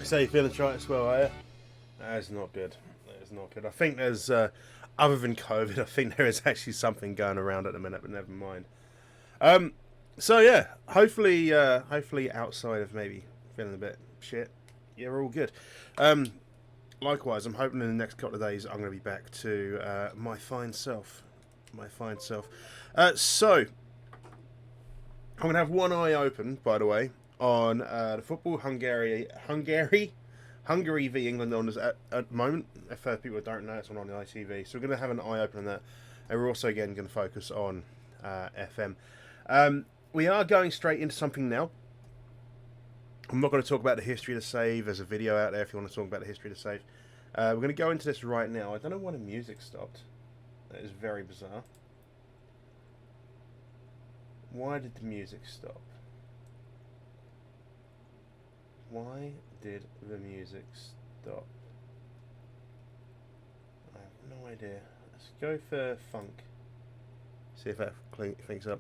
So you're feeling shite as well, are you? That is not good. That is not good. I think there's, other than COVID, I think there is actually something going around at the minute, but never mind. Um, so yeah, hopefully outside of maybe feeling a bit shit, yeah, we're all good. Um, Likewise, I'm hoping in the next couple of days I'm going to be back to my fine self. My fine self. So, I'm going to have one eye open, by the way, on the football Hungary v England on at the moment. If people don't know, it's on the ITV. So we're going to have an eye open on that. And we're also, again, going to focus on FM. We are going straight into something now. I'm not going to talk about the history of the save. There's a video out there if you want to talk about the history of the save. We're going to go into this right now. I don't know why the music stopped. That is very bizarre. Why did the music stop? Why did the music stop? I have no idea. Let's go for funk. See if that cleans up.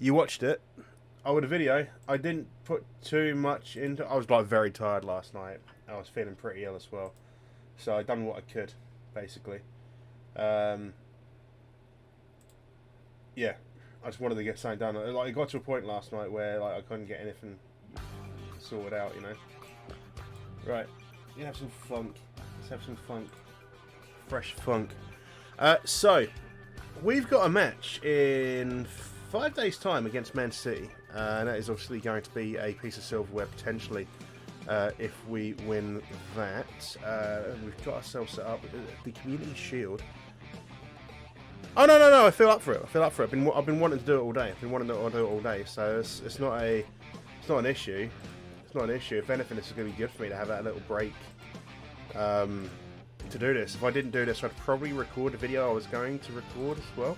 You watched it. Oh, with the video, I didn't put too much into. I was like very tired last night. I was feeling pretty ill as well, so I done what I could, basically. Yeah, I just wanted to get something done. Like it got to a point last night where like I couldn't get anything sorted out, you know. Right, you have some funk. Let's have some funk, fresh funk. So we've got a match in 5 days' time against Man City. And that is obviously going to be a piece of silverware potentially if we win that. We've got ourselves set up. The Community Shield. Oh no! I feel up for it. I've been wanting to do it all day. So it's not an issue. It's not an issue. If anything, this is going to be good for me to have that little break to do this. If I didn't do this, I'd probably record the video I was going to record as well.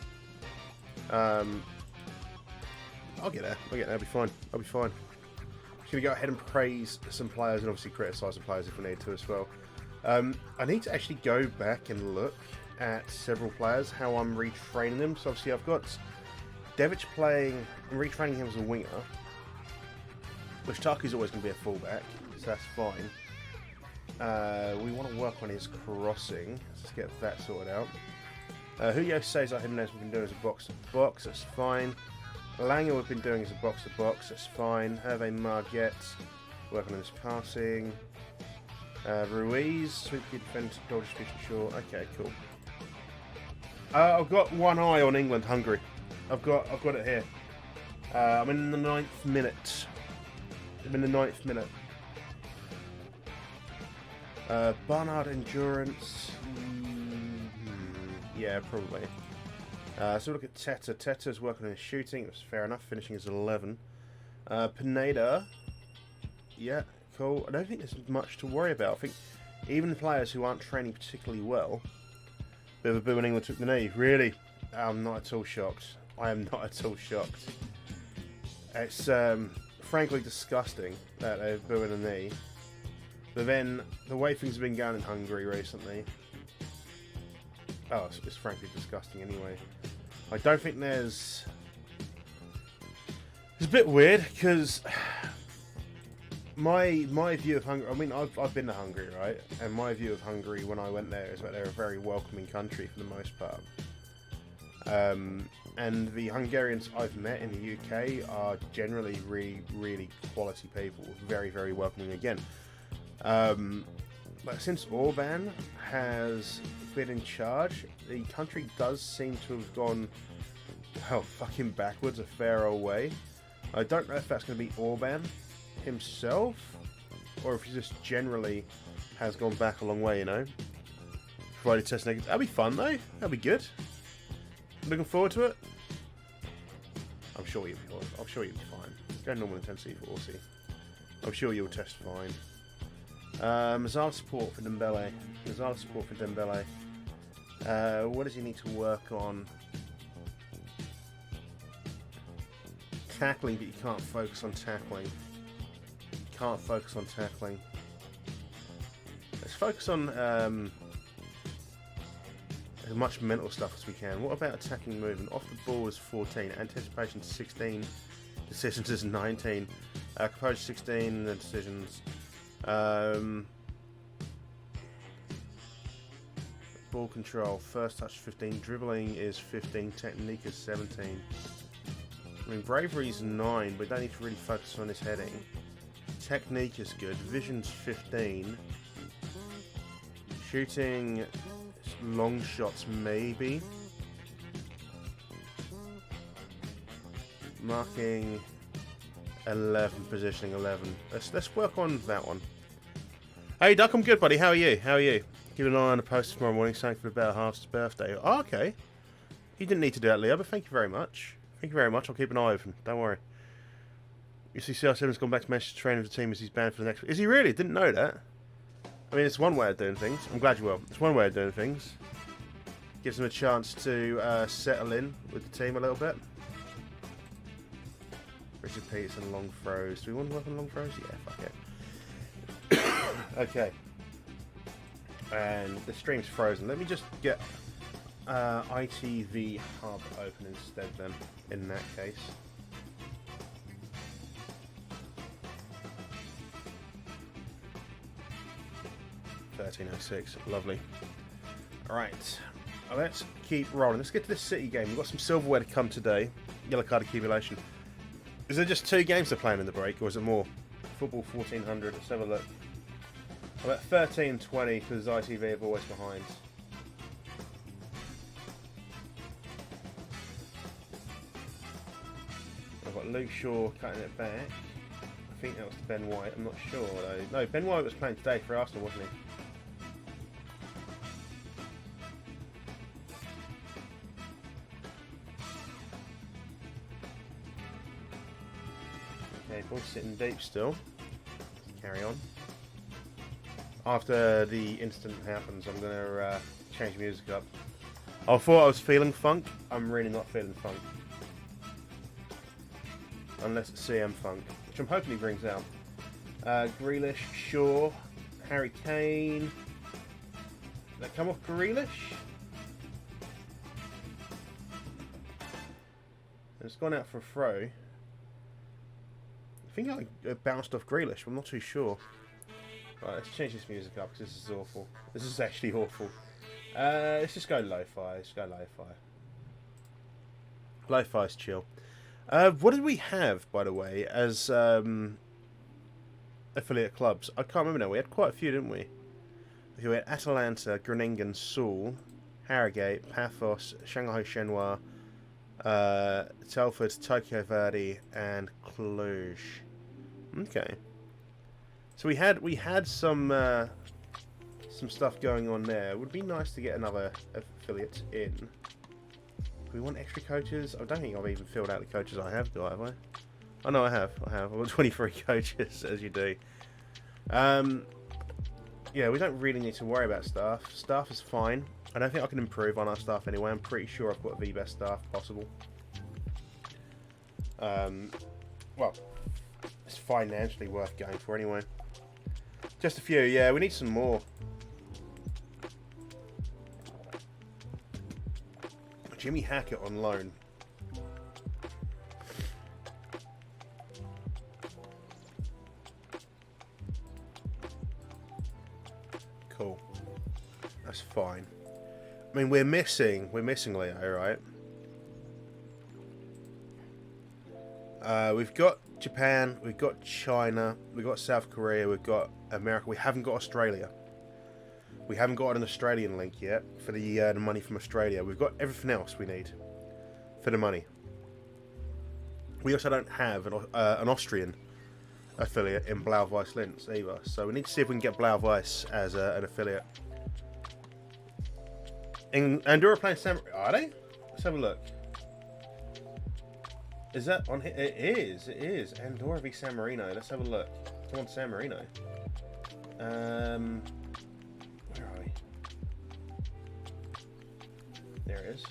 I'll get there. I'll be fine. I'm just going to go ahead and praise some players and obviously criticise some players if we need to as well. I need to actually go back and look at several players, how I'm retraining them. So obviously I've got Devic playing, I'm retraining him as a winger, which Taku's always going to be a fullback, so that's fine. We want to work on his crossing. Let's get that sorted out. Huyo says I knows we've been doing as a box-to-box, that's fine. Langer we've been doing as a box-to-box, that's fine. Hervé Marget, working on his passing. Ruiz, sweep good defense, goal distribution, sure. Okay, cool. I've got one eye on England, Hungary. I've got it here. I'm in the 9th minute. Barnard endurance. Yeah, probably. So look at Teta. Teta's working on his shooting. It was fair enough. Finishing as 11. Pineda. Yeah, cool. I don't think there's much to worry about. I think even players who aren't training particularly well. Bit of a boo when England took the knee. Really? I'm not at all shocked. I am not at all shocked. It's frankly disgusting that they're booing a knee. But then, the way things have been going in Hungary recently... Oh, it's frankly disgusting anyway. I don't think there's... It's a bit weird, because... My view of Hungary... I mean, I've been to Hungary, right? And my view of Hungary when I went there is that they're a very welcoming country for the most part. And the Hungarians I've met in the UK are generally really, really quality people. Very, very welcoming again. But since Orban has been in charge, the country does seem to have gone, well, fucking backwards a fair old way. I don't know if that's going to be Orban himself, or if he just generally has gone back a long way, you know. Provided test negative. That'll be fun, though. That'll be good. Looking forward to it. I'm sure you'll be fine. I'm sure you'll be fine. Go normal intensity for Aussie. I'm sure you'll test fine. Mazal support for Dembele. What does he need to work on? Tackling, but you can't focus on tackling. Let's focus on as much mental stuff as we can. What about attacking movement? Off the ball is 14, anticipation 16, decisions is 19, composure 16, the decisions Ball control, first touch 15, dribbling is 15, technique is 17. I mean, bravery's 9, but we don't need to really focus on his heading. Technique is good, vision's 15. Shooting long shots, maybe. Marking 11, positioning 11. Let's work on that one. Hey Duck, I'm good, buddy. How are you? How are you? Keep an eye on the post tomorrow morning, saying for the better half's birthday. Oh, okay. You didn't need to do that, Leo, but thank you very much. Thank you very much. I'll keep an eye open. Don't worry. You see, CR7's gone back to Manchester training with the team as he's banned for the next week. Is he really? Didn't know that. I mean, it's one way of doing things. I'm glad you will. It's one way of doing things. Gives him a chance to settle in with the team a little bit. Richard Peterson, long throws. Do we want to work on long throws? Yeah, fuck it. Okay. And the stream's frozen. Let me just get ITV Hub open instead then, in that case. $13.06, lovely. Alright, let's keep rolling. Let's get to this City game. We've got some silverware to come today. Yellow card accumulation. Is there just 2 games they're playing in the break, or is it more? Football 1400, let's have a look. I'm at 13.20 because ITV are always behind. I've got Luke Shaw cutting it back. I think that was to Ben White, I'm not sure though. No, Ben White was playing today for Arsenal, wasn't he? Okay, ball's sitting deep still. Carry on. After the incident happens, I'm going to change the music up. I thought I was feeling funk. I'm really not feeling funk. Unless it's CM funk, which I'm hoping he brings out. Grealish, Shaw, Harry Kane. Did that come off Grealish? It's gone out for a throw. I think I bounced off Grealish, but I'm not too sure. Right, let's change this music up because this is awful. This is actually awful. Let's just go lo-fi. Let's go lo-fi. Lo-fi's chill. What did we have, by the way, as affiliate clubs? I can't remember now. We had quite a few, didn't we? We had Atalanta, Groningen, Seoul, Harrogate, Paphos, Shanghai Shenhua, Telford, Tokyo Verdy, and Cluj. Okay. So we had some stuff going on there. It would be nice to get another affiliate in. Do we want extra coaches? I don't think I've even filled out the coaches I have, do I? Have I? Oh no, I have. I've got 23 coaches, as you do. Yeah, we don't really need to worry about staff. Staff is fine. I don't think I can improve on our staff anyway. I'm pretty sure I've got the best staff possible. Well, it's financially worth going for anyway. Just a few, yeah, we need some more. Jimmy Hackett on loan. Cool. That's fine. I mean, we're missing Leo, right? We've got Japan, we've got China, we've got South Korea, we've got America. We haven't got Australia. We haven't got an Australian link yet for the money from Australia. We've got everything else we need for the money. We also don't have an Austrian affiliate in Blau-Weiß Linz either. So we need to see if we can get Blau-Weiß as an affiliate. Andorra playing San... Are they? Let's have a look. Is that on here? It is. Andorra v San Marino. Let's have a look. Come on, San Marino. Where are we? There it is.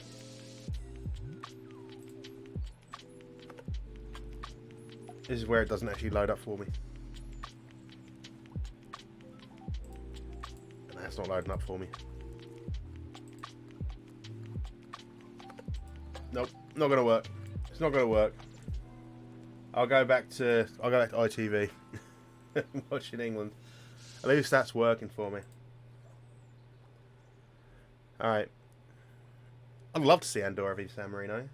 This is where it doesn't actually load up for me. And that's not loading up for me. Nope, not gonna work. It's not gonna work. I'll go back to ITV. Watching England. At least that's working for me. Alright. I'd love to see Andorra v San Marino.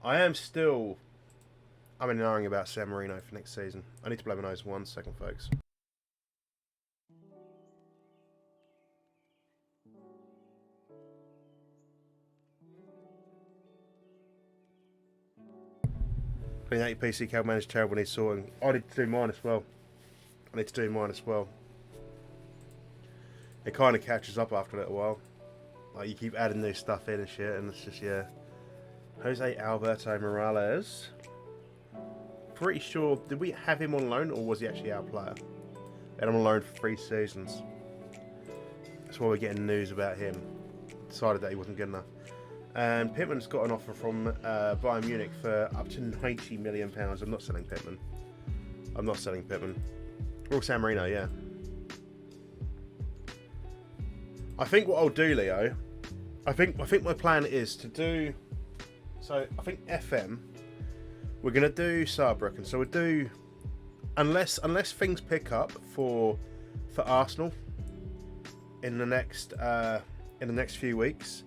I am still... I'm ignoring about San Marino for next season. I need to blow my nose 1 second, folks. Putting out your PC cable managed terrible needs sorting. I need to do mine as well. It kind of catches up after a little while. Like, you keep adding new stuff in and shit, and it's just, yeah. Jose Alberto Morales. Pretty sure, did we have him on loan, or was he actually our player? We had him on loan for 3 seasons. That's why we're getting news about him. Decided that he wasn't good enough. And Pittman's got an offer from Bayern Munich for up to £90 million. I'm not selling Pittman. Or San Marino, yeah. I think what I'll do, Leo, I think my plan is to do... So, I think FM, we're going to do Saarbrücken. So we'll do... Unless things pick up for Arsenal in the next few weeks,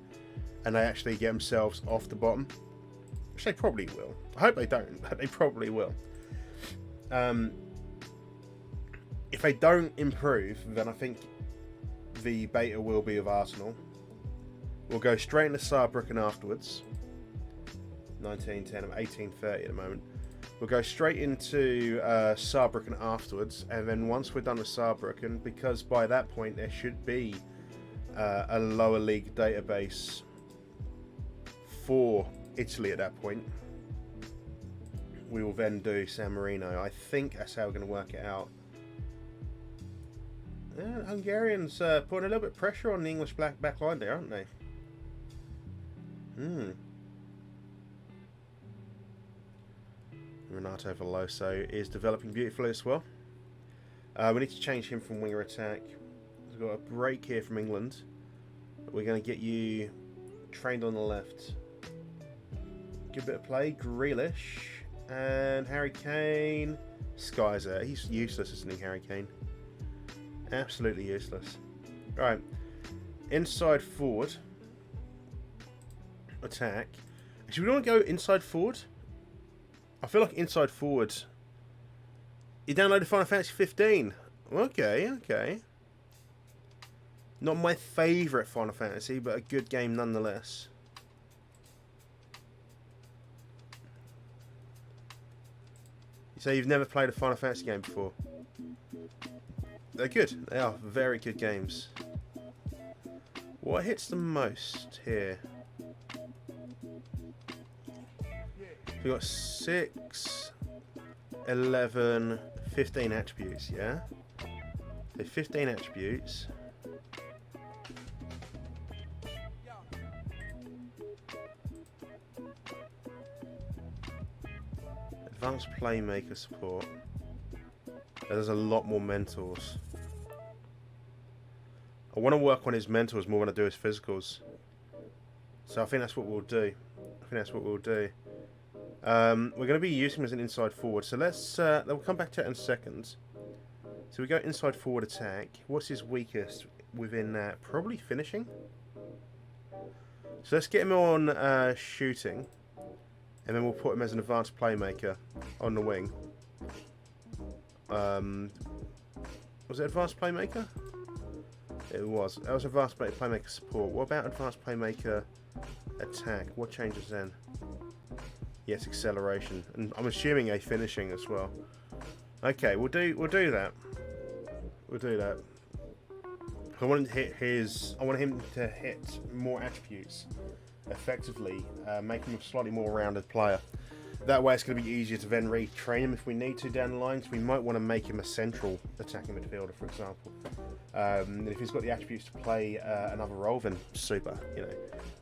and they actually get themselves off the bottom, which they probably will. I hope they don't, but they probably will. If they don't improve, then I think the beta will be of Arsenal. We'll go straight into Saarbrücken afterwards. 1910, I'm 1830 at the moment. We'll go straight into Saarbrücken afterwards, and then once we're done with Saarbrücken, because by that point there should be a lower league database for Italy at that point, we will then do San Marino. I think that's how we're going to work it out. Yeah, Hungarians putting a little bit of pressure on the English back line there, aren't they? Renato Veloso is developing beautifully as well. We need to change him from winger attack. We've got a break here from England. We're going to get you trained on the left. Good bit of play. Grealish and Harry Kane. Skyzer. He's useless, isn't he, Harry Kane? Absolutely useless. Right. Inside forward. Attack. Actually, we want to go inside forward. I feel like inside forward. You downloaded Final Fantasy 15. Okay. Not my favourite Final Fantasy, but a good game nonetheless. You say you've never played a Final Fantasy game before? They're good. They are very good games. What hits the most here? We've got 6, 11, 15 attributes, yeah? So 15 attributes. Advanced playmaker support. There's a lot more mentors. I want to work on his mentors more than I do his physicals. So I think that's what we'll do. We're going to be using him as an inside forward. So we'll come back to it in a second. So we go inside forward attack. What's his weakest within that? Probably finishing. So let's get him on shooting. And then we'll put him as an advanced playmaker on the wing. Was it advanced playmaker? It was. That was advanced playmaker support. What about advanced playmaker attack? What changes then? Yes, acceleration. And I'm assuming a finishing as well. Okay, we'll do that. I want him to hit more attributes effectively, make him a slightly more rounded player. That way it's going to be easier to then retrain him if we need to down the line. So we might want to make him a central attacking midfielder, for example. And if he's got the attributes to play another role, then super. You know,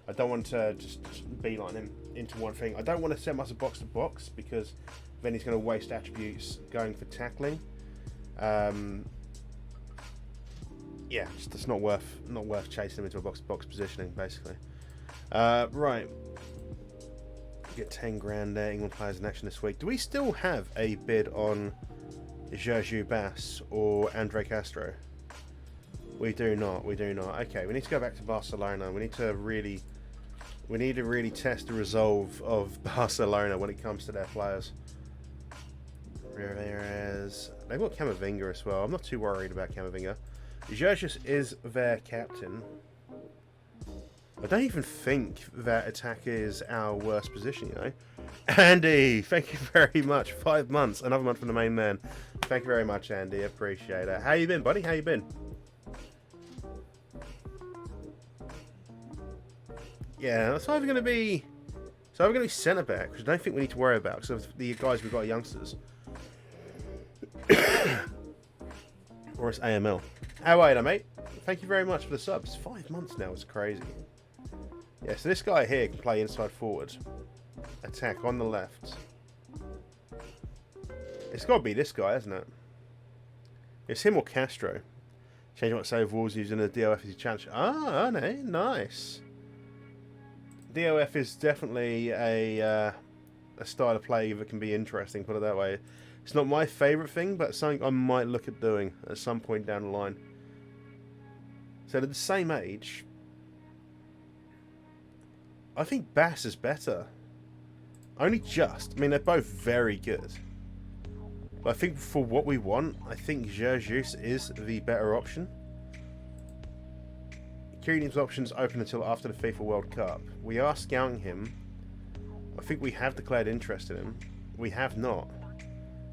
I don't want to just beeline him into one thing. I don't want to set him as a box to box because then he's going to waste attributes going for tackling. Yeah, it's not worth chasing him into a box to box positioning, basically. Right. Get 10 grand there. England players in action this week. Do we still have a bid on Sergio Bass or Andre Castro. We do not. We do not. Okay, we need to go back to Barcelona. We need to really test the resolve of Barcelona when it comes to their players. Whereas they've got Camavinga as well. I'm not too worried about Camavinga. Gerges is their captain. I don't even think that attack is our worst position, you know. Andy, thank you very much. 5 months, another month from the main man. Thank you very much, Andy. Appreciate it. How you been, buddy? How you been? Yeah, that's either going to be... It's either going to be centre back, which I don't think we need to worry about, because of the guys we've got are youngsters. Or it's AML. How are you, mate? Thank you very much for the subs. 5 months now, it's crazy. Yeah, so this guy here can play inside forward. Attack on the left. It's got to be this guy, isn't it? It's him or Castro. Change what save Wolves using a DOF as a challenge. Ah, no, nice. DOF is definitely a style of play that can be interesting, put it that way. It's not my favourite thing, but something I might look at doing at some point down the line. So they're the same age. I think Bass is better. Only just. I mean, they're both very good. But I think for what we want, I think Jesus is the better option. Keating's options open until after the FIFA World Cup. We are scouting him. I think we have declared interest in him. We have not.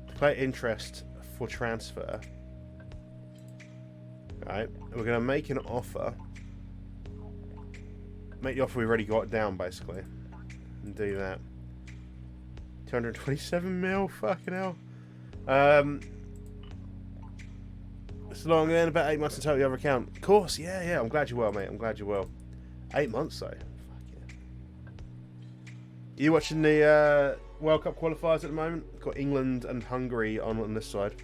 Declare interest for transfer. Right. We're going to make an offer. Make the offer we already got down, basically. And do that. 227 mil, fucking hell. It's long then, about 8 months until the other account. Of course, yeah. I'm glad you're well, mate. I'm glad you're well. 8 months, though. Fuck yeah. You watching the World Cup qualifiers at the moment? Got England and Hungary on this side.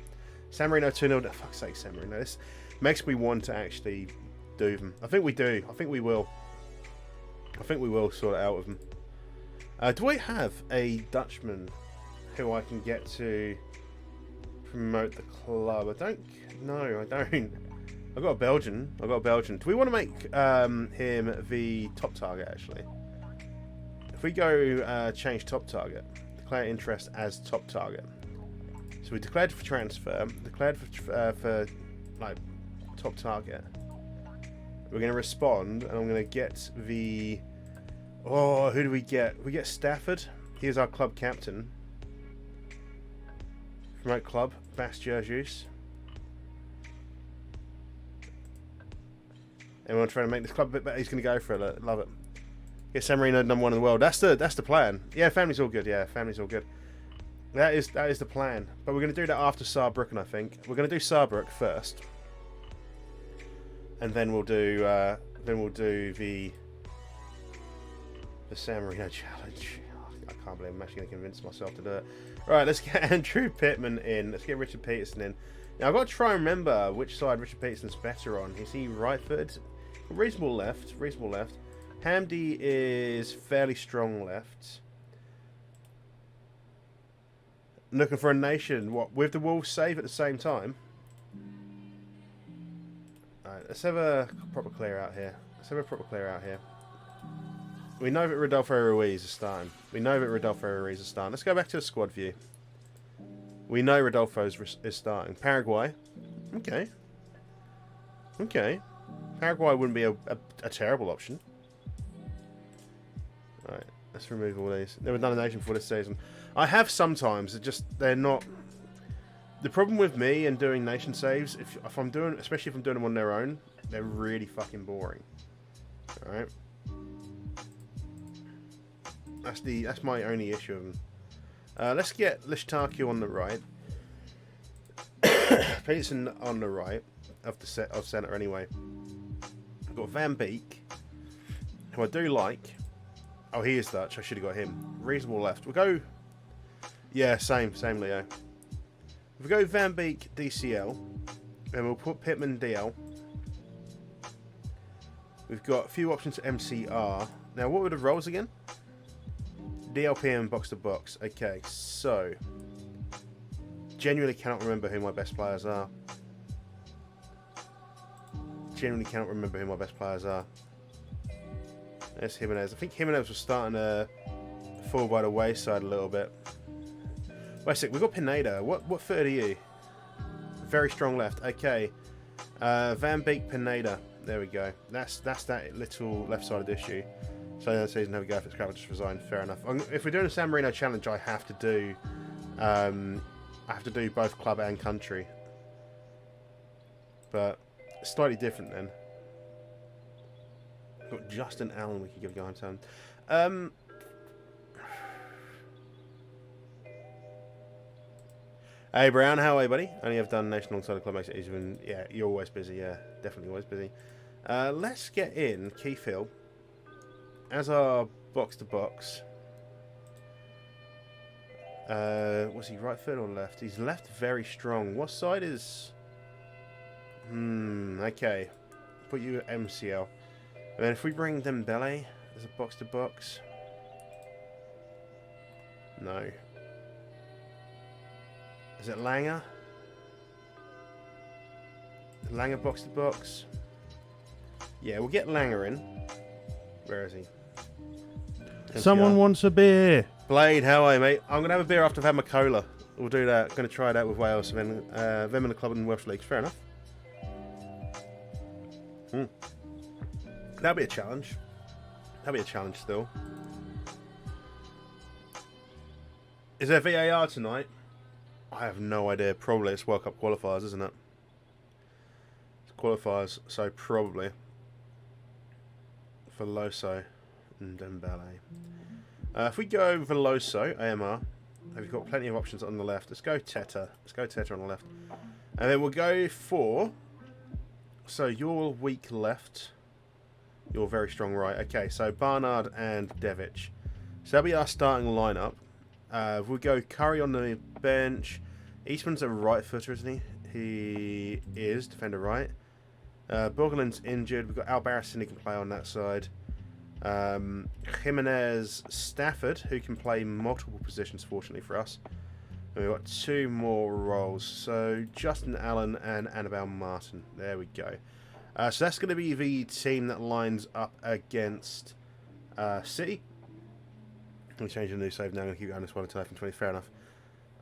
San Marino 2-0. Fuck's sake, San Marino. This makes me want to actually do them. I think we do. I think we will. I think we will sort it out with them. Do I have a Dutchman who I can get to promote the club? I don't. No, I don't. I've got a Belgian. Do we want to make him the top target, actually? If we go change top target, declare interest as top target. So we declared for transfer, declared for like top target. We're going to respond, and I'm going to get the... Oh, who do we get? We get Stafford. Here's our club captain. Promote club, Bass Gerges. And we're trying to make this club a bit better. He's going to go for it. Love it. Get San Marino #1 in the world. That's the plan. Yeah, family's all good. Yeah, family's all good. That is the plan. But we're going to do that after Saarbrücken, I think. We're going to do Saarbrücken first, and then we'll do the San Marino challenge. I can't believe I'm actually going to convince myself to do it. Right, let's get Andrew Pittman in. Let's get Richard Peterson in. Now I've got to try and remember which side Richard Peterson's better on. Is he right-footed? Reasonable left. Reasonable left. Hamdi is fairly strong left. Looking for a nation. What, with the Wolves save at the same time? Alright, let's have a proper clear out here. We know that Rodolfo Ruiz is starting. Let's go back to the squad view. We know Rodolfo is starting. Paraguay. Okay. Paraguay wouldn't be a terrible option. Alright, let's remove all these. Never done a nation for this season. I have sometimes. They're not... The problem with me and doing nation saves, if I'm doing, especially if I'm doing them on their own, they're really fucking boring. Alright. That's my only issue of them. Let's get Lishtaku on the right. Peterson on the right of centre anyway. I've got Van Beek, who I do like. Oh, he is Dutch. I should have got him. Reasonable left. We'll go... Yeah, same Leo. If we go Van Beek, DCL, and we'll put Pittman DL. We've got a few options to MCR. Now, what were the roles again? DLP and box to box. Okay, so genuinely cannot remember who my best players are. Genuinely cannot remember who my best players are. There's Jimenez. I think Jimenez was starting to fall by the wayside a little bit. Wait a sec, we've got Pineda. What third are you? Very strong left. Okay. Van Beek, Pineda. There we go. That's that little left-sided issue. So the season, have a go. If it's crap, I'll just resign. Fair enough. If we're doing a San Marino challenge, I have to do both club and country. But it's slightly different then. We've got Justin Allen we could give a go on time. Hey Brown, how are you, buddy? Only have done nation alongside the club makes it easier when, yeah, you're always busy, yeah, definitely always busy. Let's get in Keith Hill as our box to box. Was he right foot or left? He's left very strong. What side is... okay. Put you at MCL. And then if we bring Dembele as a box to box... No. Is it Langer? Langer box to box? Yeah, we'll get Langer in. Where is he? Someone wants a beer. Blade, how are you, mate? I'm going to have a beer after I've had my cola. We'll do that. Going to try that with Wales. And then them in the club and Welsh Leagues. Fair enough. That'll be a challenge. That'll be a challenge still. Is there VAR tonight? I have no idea. Probably it's World Cup qualifiers, isn't it? It's qualifiers, so probably. Veloso and Dembele. If we go Veloso, AMR, we've got plenty of options on the left. Let's go Teta. Let's go Teta on the left. And then we'll go for... So you're weak left. You're very strong right. Okay, so Barnard and Devic. So that'll be our starting lineup. We'll go Curry on the bench. Eastman's a right footer, isn't he? He is, defender right. Borgelin's injured. We've got Albarracin who can play on that side. Jimenez, Stafford, who can play multiple positions, fortunately for us. And we've got two more roles. So Justin Allen and Annabelle Martin. There we go. So that's going to be the team that lines up against City. Let me change the new save now. I'm going to keep going this one until 20. Fair enough.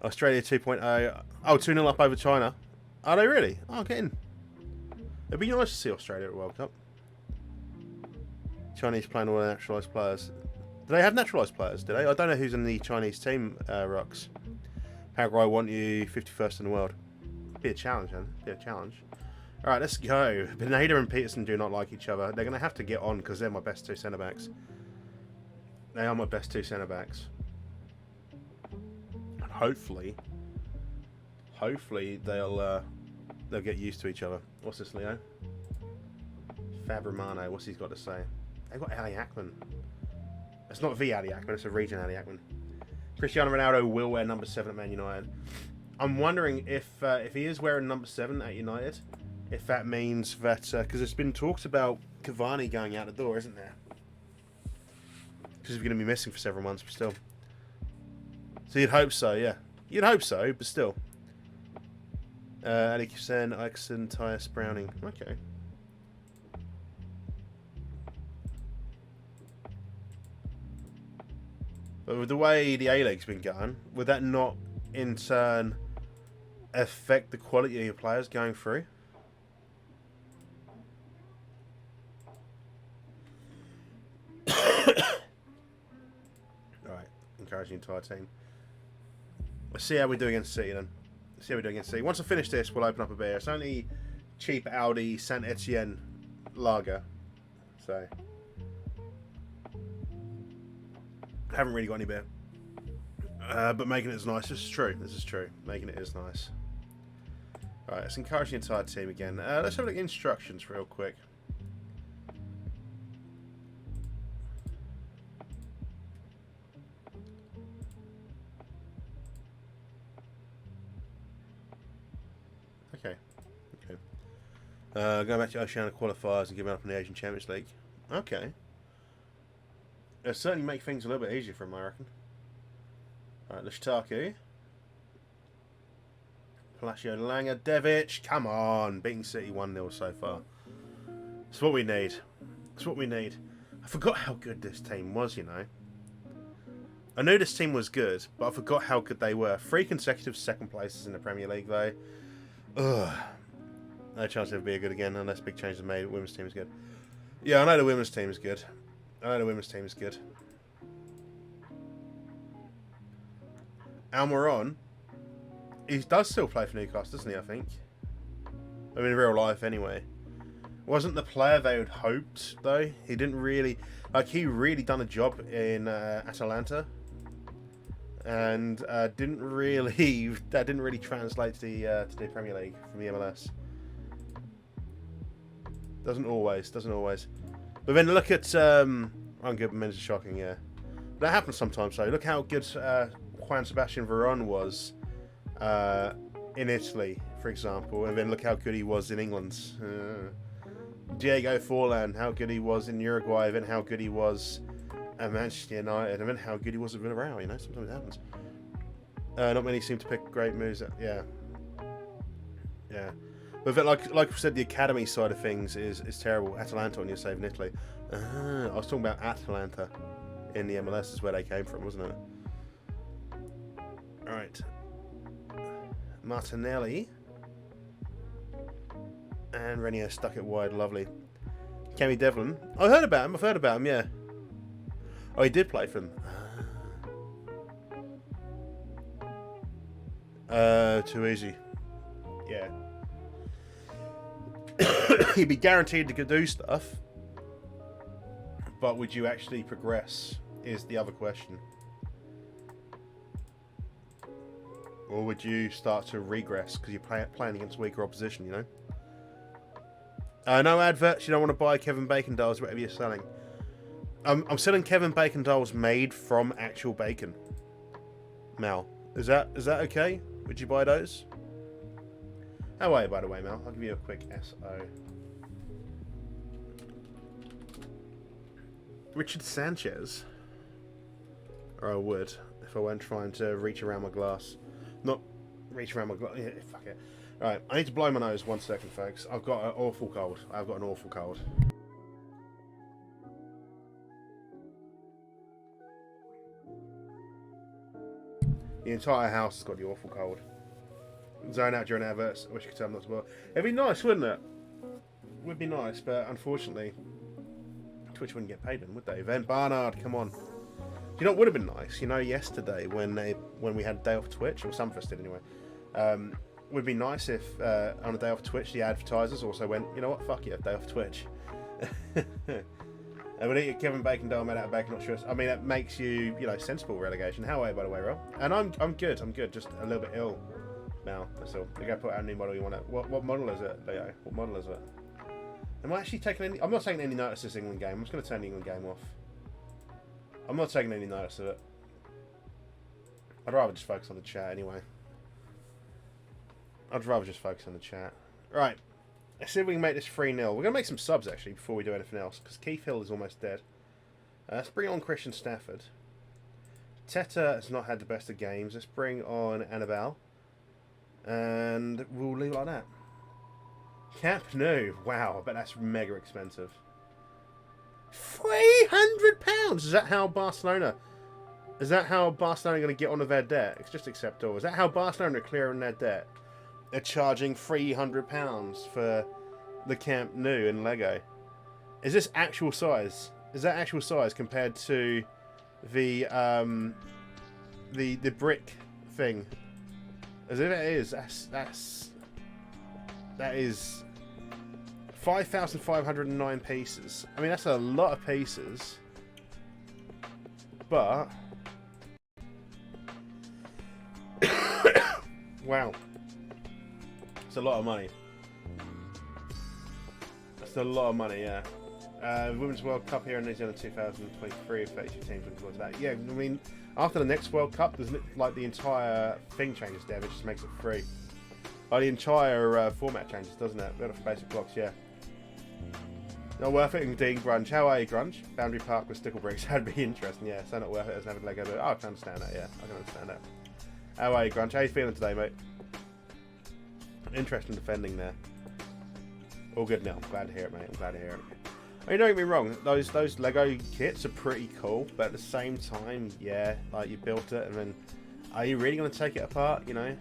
Australia 2.0. Oh, 2-0 up over China. Are they really? Oh, get in. It'd be nice to see Australia at World Cup. Chinese playing all the naturalised players. Do they have naturalised players? Do they? I don't know who's in the Chinese team, Rux. Paraguay want you 51st in the world. Be a challenge, man. Be a challenge. Alright, let's go. Pineda and Peterson do not like each other. They're going to have to get on because they're my best two centre-backs. They are my best two centre-backs. And hopefully they'll get used to each other. What's this, Leo? Fab Romano, what's he's got to say? They've got Ali Akman. It's not the Ali Akman, it's a region Ali Akman. Cristiano Ronaldo will wear number 7 at Man United. I'm wondering if he is wearing number 7 at United, if that means that... Because there's been talks about Cavani going out the door, isn't there? Because he's going to be missing for several months, but still. So you'd hope so, yeah. You'd hope so, but still. Ali Hussein, Ixon, Tyus Browning. Okay. But with the way the A-League's been going, would that not, in turn, affect the quality of your players going through? Alright, encourage the entire team. Let's see how we do against City then. Let's see how we do against City. Once I finish this, we'll open up a beer. It's only cheap Audi Saint Etienne lager. So... haven't really got any beer, but making it is nice. This is true. This is true. Making it is nice. All right, let's encourage the entire team again. Let's have a look at instructions real quick. Okay. Going back to Oceania qualifiers and giving up in the Asian Champions League. Okay. It'll certainly make things a little bit easier for him, I reckon. Alright, Lushtaku. Palacio Langer, Devic. Come on. Beating City 1-0 so far. It's what we need. It's what we need. I forgot how good this team was, you know. I knew this team was good, but I forgot how good they were. 3 consecutive second places in the Premier League, though. Ugh. No chance it'll be good again unless big changes are made. The women's team is good. Yeah, I know the women's team is good. I know the women's team is good. Almiron, he does still play for Newcastle, doesn't he, I think? I mean, in real life, anyway. Wasn't the player they had hoped, though. He didn't really... Like, he really done a job in Atalanta. And didn't really... That didn't really translate to the Premier League from the MLS. Doesn't always. But then look at... ungood men's is shocking, yeah. That happens sometimes, though. Look how good Juan Sebastian Veron was in Italy, for example. And then look how good he was in England. Diego Forlan, how good he was in Uruguay, then how good he was at Manchester United, and then how good he was at Villarreal, you know, sometimes it happens. Not many seem to pick great moves. Yeah. But then, like I said, the academy side of things is terrible. Atalanta on your save in Italy. I was talking about Atalanta in the MLS is where they came from, wasn't it? Alright. Martinelli. And Renier stuck it wide, lovely. Cammy Devlin. I've heard about him, yeah. Oh, he did play for them. Too easy. Yeah. He'd be guaranteed to do stuff. But would you actually progress, is the other question. Or would you start to regress because you're playing against weaker opposition, you know? No adverts. You don't want to buy Kevin Bacon dolls, whatever you're selling. I'm selling Kevin Bacon dolls made from actual bacon. Mal, is that okay? Would you buy those? How are you, by the way, Mal? I'll give you a quick SO. Richard Sanchez. Or I would if I weren't trying to reach around my glass. Not reach around my glass. Yeah, fuck it. Right, I need to blow my nose 1 second, folks. I've got an awful cold. The entire house has got the awful cold. Zone out during adverts. I wish you could tell them not to bother. It'd be nice, wouldn't it? Would be nice, but unfortunately, Twitch wouldn't get paid then, would they? Van Barnard, come on. Do you know what would have been nice? You know, yesterday when we had a day off Twitch, or some of us did anyway. Would be nice if on a day off Twitch the advertisers also went, you know what, fuck you, day off Twitch. And we eat a Kevin Bacon doll made out of bacon, not sure. I mean, that makes you, you know, sensible relegation. How are you, by the way, Rob? And I'm good, just a little bit ill now, that's all. You're going to put out a new model you want to... What model is it, Leo? What model is it? Am I actually taking any... I'm not taking any notice of this England game. I'm just going to turn the England game off. I'm not taking any notice of it. I'd rather just focus on the chat anyway. I'd rather just focus on the chat. Right. Let's see if we can make this 3-0. We're going to make some subs, actually, before we do anything else. Because Keith Hill is almost dead. Let's bring on Christian Stafford. Teta has not had the best of games. Let's bring on Annabelle. And we'll leave it like that. Camp Nou. Wow, I bet that's mega expensive. £300! Is that how Barcelona... Is that how Barcelona are going to get on with their debt? It's just accept all. Is that how Barcelona are clearing their debt? They're charging £300 for the Camp Nou in Lego. Is this actual size? Is that actual size compared to the brick thing? As if it is, that is 5,509 pieces. I mean, that's a lot of pieces, but wow. It's a lot of money. That's a lot of money, yeah. Women's World Cup here in New Zealand 2023, 32 teams looking forward to that. Yeah, I mean, after the next World Cup, there's like the entire thing changes there, which just makes it free. Like the entire format changes, doesn't it? Better for basic blocks, yeah. Not worth it indeed, Grunge. How are you, Grunge? Boundary Park with stickle bricks, that'd be interesting, yeah. So not worth it as an Lego, but I can understand that, yeah. I can understand that. How are you, Grunge? How are you feeling today, mate? Interesting defending there. All good now. I'm glad to hear it, mate. I'm glad to hear it. I mean, don't get me wrong. Those Lego kits are pretty cool, but at the same time, yeah, like you built it, and then are you really going to take it apart? You know,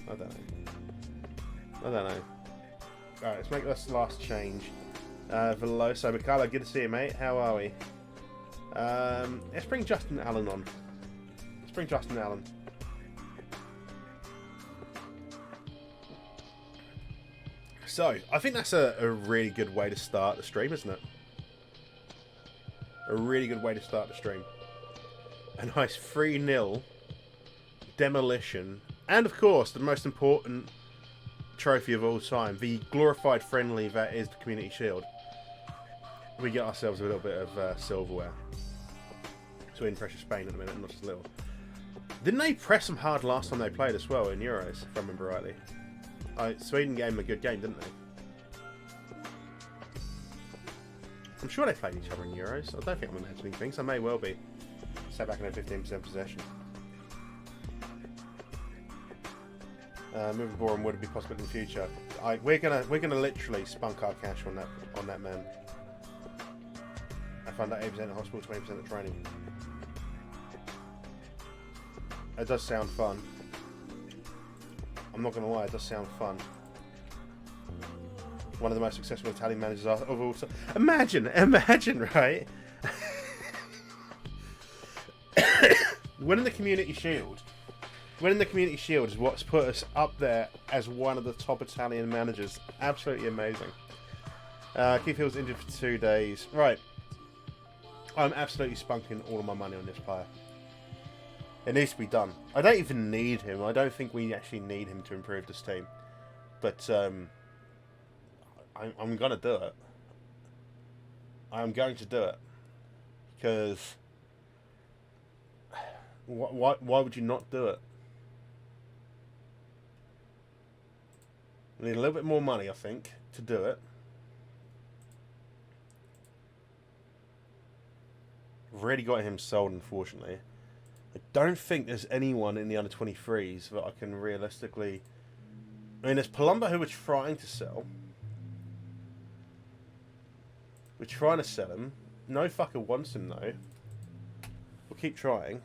I don't know. I don't know. All right, let's make this last change. Veloso, Bacala, good to see you, mate. How are we? Let's bring Justin Allen on. Let's bring Justin Allen. So, I think that's a really good way to start the stream, isn't it? A really good way to start the stream. A nice 3-0 demolition. And, of course, the most important trophy of all time. The glorified friendly that is the Community Shield. We get ourselves a little bit of silverware. So we're in pressure Spain at the minute, not just a little. Didn't they press them hard last time they played as well in Euros, if I remember rightly? Sweden gave them a good game, didn't they? I'm sure they played each other in Euros. I don't think I'm imagining things. I may well be. Sat back in a 15% possession. Moving Borehams would be possible in the future. We're gonna literally spunk our cash on that man. I found out 8% at hospital, 20% at training. It does sound fun. I'm not gonna lie, it does sound fun. One of the most successful Italian managers of all time. Imagine, right? Winning the Community Shield. Winning the Community Shield is what's put us up there as one of the top Italian managers. Absolutely amazing. Keith Hill's injured for 2 days. Right. I'm absolutely spunking all of my money on this player. It needs to be done. I don't even need him. I don't think we actually need him to improve this team. But I'm going to do it. I'm going to do it. Because why would you not do it? We need a little bit more money, I think, to do it. I've already got him sold, unfortunately. I don't think there's anyone in the under 23s that I can realistically... I mean, there's Palumba who we're trying to sell. We're trying to sell him. No fucker wants him, though. We'll keep trying.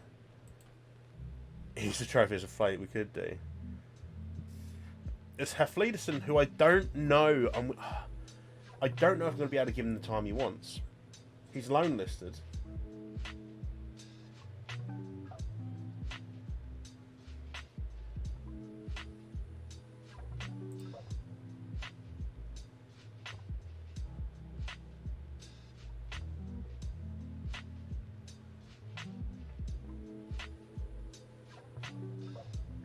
He's the trophies of fate we could do. It's Hafliderson, who I don't know. I don't know if I'm going to be able to give him the time he wants. He's loan listed.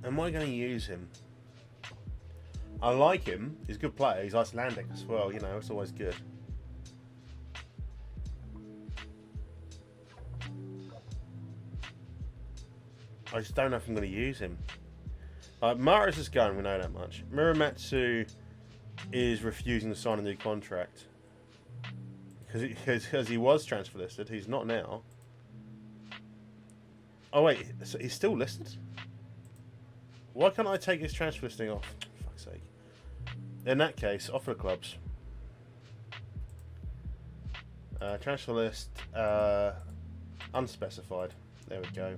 Am I going to use him? I like him. He's a good player. He's Icelandic as well. You know, it's always good. I just don't know if I'm going to use him. Maris is going. We know that much. Muramatsu is refusing to sign a new contract because he was transfer listed. He's not now. Oh wait, so he's still listed? Why can't I take his transfer listing off? For fuck's sake. In that case, offer the clubs. Transfer list, unspecified. There we go.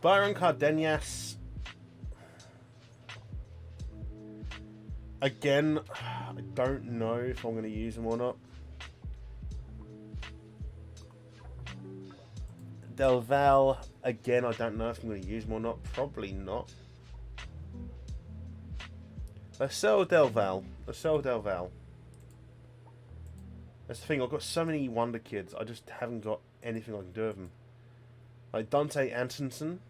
Byron Cardenas. Again, I don't know if I'm going to use him or not. Del Val, again, I don't know if I'm going to use him or not. Probably not. Let's sell Del Val. Let's sell Del Val. That's the thing, I've got so many wonder kids, I just haven't got anything I can do with them. Like Dante Antonsen.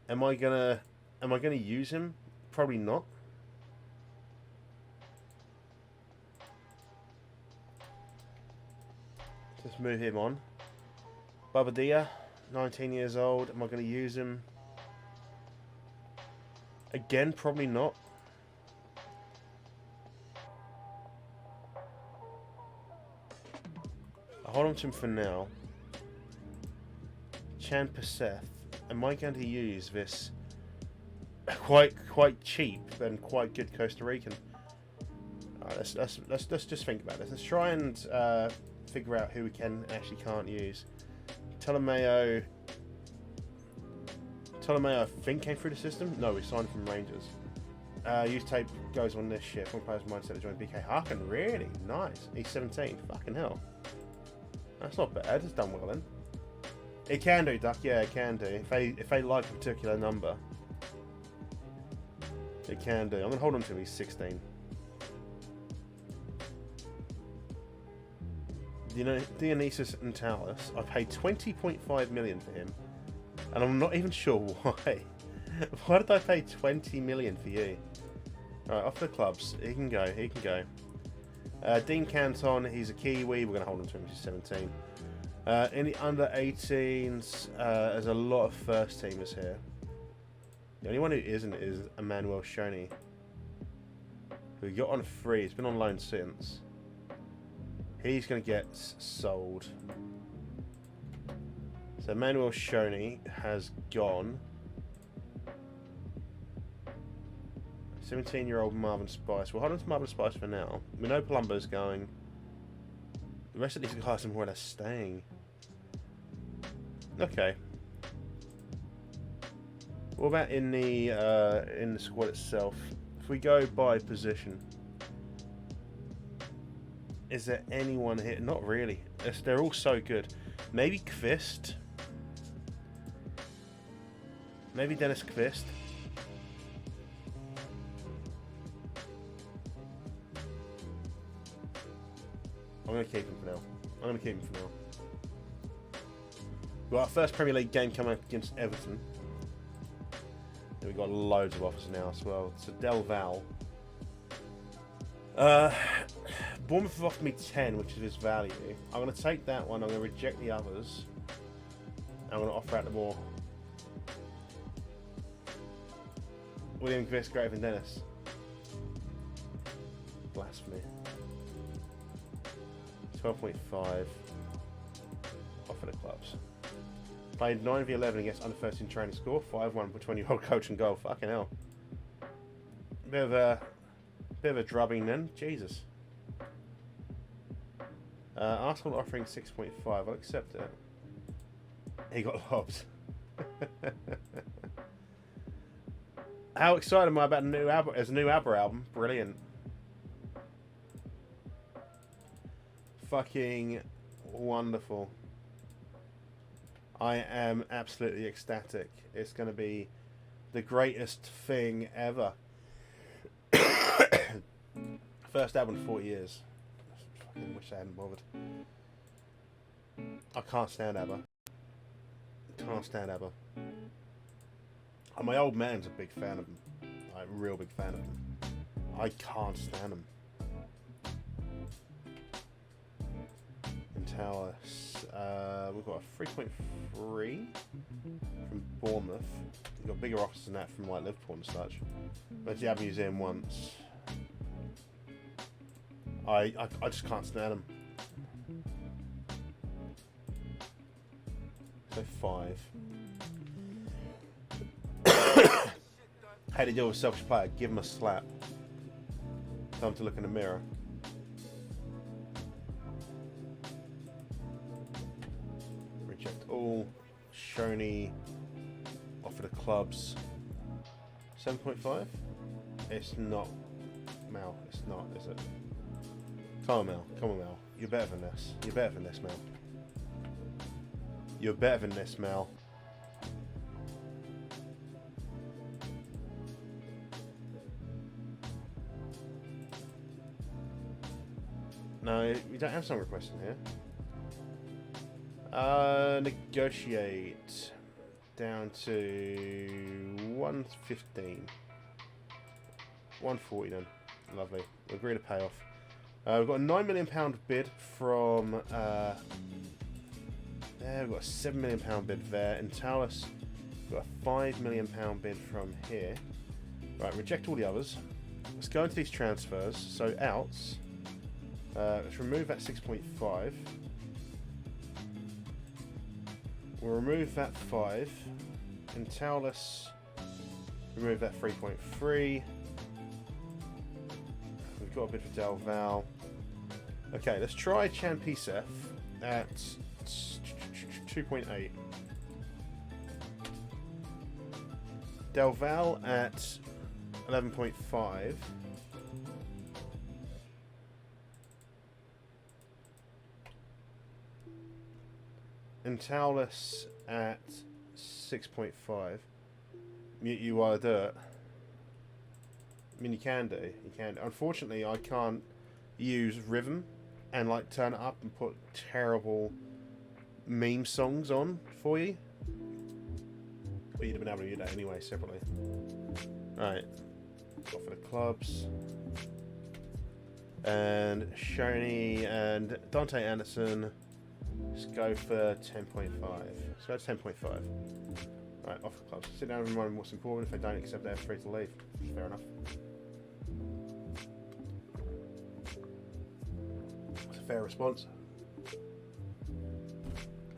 Am I gonna use him? Probably not. Let's move him on. Babadia, 19 years old. Am I going to use him? Again, probably not. I'll hold on to him for now. Chan Paseth. Am I going to use this quite cheap and quite good Costa Rican. Alright, let's just think about this. Let's try and figure out who we can and actually can't use. Ptolomeo, I think came through the system. No, we signed from Rangers. Use tape goes on this ship. One player's mindset to join BK Harkin. Really nice. He's 17. Fucking hell. That's not bad. It's done well then. It can do, Duck. Yeah, it can do. If they like a particular number, it can do. I'm gonna hold on to him. He's 16. You know, Dionysus and Talos. I paid 20.5 million for him, and I'm not even sure why. Why did I pay 20 million for you? Alright, off the clubs. He can go. He can go. Dean Canton. He's a Kiwi. We're gonna hold on to him. He's 17. In the under 18s, there's a lot of first teamers here. The only one who isn't is Emmanuel Shoney, who got on free. He's been on loan since. He's going to get sold. So Emmanuel Shoney has gone. 17-year-old Marvin Spice. We'll hold on to Marvin Spice for now. We know Palumbo's going. The rest of these guys are more or less staying. Okay. What about in the squad itself? If we go by position, is there anyone here? Not really. They're all so good. Maybe Kvist. Maybe Dennis Kvist. I'm going to keep him for now. We've got our first Premier League game coming up against Everton. And we've got loads of offers now as well. So Del Val. Bournemouth have offered me 10, which is his value. I'm going to take that one. I'm going to reject the others. I'm going to offer out the more. William Kvist, greater than Dennis. Blasphemy. 12.5. Offer the clubs. Played 9v11 against under 13 training score. 5-1 for 20-year-old coach and goal. Fucking hell. Bit of a drubbing then. Jesus. Arsenal offering 6.5. I'll accept it. He got lobbed. How excited am I about the new album? As a new ABBA album. Brilliant. Fucking wonderful. I am absolutely ecstatic. It's going to be the greatest thing ever. First album in 40 years. I fucking wish I hadn't bothered. I can't stand ABBA. Can't stand ABBA. And my old man's a big fan of them. Like, a real big fan of them. I can't stand them. Talis. We've got a 3.3 from Bournemouth. We've got bigger offers than that from like Liverpool and such. Went to the Abbey Museum once. I just can't stand them. So 5. How to deal with a selfish player? Give him a slap. Tell him to look in the mirror. All Shoney offer the clubs 7.5. It's not Mal. It's not, is it? Come on, Mal. Come on, Mal. You're better than this. You're better than this, Mal. You're better than this, Mal. No, we don't have song requests in here. Negotiate down to 115. 140 then. Lovely. We'll agree to pay off. We've got a £9 million bid from there, we've got a £7 million bid there. In Talis, we've got a £5 million bid from here. Right, reject all the others. Let's go into these transfers. So outs. Let's remove that 6.5. We'll remove that 5. In Talis, Remove that 3.3. We've got a bit for Del Val. Okay, let's try Chan Pisef at 2.8. Del Val at 11.5. And Taulus at 6.5. Mute you while I do it. I mean, you can do. You can. Unfortunately, I can't use Rhythm and like turn it up and put terrible meme songs on for you. But you'd have been able to do that anyway, separately. Right. Got for the clubs. And Shoney and Dante Anderson. Let's go for 10.5. Let's go to 10.5. Right, off the clubs. Sit down and remind them what's important. If they don't accept, they're free to leave. Fair enough. That's a fair response.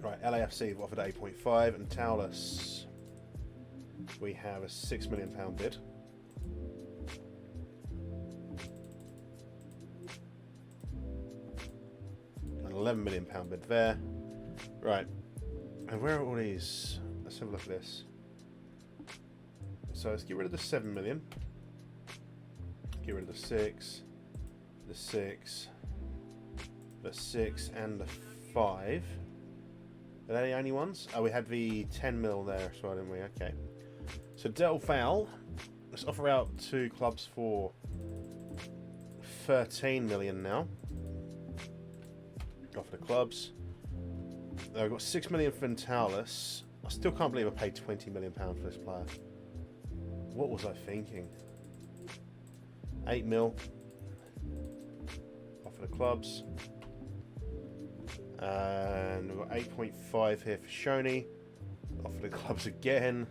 Right, LAFC have offered 8.5, and Taulus, we have a £6 million bid. An £11 million bid there. Right, and where are all these? Let's have a look at this. So let's get rid of the 7 million. Get rid of the 6, the 6, the 6, and the 5. Are they the only ones? Oh, we had the 10 mil there as well, didn't we? Okay. So Del Val, let's offer out 2 clubs for 13 million now. Offer the clubs. I've got 6 million for Taulus. I still can't believe I paid £20 million for this player. What was I thinking? 8 mil. Offer the clubs. And we've got 8.5 here for Shoney. Offer the clubs again.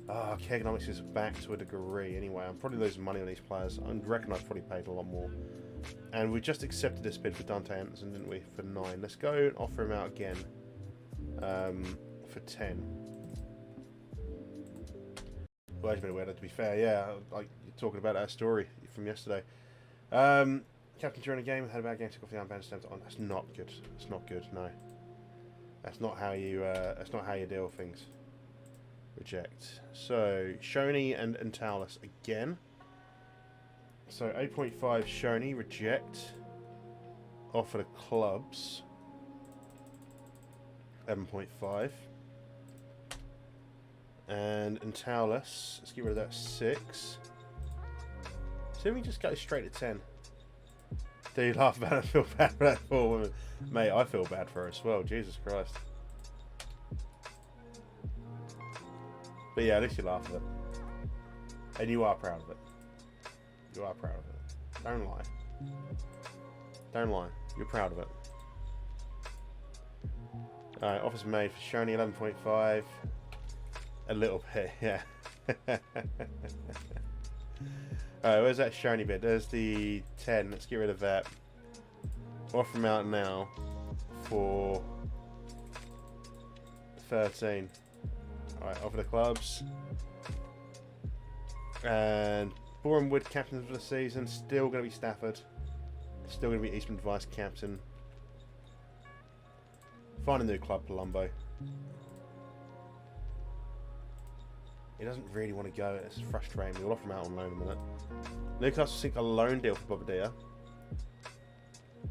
Ah, Kegonomics is back to a degree anyway. I'm probably losing money on these players. I reckon I've probably paid a lot more. And we just accepted this bid for Dante Anderson, didn't we? For 9. Let's go and offer him out again. For 10. Well, that's been weird, to be fair. Yeah, like you're talking about that story from yesterday. Captain during a game had a bad game, took off the armband, stamped it on. That's not good. That's not good. No, that's not how you. That's not how you deal with things. Reject. So Shoney and Taulus again. So 8.5 Shoney, reject. Offer the clubs. 11.5. And Taulus, let's get rid of that 6. So we just go straight to 10. Do you laugh about it? I feel bad for that poor woman. Mate, I feel bad for her as well. Jesus Christ. But yeah, at least you laugh at it. And you are proud of it. You are proud of it. Don't lie. Don't lie. You're proud of it. Alright, offers made for Shoney, 11.5. A little bit, yeah. Alright, where's that Shoney bit? There's the 10. Let's get rid of that. Offer him out now for 13. Alright, offer the clubs. And Boreham Wood captain for the season. Still going to be Stafford. Still going to be Eastman vice captain. Find a new club, Palumbo. He doesn't really want to go. It's frustrating. We'll offer him out on loan in a minute. Newcastle seek a loan deal for Bobadilla.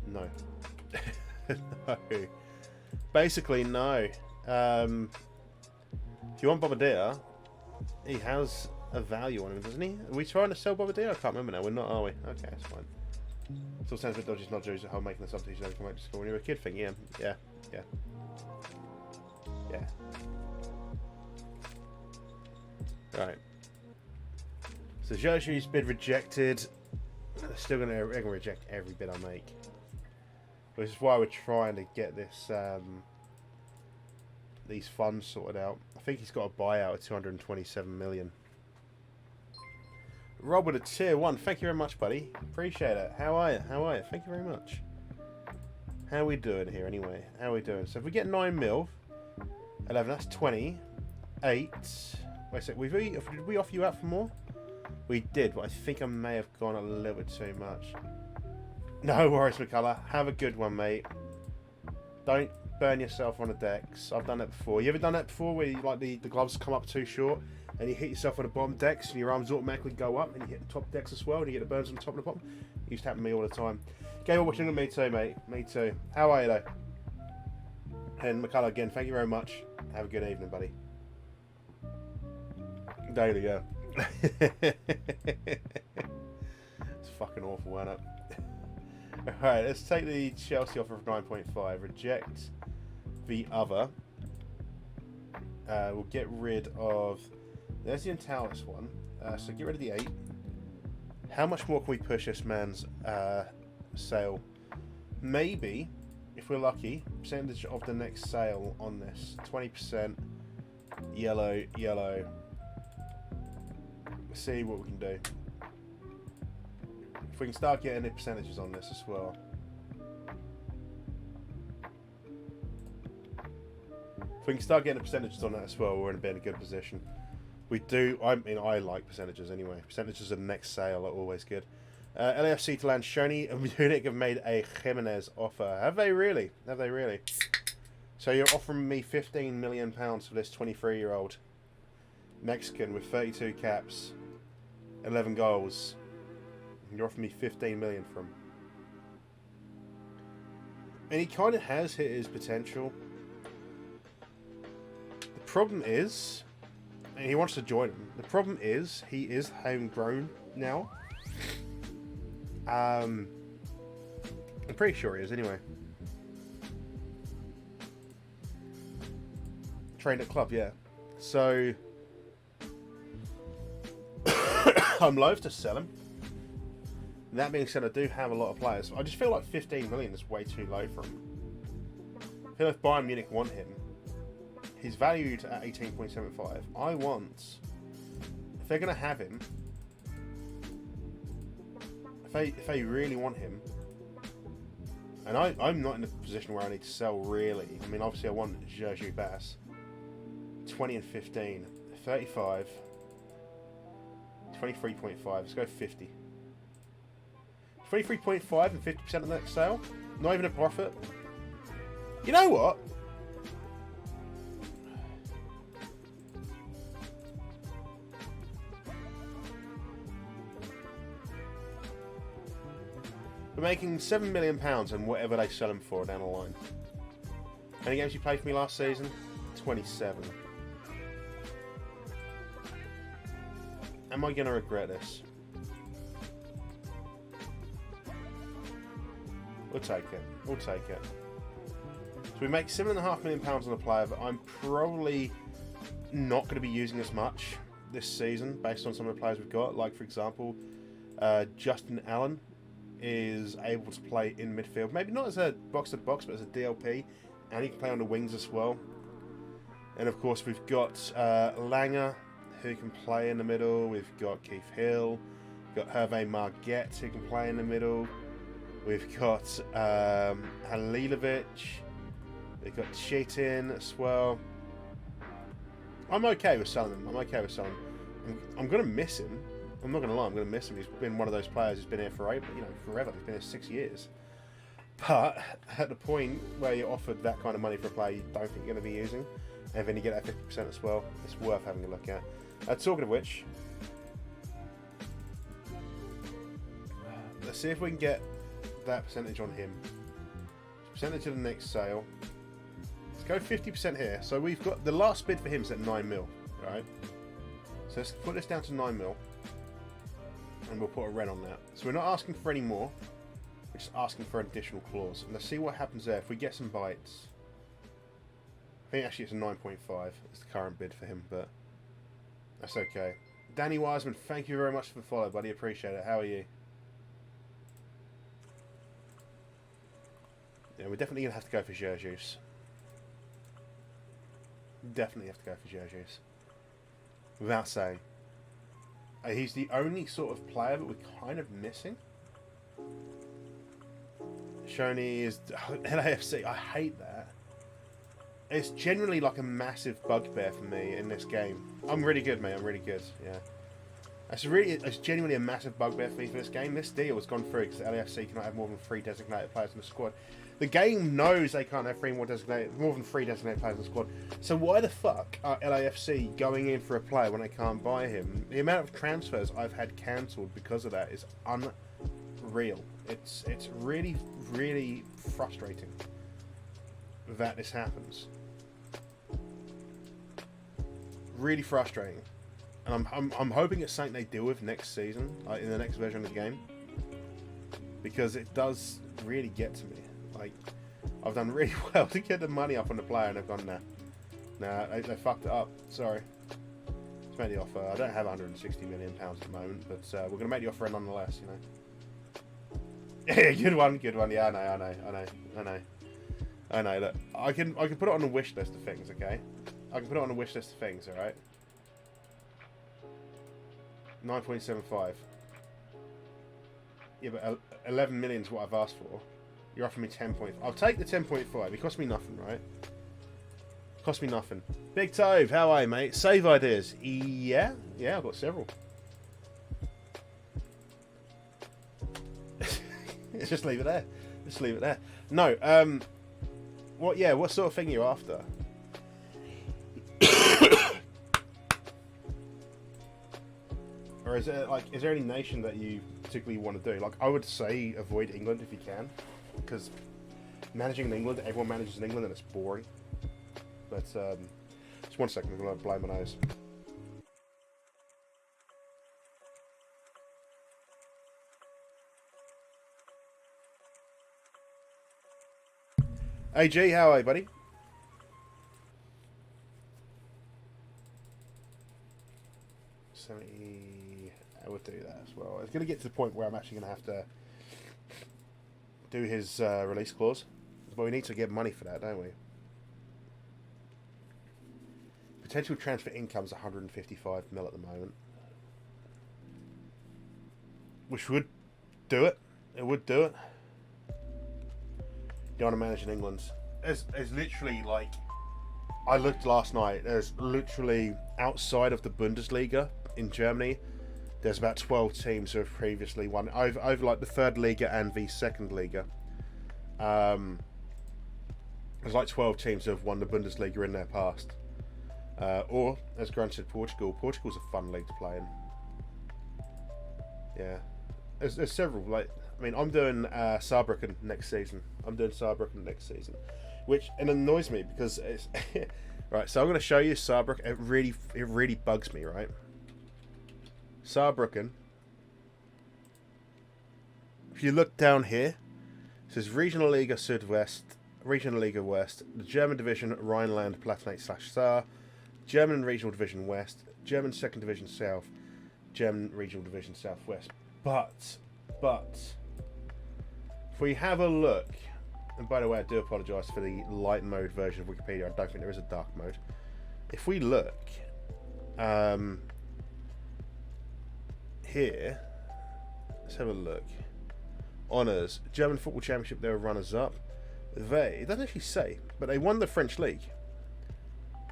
No. No. Basically, no. If you want Bobadilla, he has a value on him, doesn't he? Are we trying to sell Bobadilla? I can't remember now. We're not, are we? Okay, that's fine. Still sounds a bit dodgy. It's not Jews at home making the substitution every come out to school when you were a kid thing. Yeah, yeah, yeah. Yeah. Right. So Joshua's bid rejected. They're still gonna reject every bid I make. Which is why we're trying to get this these funds sorted out. I think he's got a buyout of 227 million. Rob with a tier 1. Thank you very much, buddy. Appreciate it. How are you? How are you? Thank you very much. How are we doing here anyway? How are we doing? So if we get 9 mil, 11, that's 20. 8. Wait a sec. Did we offer you out for more? We did, but I think I may have gone a little bit too much. No worries, McCullough. Have a good one, mate. Don't burn yourself on the decks. I've done that before. You ever done that before where you, like the gloves come up too short and you hit yourself on the bottom decks and your arms automatically go up and you hit the top decks as well and you get the burns on the top and the bottom? It used to happen to me all the time. Game watching with me too, mate. Me too. How are you, though? And McCullough, again, thank you very much. Have a good evening, buddy. Daily, yeah. It's fucking awful, wasn't it? Alright, let's take the Chelsea offer of 9.5. Reject the other. We'll get rid of... There's the Antalis one. So get rid of the 8. How much more can we push this man's sale? Maybe, if we're lucky, percentage of the next sale on this. 20%. Yellow, yellow. Let's see what we can do. If we can start getting the percentages on this as well. If we can start getting the percentages on that as well, we're in a good position. We do, I mean, I like percentages anyway. Percentages of the next sale are always good. LAFC to land Shoney and Munich have made a Jimenez offer. Have they really? Have they really? So you're offering me £15 million for this 23-year-old Mexican with 32 caps, 11 goals. You're offering me $15 million from him. And he kind of has hit his potential. The problem is, and he wants to join him. The problem is, he is homegrown now. I'm pretty sure he is, anyway. Trained at club, yeah. So, I'm loath to sell him. That being said, I do have a lot of players. I just feel like 15 million is way too low for him. I feel like Bayern Munich want him. He's valued at 18.75. I want... If they're going to have him... If they really want him... And I'm not in a position where I need to sell, really. I mean, obviously I want Sergio Bass. 20 and 15. 35. 23.5. Let's go 50. 23.5 and 50% of the next sale. Not even a profit. You know what? We're making £7 million and whatever they sell him for down the line. How many games you played for me last season? 27. Am I going to regret this? We'll take it. We'll take it. So we make £7.5 million on a player that I'm probably not going to be using as much this season based on some of the players we've got. Like, for example, Justin Allen is able to play in midfield. Maybe not as a box-to-box, but as a DLP. And he can play on the wings as well. And, of course, we've got Langer, who can play in the middle. We've got Keith Hill. We've got Hervé Marguet, who can play in the middle. We've got Halilovic. We've got Chetin as well. I'm okay with selling him. I'm okay with selling him. I'm going to miss him. I'm not going to lie. I'm going to miss him. He's been one of those players who's been here for forever. He's been here 6 years. But at the point where you're offered that kind of money for a player you don't think you're going to be using, and then you get that 50% as well, it's worth having a look at. Talking of which, let's see if we can get that percentage on him. Percentage of the next sale. Let's go 50% here. So we've got the last bid for him is at 9 mil, right? So let's put this down to 9 mil, and we'll put a red on that. So we're not asking for any more. We're just asking for an additional clause. And let's see what happens there. If we get some bites, I think actually it's a 9.5. It's the current bid for him, but that's okay. Danny Wiseman, thank you very much for the follow, buddy. Appreciate it. How are you? Yeah, we're definitely going to have to go for Jesus. Definitely have to go for Jesus. Without saying. He's the only sort of player that we're kind of missing. Shoney is LAFC. I hate that. It's genuinely like a massive bugbear for me in this game. I'm really good, mate. I'm really good. Yeah. It's genuinely a massive bugbear for me for this game. This deal has gone through because LAFC cannot have more than 3 designated players in the squad. The game knows they can't have more than 3 designated players in the squad. So why the fuck are LAFC going in for a player when they can't buy him? The amount of transfers I've had cancelled because of that is unreal. It's really, really frustrating that this happens. Really frustrating. And I'm hoping it's something they deal with next season, like in the next version of the game, because it does really get to me. Like, I've done really well to get the money up on the player, and they've gone, nah, they fucked it up. Sorry. Let's make the offer. I don't have 160 million pounds at the moment, but we're gonna make the offer nonetheless. You know. Yeah, good one. Yeah, I know. Look, I can put it on a wish list of things. Okay, I can put it on a wish list of things. All right. 9.75. Yeah, but 11 million is what I've asked for. You're offering me 10.5. I'll take the 10.5. It cost me nothing, right? Cost me nothing. Big Tove, how are you, mate? Save ideas. Yeah, I've got several. Just leave it there. Just leave it there. No, what sort of thing are you after? Or is there any nation that you particularly want to do? Like, I would say avoid England if you can, because managing in England, everyone manages in England and it's boring. But just 1 second, I'm going to blow my nose. Hey G, how are you, buddy? I would do that as well. It's going to get to the point where I'm actually going to have to do his release clause. But we need to get money for that, don't we? Potential transfer income is 155 mil at the moment. Which would do it. It would do it. You want to manage in England. There's literally, like, I looked last night, there's literally, outside of the Bundesliga in Germany, there's about 12 teams who have previously won over like the third Liga and the second Liga. There's like 12 teams who have won the Bundesliga in their past. Or, as Grant said, Portugal. Portugal's a fun league to play in. Yeah. There's several, like, I mean, I'm doing Saarbrücken next season. Which, it annoys me because it's... Right, so I'm going to show you Saarbrücken. It really bugs me, right? Saarbrücken. If you look down here, it says Regional Liga Südwest, Regional Liga West, the German Division Rhineland-Palatinate/Saar, German Regional Division West, German Second Division South, German Regional Division Southwest. But, if we have a look, and by the way, I do apologise for the light mode version of Wikipedia. I don't think there is a dark mode. If we look, here, let's have a look. Honours, German Football Championship, they were runners-up. It doesn't actually say, but they won the French League.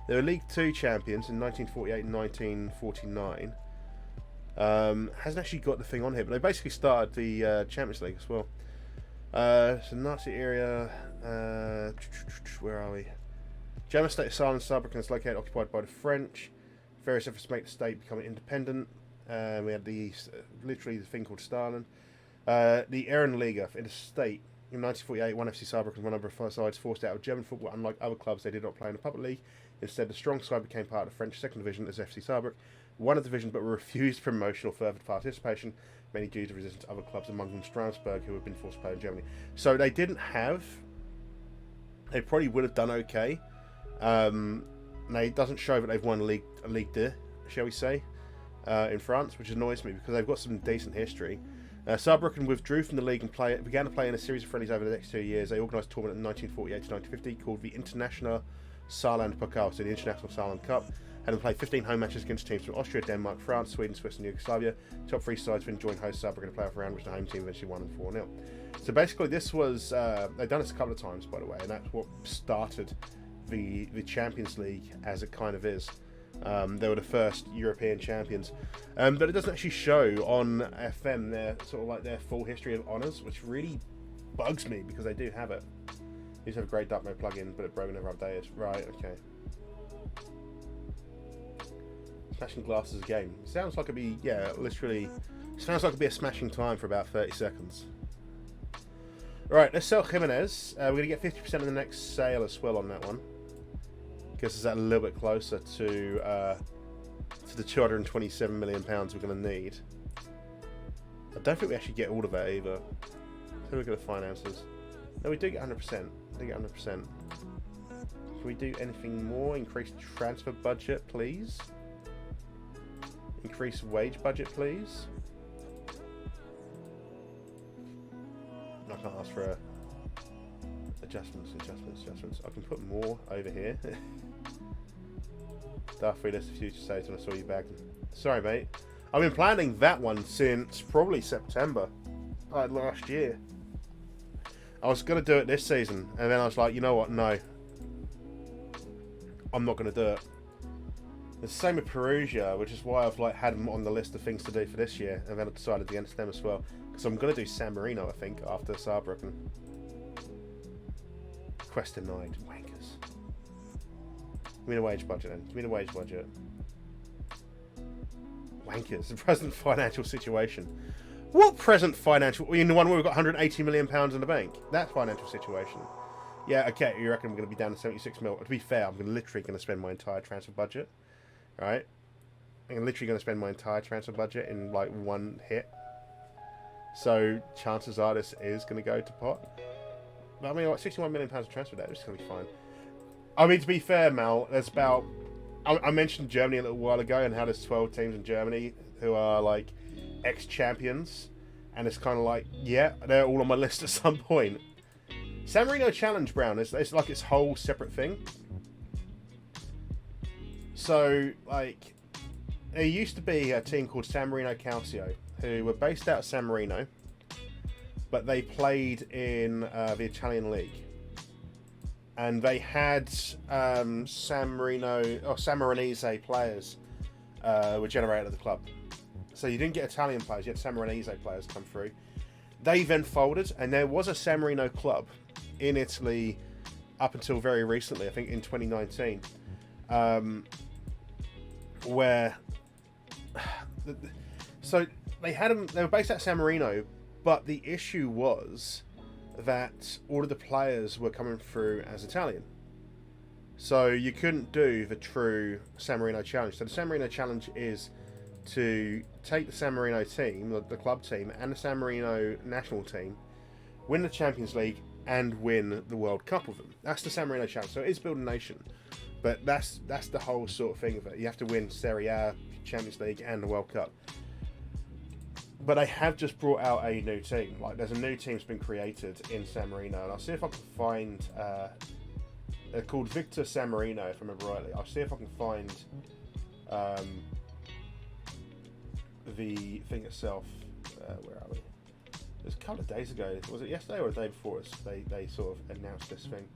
They were League 2 champions in 1948 and 1949. Hasn't actually got the thing on here, but they basically started the Champions League as well. So Nazi area, where are we? German state of Saarland, Saarbrücken is located occupied by the French. Various efforts to make the state become independent. We had literally the thing called Stalin. The Ehrenliga in the state in 1948, one FC Saarbrücken, one number of sides forced out of German football. Unlike other clubs, they did not play in the public league. Instead, the strong side became part of the French second division as FC Saarbrücken, won the division but refused promotional further participation, mainly due to resistance to other clubs, among them Strasbourg, who had been forced to play in Germany. So they didn't have. They probably would have done okay. Now it doesn't show that they've won a Ligue 2, shall we say, in France, which annoys me because they've got some decent history. Saarbrücken withdrew from the league and began to play in a series of friendlies over the next 2 years. They organised a tournament in 1948 to 1950 called the International Saarland Pokal, so the International Saarland Cup. Had them play 15 home matches against teams from Austria, Denmark, France, Sweden, Swiss, and Yugoslavia. Top 3 sides then joined host Saarbrücken in a playoff round, which the home team eventually won 4-0. So basically, this was they've done this a couple of times, by the way, and that's what started the Champions League as it kind of is. They were the first European champions, but it doesn't actually show on FM their sort of like their full history of honours, which really bugs me because they do have it. They used to have a great Dark Mode plugin, but it broke never updated. Right, okay. Smashing glass is a game. Sounds like it'd be, yeah, literally. Sounds like it'd be a smashing time for about 30 seconds. Right, let's sell Jimenez. We're going to get 50% of the next sale as well on that one. Because it's a little bit closer to the £227 million we're going to need. I don't think we actually get all of that either. So we're going to finances. No, we do get 100%. We do get 100%. Can we do anything more? Increase transfer budget, please. Increase wage budget, please. I can't ask for adjustments. I can put more over here. Darth Vader's future saves when I saw you back. Sorry, mate. I've been planning that one since probably September, like last year. I was going to do it this season, and then I was like, you know what? No. I'm not going to do it. The same with Perugia, which is why I've like had them on the list of things to do for this year, and then I decided against them as well. Because I'm going to do San Marino, I think, after Saarbrücken. Quest denied. Wankers. Give me the wage budget then. Give me the wage budget. Wankers. The present financial situation. What present financial? You know, the one where we've got £180 million in the bank? That financial situation. Yeah, okay, you reckon we're going to be down to 76 mil? To be fair, I'm literally going to spend my entire transfer budget. Right? I'm literally going to spend my entire transfer budget in like one hit. So chances are this is going to go to pot. But I mean, like £61 million of transfer debt, which is going to be fine. I mean, to be fair, Mal, there's about... I mentioned Germany a little while ago and how there's 12 teams in Germany who are like ex-champions. And it's kind of like, yeah, they're all on my list at some point. San Marino Challenge, Brown, it's like its whole separate thing. So, like, there used to be a team called San Marino Calcio, who were based out of San Marino, but they played in the Italian league. And they had San Marinese players were generated at the club. So you didn't get Italian players, you had San Marinese players come through. They then folded, and there was a San Marino club in Italy up until very recently, I think in 2019, where so they were based at San Marino, but the issue was that all of the players were coming through as Italian, so you couldn't do the true San Marino Challenge. So the San Marino Challenge is to take the San Marino team, the club team, and the San Marino national team, win the Champions League and win the World Cup with them. That's the San Marino Challenge. So it is build a nation, but that's the whole sort of thing of it. You have to win Serie A, Champions League, and the World Cup. But they have just brought out a new team. Like, there's a new team's been created in San Marino, and I'll see if I can find. They're called Victor San Marino, if I remember rightly. I'll see if I can find the thing itself. Where are we? It was a couple of days ago. Was it yesterday or the day before? They sort of announced this thing.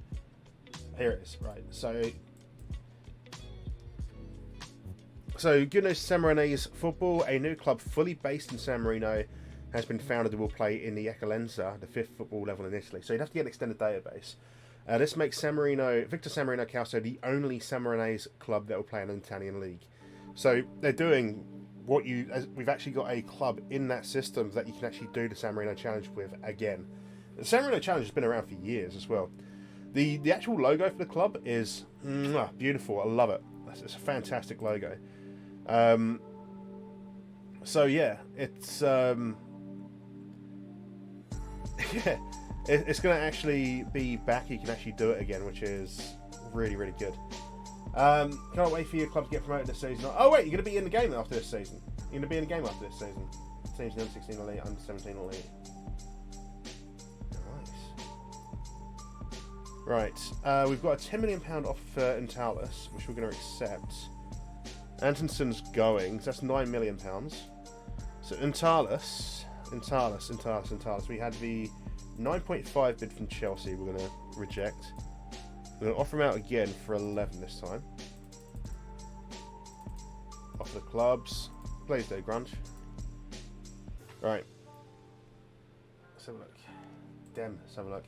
Here it is. Right. So good news, San Marino's football. A new club fully based in San Marino has been founded and will play in the Eccellenza, the 5th football level in Italy. So you'd have to get an extended database. This makes Victor San Marino Calcio the only San Marinese club that will play in an Italian league. So they're doing we've actually got a club in that system that you can actually do the San Marino Challenge with again. The San Marino Challenge has been around for years as well. The actual logo for the club is beautiful. I love it. It's a fantastic logo. So yeah, it's it's going to actually be back. You can actually do it again, which is really, really good. Can't wait for your club to get promoted this season. Oh wait, you're going to be in the game after this season. You're going to be in the game after this season. Teams in under 16 elite, under 17 elite. Nice. Right, we've got a £10 million offer for Intalis, which we're going to accept. Antonson's going, so that's £9 million. So Intalis. We had the 9.5 bid from Chelsea we're going to reject. We're going to offer him out again for 11 this time. Offer the clubs. Please do, Grunge. Right. Let's have a look. Damn, let's have a look.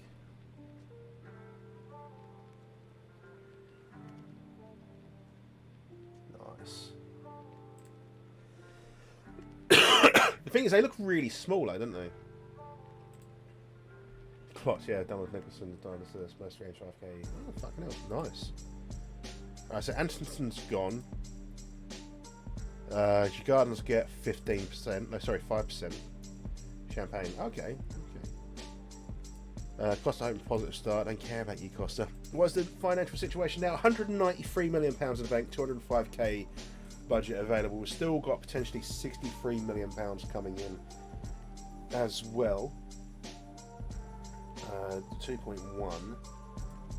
Nice. The thing is, they look really small, though, don't they? Plots, yeah, Donald Nicholson, Dinosaurs, most range 5k. Oh, fucking hell, nice. Alright, so Anderson's gone. Gardens get 15%. No, sorry, 5%. Champagne. Okay. Costa hoping positive start. Don't care about you, Costa. What's the financial situation now? £193 million in the bank, 205k budget available. We've still got potentially £63 million coming in as well. 2.1.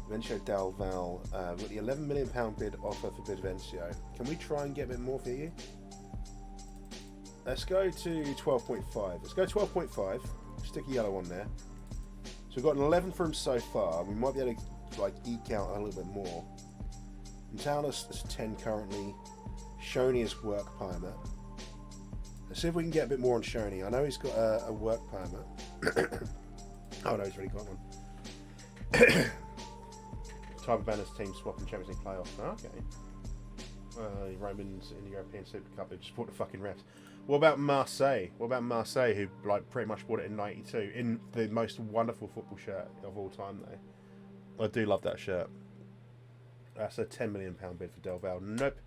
Vencio Dalval. With the £11 million bid offer for Bidvencio. Can we try and get a bit more for you? Let's go to 12.5. Let's go 12.5. Stick a yellow on there. So we've got an 11 for him so far. We might be able to like eke out a little bit more. Natalis is 10 currently. Shoney is work permit. Let's see if we can get a bit more on Shoney. I know he's got a work permit. Oh no, he's already got one. Type of Banner's team swapping Champions League playoffs. Oh, okay. Romans in the European Super Cup, they just bought the fucking refs. What about Marseille? What about Marseille, who like pretty much bought it in '92 in the most wonderful football shirt of all time? Though I do love that shirt. That's a £10 million bid for Del Val. Nope.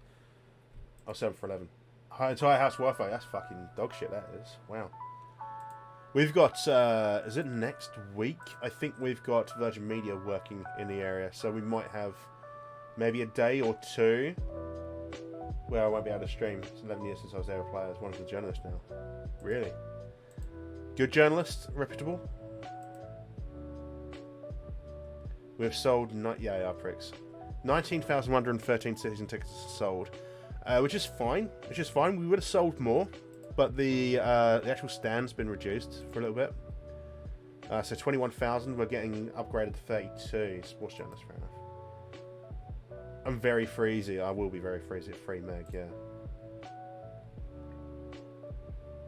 I'll sell him for 11. Entire house Wi-Fi. That's fucking dog shit. That is. Wow. We've got. Is it next week? I think we've got Virgin Media working in the area, so we might have maybe a day or two. Well, I won't be able to stream. It's 11 years since I was there with players. One of the journalists now. Really? Good journalist? Reputable? We've sold... Yeah, pricks. 19,113 season tickets sold. Which is fine. Which is fine. We would have sold more. But the actual stand's been reduced for a little bit. So 21,000. We're getting upgraded to 32. Sports journalist, fair enough. I'm very freezy. I will be very freezy at 3 meg, yeah.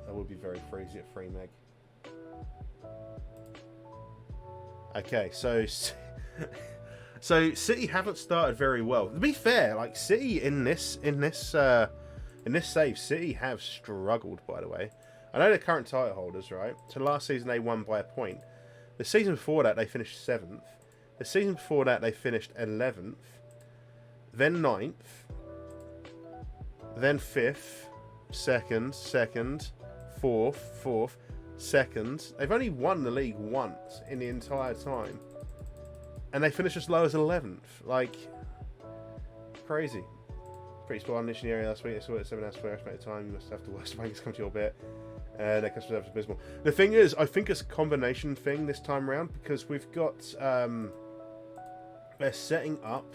I will be very freezy at 3 meg. Okay, so City haven't started very well. To be fair, like City in this save, City have struggled, by the way. I know they're current title holders, right? So last season they won by a point. The season before that they finished 7th. The season before that they finished 11th. Then 9th, then 5th, 2nd, 4th, 2nd. They've only won the league once in the entire time. And they finished as low as 11th. Like, crazy. Pretty spot on this area last week. I saw it at 7 hours for estimated time. You must have the worst bankers come to your bit. Their customer service abysmal. The thing is, I think it's a combination thing this time around because we've got... they're setting up...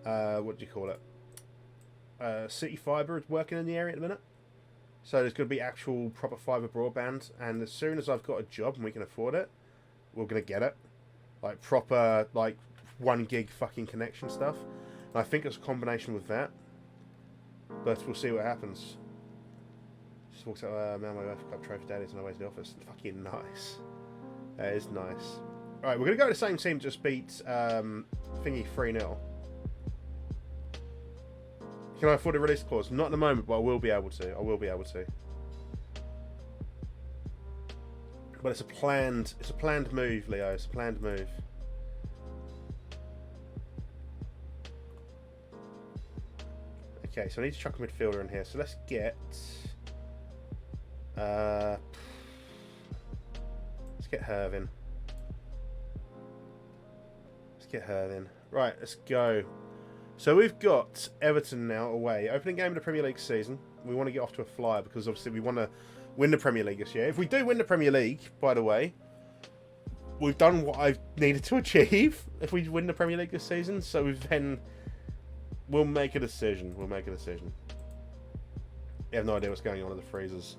what do you call it? City Fibre is working in the area at the minute. So there's going to be actual proper fibre broadband. And as soon as I've got a job and we can afford it, we're going to get it. Like proper, like 1 gig fucking connection stuff. And I think it's a combination with that. But we'll see what happens. Just walks out, man, my wife got trophy daddies on our way to the office. Fucking nice. That is nice. Alright, we're going to go to the same team, just beat Thingy 3-0. Can I afford a release clause? Not at the moment, but I will be able to. I will be able to. But it's a planned move, Leo. It's a planned move. Okay, so I need to chuck a midfielder in here. So let's get let's get Hervin. Let's get Hervin. Right, let's go. So we've got Everton now away. Opening game of the Premier League season. We want to get off to a flyer because obviously we want to win the Premier League this year. If we do win the Premier League, by the way, we've done what I've needed to achieve if we win the Premier League this season. So we'll make a decision. We'll make a decision. You have no idea what's going on in the freezers.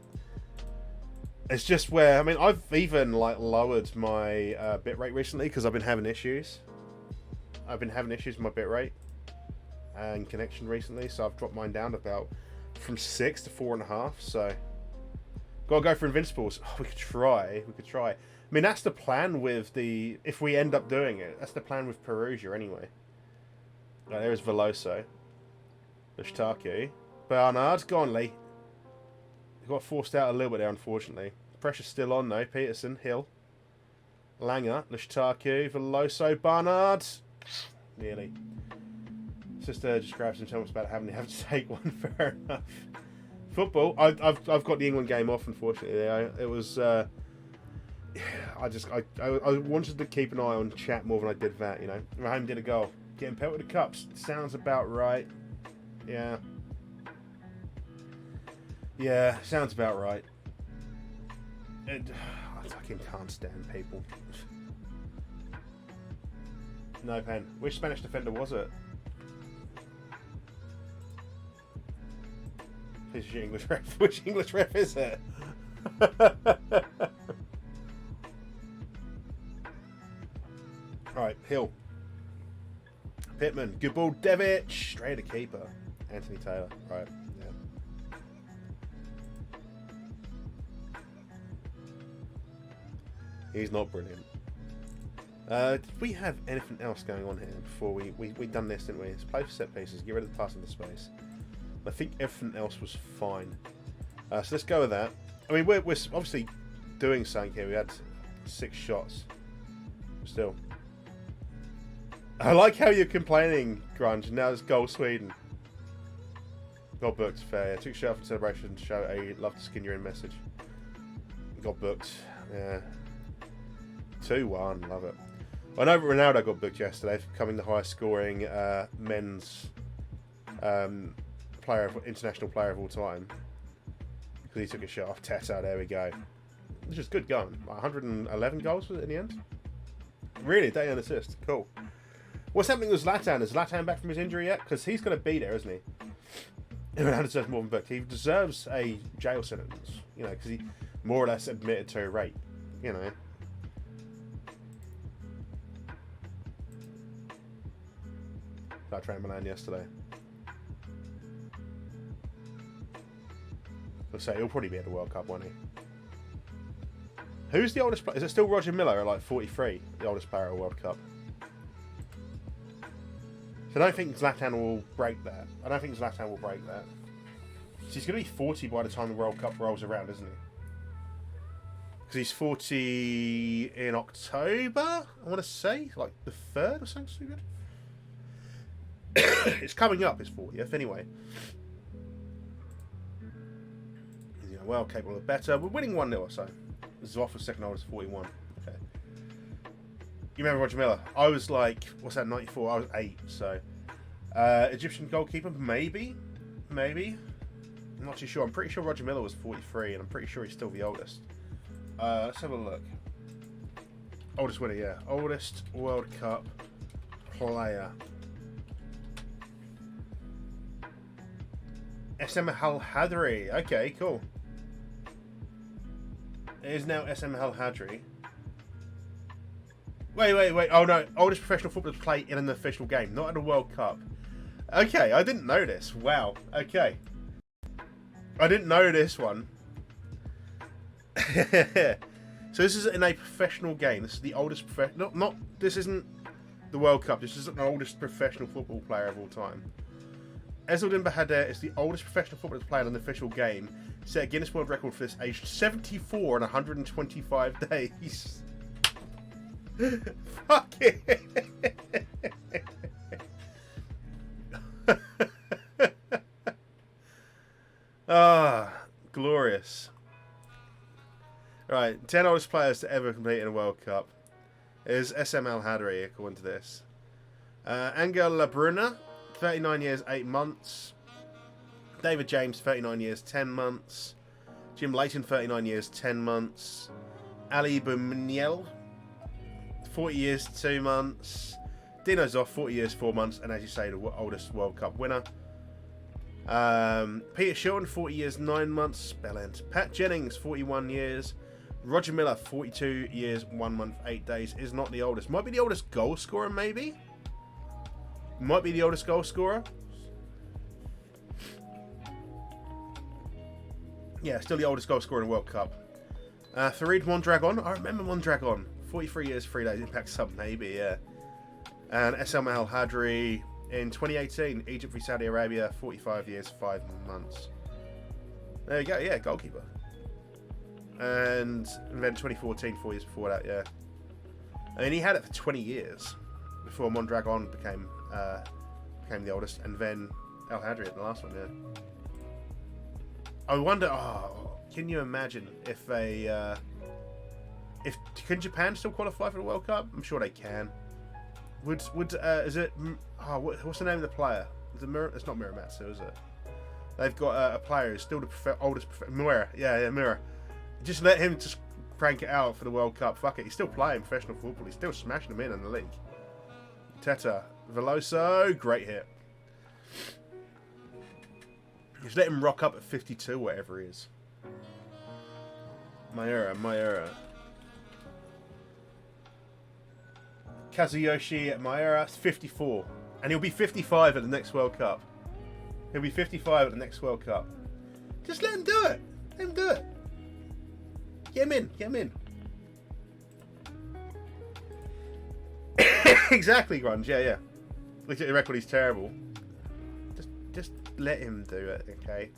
It's just where, I mean, I've even like lowered my bitrate recently because I've been having issues. I've been having issues with my bitrate and connection recently, so I've dropped mine down about from 6 to 4.5. So gotta go for Invincibles. Oh, we could try. I mean, that's the plan with the, if we end up doing it, that's the plan with Perugia anyway. Right, there's Veloso, Lushtaku, Barnard, go on, Lee. Got forced out a little bit there, unfortunately. Pressure's still on though. Peterson, Hill, Langer, Lushtaku, Veloso, Barnard. Nearly. Sister just grabs and tells us about having to take one. Fair enough. Football. I've got the England game off, unfortunately. It was. I wanted to keep an eye on chat more than I did that. You know, Raheem did a goal. Getting pelted with the cups. Sounds about right. Yeah. Yeah, sounds about right. I fucking can't stand people. No pen. Which Spanish defender was it? Which English ref? Which English ref is it? Alright, Hill. Pittman. Good ball, Devic. Straight to keeper. Anthony Taylor. Right. He's not brilliant. Did we have anything else going on here before we done this, didn't we? Let's play for set pieces, get rid of the pass into space. I think everything else was fine. So let's go with that. I mean, we're obviously doing something here. We had 6 shots. Still. I like how you're complaining, Grunge. Now it's goal Sweden. Got booked, fair. Yeah, took a shot off in celebration to show a love to skin you in message. Got booked. Yeah. 2-1, love it. I know Ronaldo got booked yesterday for becoming the highest scoring men's international player of all time. Because he took a shot off Teta, there we go. Which is good going. 111 goals was it in the end? Really, day and assist. Cool. What's happening with Zlatan? Is Zlatan back from his injury yet? Because he's going to be there, isn't he? Ronaldo deserves more than booked. He deserves a jail sentence, you know, because he more or less admitted to a rape, you know. That trained Milan yesterday. I'll say he'll probably be at the World Cup, won't he? Who's the oldest player? Is it still Roger Miller at like 43? The oldest player at a World Cup. So I don't think Zlatan will break that. So he's going to be 40 by the time the World Cup rolls around, isn't he? Because he's 40 in October, I want to say. Like the 3rd or something stupid. It's coming up, his 40th, anyway. You know, well capable of better. We're winning 1-0 or so. Zoff was second oldest, 41. Okay. You remember Roger Miller? I was like, what's that, 94? I was 8, so. Egyptian goalkeeper? Maybe. I'm not too sure. I'm pretty sure Roger Miller was 43, and I'm pretty sure he's still the oldest. Let's have a look. Oldest winner, yeah. Oldest World Cup player. SM Al Hadri. Okay, cool. It is now SM Al Hadri. Wait. Oh no. Oldest professional footballer to play in an official game, not at a World Cup. Okay, I didn't know this. Wow. Okay. I didn't know this one. So this is in a professional game. This is the oldest professional. Not. This isn't the World Cup. This isn't the oldest professional football player of all time. Ezeldin Bahader is the oldest professional footballer to play in an official game. Set a Guinness World Record for this, aged 74 and 125 days. Fuck it. Ah, glorious. Right, 10 oldest players to ever compete in a World Cup is SM Al Hadri, according to this. Angel Labruna, 39 years, 8 months. David James, 39 years, 10 months. Jim Leighton, 39 years, 10 months. Ali Bumniel, 40 years, 2 months. Dino Zoff, 40 years, 4 months. And as you say, the oldest World Cup winner. Peter Shilton, 40 years, 9 months. Spell end. Pat Jennings, 41 years. Roger Miller, 42 years, 1 month, 8 days. Is not the oldest. Might be the oldest goal scorer, maybe? Might be the oldest goal scorer. Yeah, still the oldest goal scorer in the World Cup. Farid Mondragon. I remember Mondragon. 43 years, 3 days. Impact sub, maybe, yeah. And SL Mahal Hadri in 2018. Egypt v Saudi Arabia. 45 years, 5 months. There you go, yeah, goalkeeper. And then 2014, 4 years before that, yeah. I mean, he had it for 20 years before Mondragon became the oldest. And then El Hadri at the last one, yeah. I wonder. Can you imagine if can Japan still qualify for the World Cup? I'm sure they can. Would is it? What's the name of the player? Is it it's not Muramatsu, is it? They've got a player who's still the oldest. Muera, yeah, Muera. Just let him just crank it out for the World Cup. Fuck it, he's still playing professional football. He's still smashing them in the league. Teta Veloso, great hit. Just let him rock up at 52, whatever he is. Mayura. Kazuyoshi Mayura, 54. And he'll be 55 at the next World Cup. He'll be 55 at the next World Cup. Just let him do it. Let him do it. Get him in. Get him in. Exactly, Grunge. Yeah. Look at the record, he's terrible. Just let him do it, okay?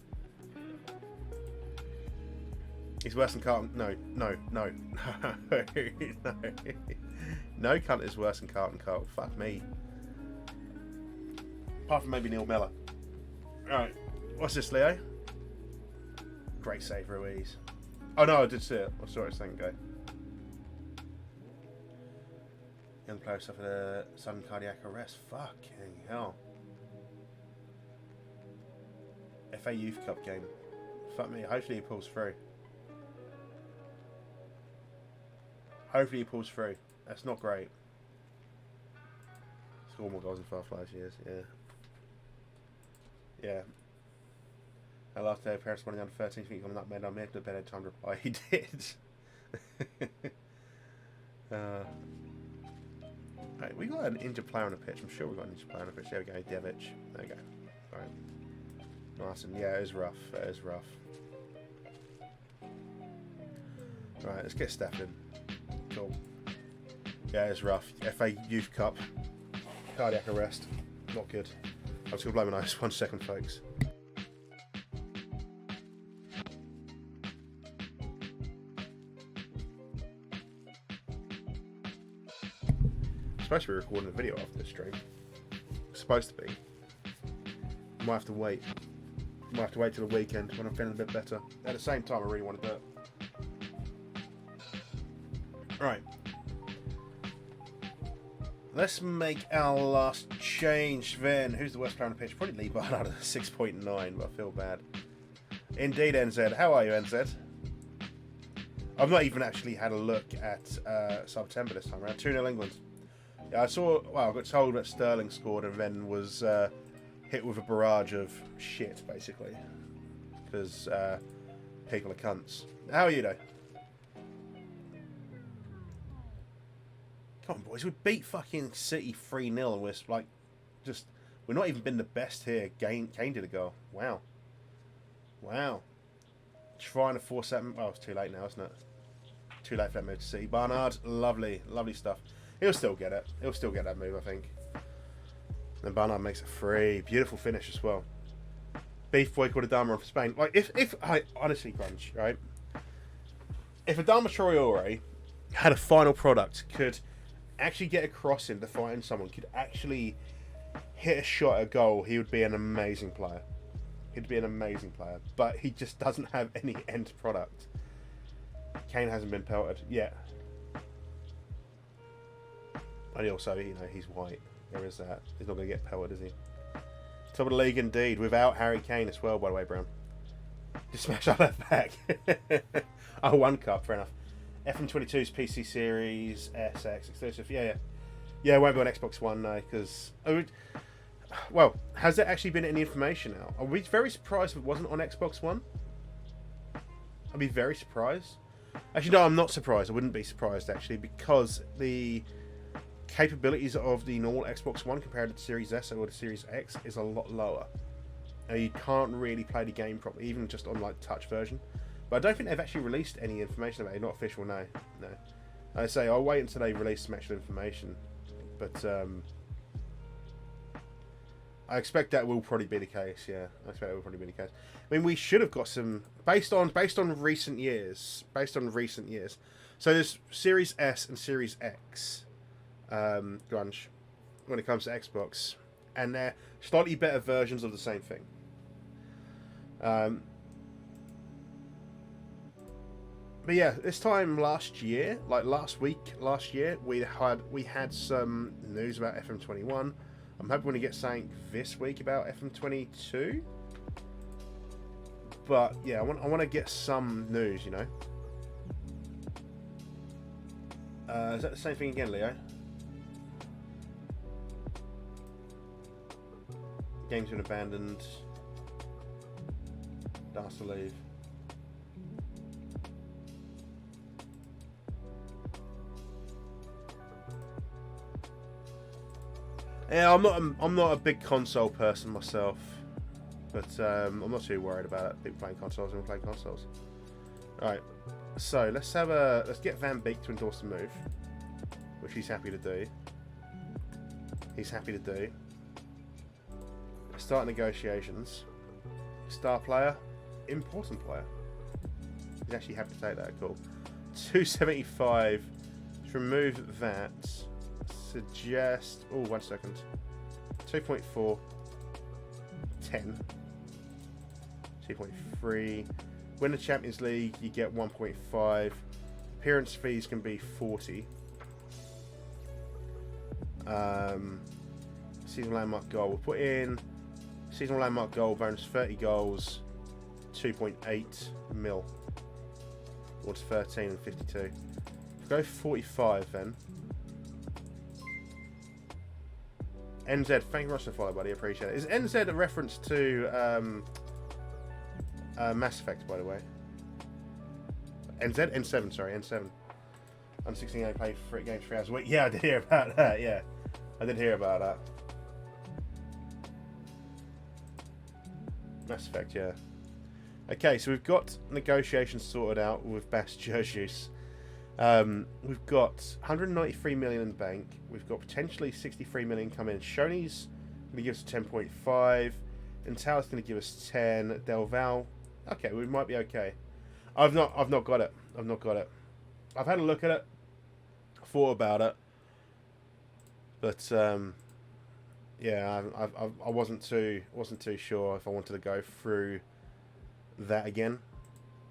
He's worse than Carlton. No. No cunt is worse than Carlton Cole. Fuck me. Apart from maybe Neil Mellor. Alright. What's this, Leo? Great save, Ruiz. Oh no, I did see it. I saw it a second ago. Young player suffered a sudden cardiac arrest. Fucking hell. FA Youth Cup game. Fuck me. Hopefully he pulls through. Hopefully he pulls through. That's not great. Score more goals in 5 years. Yeah. Yeah. Our last day of Paris running under 13. Think coming up, man. I made a better time to reply. He did. Right, we got an injured player on the pitch. I'm sure we got an injured player on the pitch. There we go. Devic. There we go. Alright. Nice, and yeah, it is rough. It is rough. Right, let's get Steph in. Cool. Yeah, it's rough. FA Youth Cup. Cardiac arrest. Not good. I'm just going to blow my nose. 1 second, folks. I'm supposed to be recording a video after this stream. It's supposed to be. Might have to wait. Might have to wait till the weekend when I'm feeling a bit better. At the same time, I really want to do it. Right. Let's make our last change then. Who's the worst player on the pitch? Probably Lee Barnard at 6.9, but I feel bad. Indeed, NZ. How are you, NZ? I've not even actually had a look at September this time around. 2-0 England. Yeah, I saw... Well, I got told that Sterling scored and then was hit with a barrage of shit, basically. Because people are cunts. How are you, though? Come on, boys. We beat fucking City 3-0 and we're like... Just... We're not even been the best here. Kane did a goal. Wow. Wow. Trying to force that... Oh, it's too late now, isn't it? Too late for that move to City. Barnard, lovely. Lovely stuff. He'll still get it. He'll still get that move, I think. And Barnard makes it free. Beautiful finish as well. Beef boycott Adama for Spain. Like, if I... Honestly, Crunch, right? If Adama Traore had a final product, could actually get a cross in to find someone, could actually hit a shot at a goal, he would be an amazing player. He'd be an amazing player. But he just doesn't have any end product. Kane hasn't been pelted yet. And also, you know, he's white. There is that. He's not going to get pelted, is he? Top of the league indeed. Without Harry Kane as well, by the way, Brown. Just smash our left back. Oh, 1 cup, fair enough. FM22's PC Series, SX exclusive. Yeah. Yeah, it won't be on Xbox One, no, because... Well, has there actually been any information out? Are we very surprised if it wasn't on Xbox One? I'd be very surprised. Actually, no, I'm not surprised. I wouldn't be surprised, actually, because the capabilities of the normal Xbox One compared to the Series S or the Series X is a lot lower. You can't really play the game properly, even just on like touch version. But I don't think they've actually released any information about it. Not official, no. I say I'll wait until they release some actual information. But I expect that will probably be the case. Yeah, I expect that will probably be the case. I mean, we should have got some based on recent years. So there's Series S and Series X grunge when it comes to Xbox, and they're slightly better versions of the same thing. But yeah, this time last year, like last year, we had some news about FM21. I'm hoping to get something this week about FM22. But yeah, I want to get some news, you know. Is that the same thing again, Leo? Game's been abandoned. Asked to leave. Yeah, I'm not a big console person myself, but I'm not too worried about it. People playing consoles and playing consoles. All right, so let's get Van Beek to endorse the move, which he's happy to do. Start negotiations. Star player, important player. He's actually happy to take that. Cool. 275. Let's remove that. Suggest. Oh, 1 second. 2.4. 10. 2.3. Win the Champions League, you get 1.5. Appearance fees can be 40. Seasonal landmark goal. We'll put in seasonal landmark goal bonus 30 goals, 2.8 mil. What's 13 and 52? Go 45 then. NZ, thank you very much for the follow, buddy. Appreciate it. Is NZ a reference to Mass Effect, by the way? N7, sorry, N7. I'm 16. I played 3 games 3 hours a week. Yeah, I did hear about that. Yeah, I did hear about that. Mass Effect, yeah. Okay, so we've got negotiations sorted out with Bas Jurjus. We've got 193 million in the bank. We've got potentially 63 million coming in. Shoney's going to give us 10.5. Intel's going to give us 10. Del Val, okay, we might be okay. I've not got it. I've had a look at it, thought about it, but yeah, I wasn't too sure if I wanted to go through that again.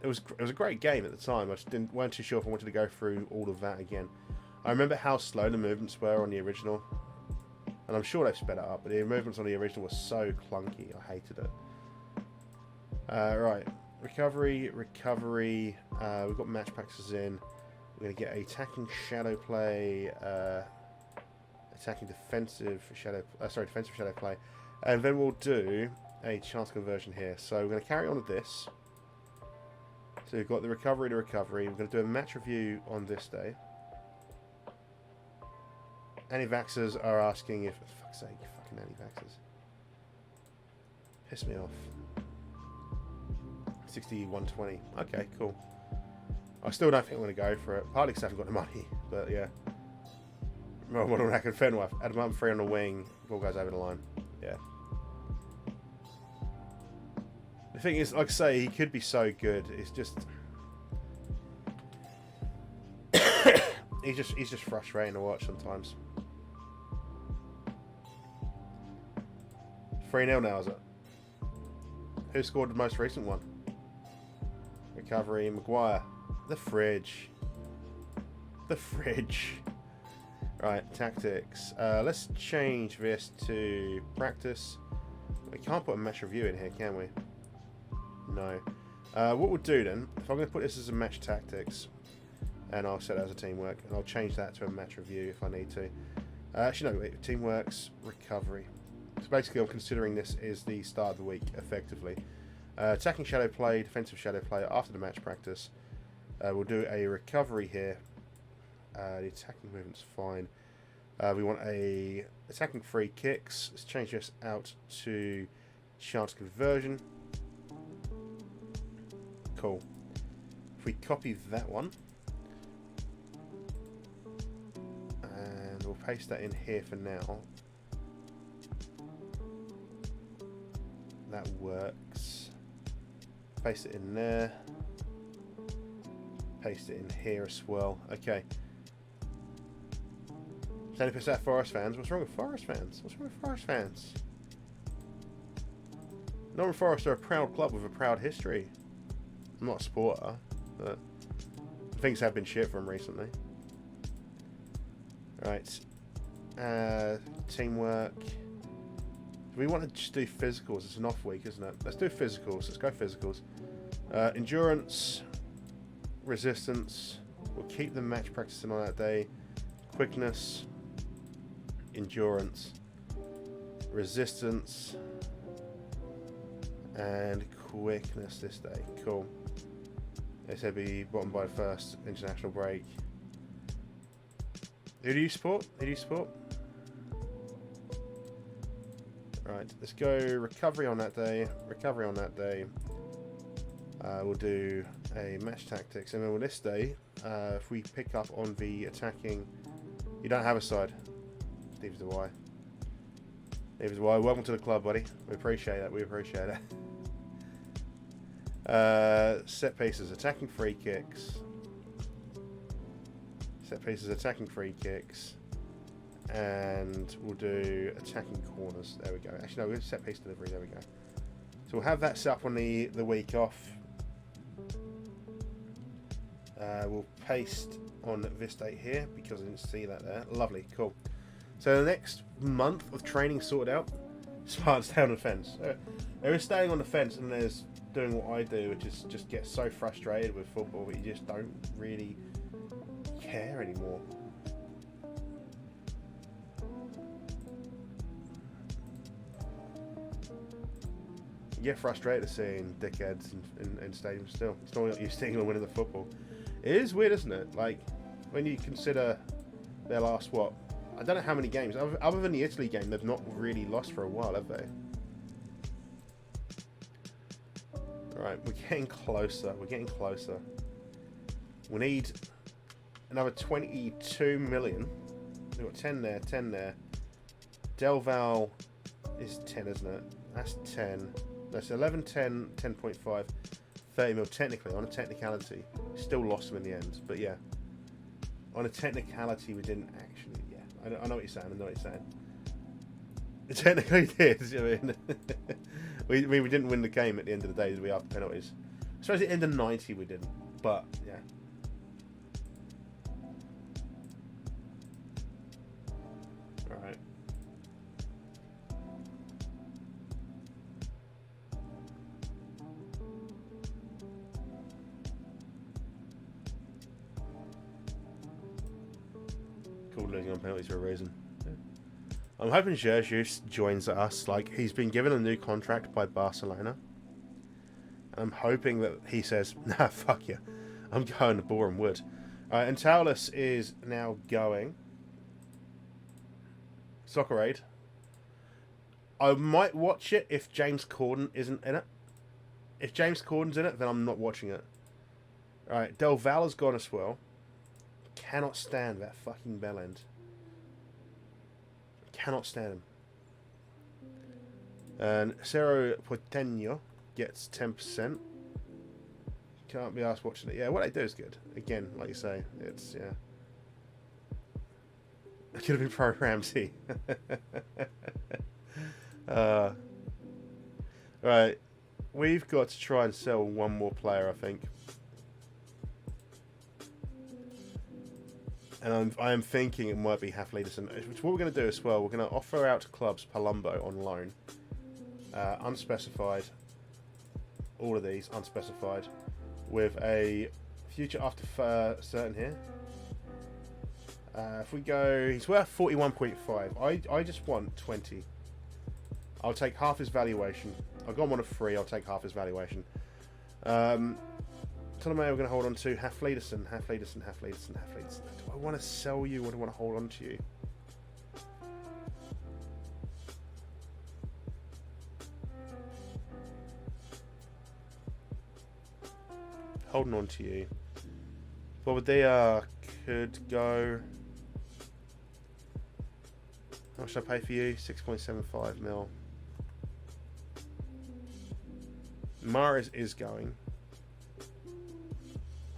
It was a great game at the time. I just weren't too sure if I wanted to go through all of that again. I remember how slow the movements were on the original, and I'm sure they've sped it up, but the movements on the original were so clunky. I hated it. Right, recovery. We've got match practices in. We're going to get attacking shadow play, attacking defensive shadow play, and then we'll do a chance conversion here. So we're going to carry on with this. So we've got the recovery to recovery. We're going to do a match review on this day. Anti-vaxxers are asking if... For fuck's sake, you fucking anti-vaxxers. Piss me off. 61.20. Okay, cool. I still don't think I'm going to go for it. Partly because I haven't got the money, but yeah. Model Rack and Fenwife. Adamant 3 on the wing. Ball goes over the line. Yeah. The thing is, like I say, he could be so good. It's just... he's just frustrating to watch sometimes. 3-0 now, is it? Who scored the most recent one? Recovery, Maguire. The fridge. Right, tactics. Let's change this to practice. We can't put a match review in here, can we? No. What we'll do then, if I'm going to put this as a match tactics, and I'll set it as a teamwork, and I'll change that to a match review if I need to. Actually, no, wait, teamworks, recovery. So basically, I'm considering this is the start of the week, effectively. Attacking shadow play, defensive shadow play after the match practice. We'll do a recovery here. The attacking movement's fine. We want a attacking free kicks. Let's change this out to chance conversion. Cool. If we copy that one and we'll paste that in here for now. That works. Paste it in there. Paste it in here as well. Okay. Standing pissed out Forest fans. What's wrong with Forest fans? What's wrong with Forest fans? Northern Forest are a proud club with a proud history. I'm not a supporter, but things have been shit for them recently. Right. Teamwork. We want to just do physicals. It's an off week, isn't it? Let's do physicals. Let's go physicals. Endurance. Resistance. We'll keep the match practicing on that day. Quickness. Endurance. Resistance. And quickness this day. Cool. They said be bottom by the first international break. Who do you support? Who do you support? Right, let's go recovery on that day. Recovery on that day. We'll do a match tactics. And then on this day, if we pick up on the attacking... You don't have a side. Neither do I. Neither do I. Welcome to the club, buddy. We appreciate that. We appreciate it. Set pieces, attacking free kicks. Set pieces, attacking free kicks. And we'll do attacking corners. There we go. Actually, no, we'll set piece delivery. There we go. So we'll have that set up on the week off. We'll paste on this date here because I didn't see that there. Lovely, cool. So the next month of training sorted out. Spartans stay on the fence. There is staying on the fence, and there's doing what I do, which is just get so frustrated with football that you just don't really care anymore. You get frustrated seeing dickheads in stadiums still. It's not what you're seeing when winning the football. It is weird, isn't it? Like, when you consider their last, what? I don't know how many games. Other than the Italy game, they've not really lost for a while, have they? Alright, we're getting closer. We're getting closer. We need another 22 million. We've got 10 there, 10 there. Del Val is 10, isn't it? That's 10. That's 11, 10, 10.5, 30 mil technically. On a technicality, still lost them in the end. But yeah, on a technicality, we didn't actually. Yeah, I know what you're saying. I know what you're saying. It technically did. I mean, we didn't win the game at the end of the day, did we? After penalties. I suppose at the end of 90 we didn't. But yeah. All right. Cool, losing on penalties for a reason. Yeah. I'm hoping Jesus joins us. Like, he's been given a new contract by Barcelona. I'm hoping that he says, nah, fuck you. I'm going to Borehams Wood. And Taulus is now going. Soccer Aid. I might watch it if James Corden isn't in it. If James Corden's in it, then I'm not watching it. Alright, Del Val has gone as well. Cannot stand that fucking bellend. Cannot stand him. And Cerro Porteño gets 10%. Can't be asked watching it. Yeah, what they do is good. Again, like you say, it's, yeah. It could have been Pro Ramsey. Right. We've got to try and sell one more player, I think. And I am thinking it might be Half-Leaderson. What we're going to do as well, we're going to offer out to clubs Palumbo on loan. Unspecified. All of these, unspecified. With a future after certain here. If we go... He's worth 41.5. I just want 20. I'll take half his valuation. I've got one of 3. I'll take half his valuation. Tolomeo we're going to hold on to. Half-Leaderson. Do I want to sell you or do I want to hold on to you? holding on to you. Bobadilla could go. How much should I pay for you? 6.75 mil. Mahrez is going.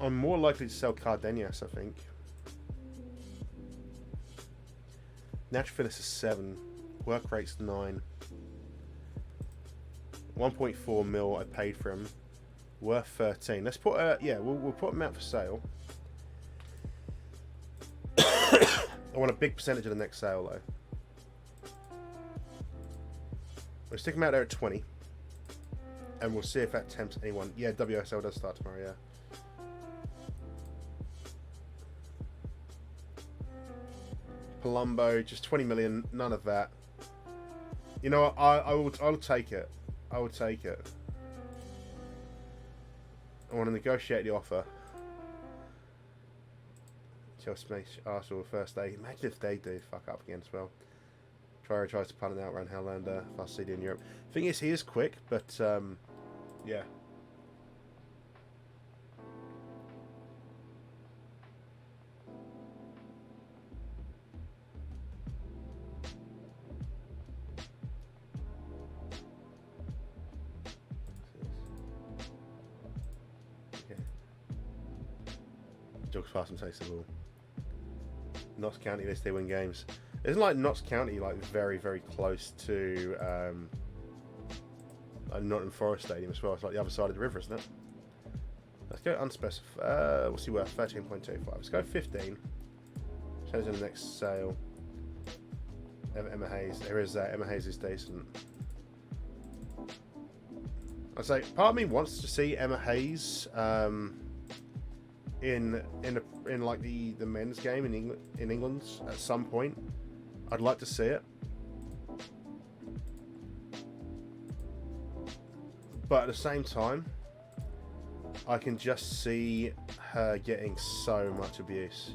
I'm more likely to sell Cardenas, I think. Natural fitness is 7. Work rate's 9. 1.4 mil I paid for him. Worth 13. Let's put we'll put him out for sale. I want a big percentage of the next sale though. We'll stick him out there at 20. And we'll see if that tempts anyone. Yeah, WSL does start tomorrow, yeah. Palumbo, just 20 million, none of that. You know what, I'll take it. I will take it. I want to negotiate the offer. Chelsea Arsenal first day. Imagine if they do fuck up again as well. Traore tries to punt it out around Helander. Fast CD in Europe. Thing is, he is quick, but yeah. Jogs fast and takes the ball. Notts County, they win games. Isn't like Notts County like very, very close to Nottingham Forest Stadium as well? It's like the other side of the river, isn't it? Let's go unspecified. What's he worth? 13.25. Let's go 15. Change in the next sale. Emma Hayes. There is Emma Hayes is decent. I'd say part of me wants to see Emma Hayes. In like the men's game in England at some point. I'd like to see it, but at the same time I can just see her getting so much abuse.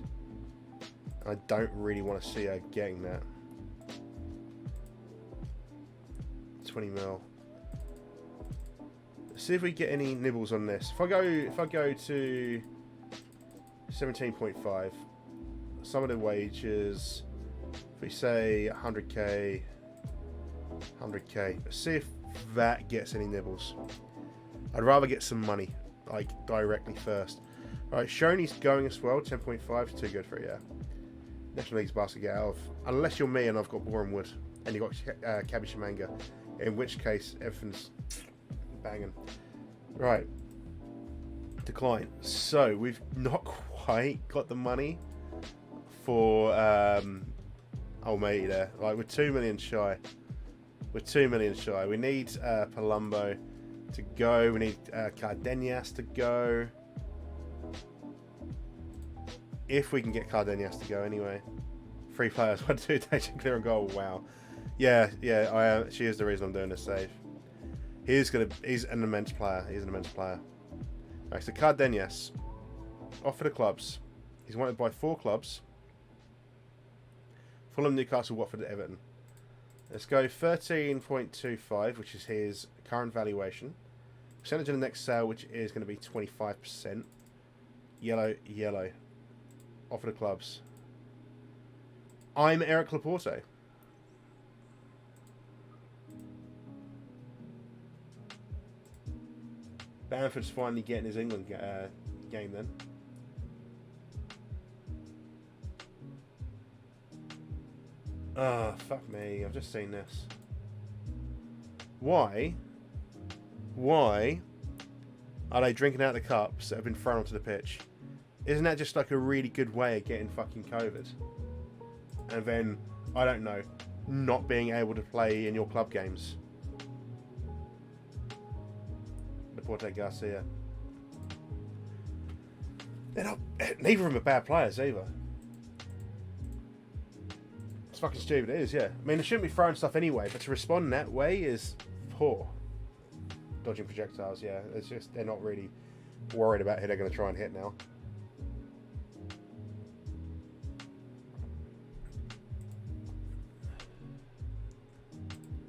I don't really want to see her getting that. 20 mil. Let's see if we get any nibbles on this. If I go to 17.5. Some of the wages, if we say 100k, 100k. Let's see if that gets any nibbles. I'd rather get some money, like directly first. Alright, Shoney's going as well. 10.5 is too good for it, yeah. National League's basket get out of. Unless you're me and I've got Boreham Wood and you've got Kabi Shamanga, in which case everything's banging. Right. Decline. So we've not quite got the money for old matey there. Like we're 2 million shy. We're 2 million shy. We need Palumbo to go. We need Cardenas to go. If we can get Cardenas to go anyway. 3 players, 1, 2, attention, clear and goal. Wow. Yeah. She is the reason I'm doing this save. He's an immense player. He's an immense player. Right, so Cardenas, off for the clubs. He's wanted by 4 clubs. Fulham, Newcastle, Watford, Everton. Let's go 13.25, which is his current valuation. Percentage in the next sale, which is going to be 25%. Yellow. Off for the clubs. I'm Eric Laporte. Bamford's finally getting his England game then. Ah, fuck me. I've just seen this. Why are they drinking out the cups that have been thrown onto the pitch? Isn't that just like a really good way of getting fucking COVID? And then, I don't know, not being able to play in your club games. Laporte Garcia. Neither of them are bad players either. It's fucking stupid, it is, yeah. I mean, they shouldn't be throwing stuff anyway, but to respond in that way is poor. Dodging projectiles, yeah. It's just, they're not really worried about who they're going to try and hit now.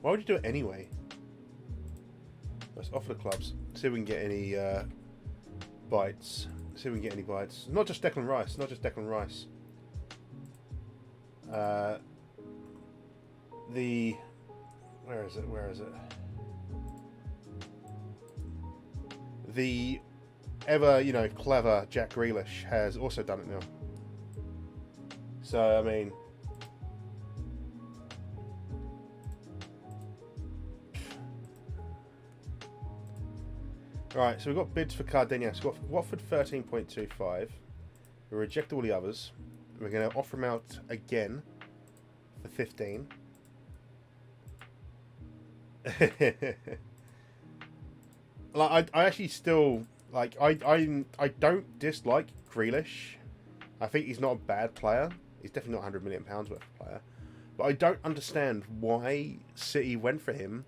Why would you do it anyway? Let's offer the clubs. See if we can get any bites. Let's see if we can get any bites. Not just Declan Rice. Not just Declan Rice. Where is it? Where is it? The ever, you know, clever Jack Grealish has also done it now. So, I mean... Right, so we've got bids for Cardenas. We've got Watford 13.25. We reject all the others. We're going to offer him out again for 15. Like, I actually still like. I don't dislike Grealish. I think he's not a bad player. He's definitely not £100 million worth of player. But I don't understand why City went for him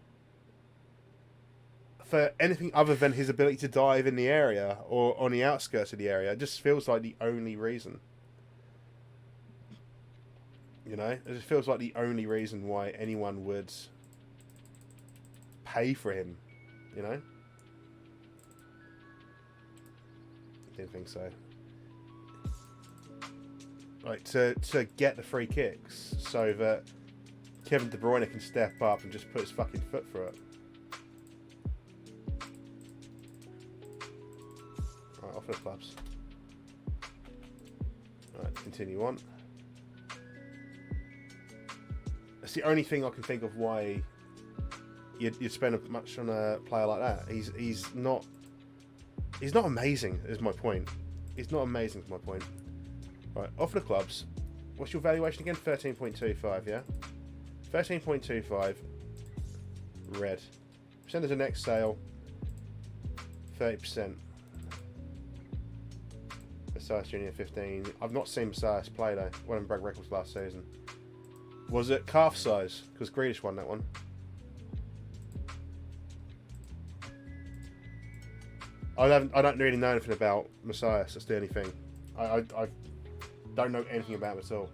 for anything other than his ability to dive in the area or on the outskirts of the area. It just feels like the only reason. You know, it just feels like the only reason why anyone would pay for him. You know, didn't think so. Like to get the free kicks so that Kevin De Bruyne can step up and just put his fucking foot through it. Right, off the clubs. Right, continue on. That's the only thing I can think of why you'd spend much on a player like that. He's not amazing. Is my point. He's not amazing. Is my point. Right, off the clubs. What's your valuation again? 13.25. Yeah, 13.25. Red. Percentage of next sale. 30%. Messias Junior 15. I've not seen Messias play though. One of them broke records last season. Was it calf size? Because Grealish won that one. I don't really know anything about Messias. That's the only thing. I don't know anything about him at all.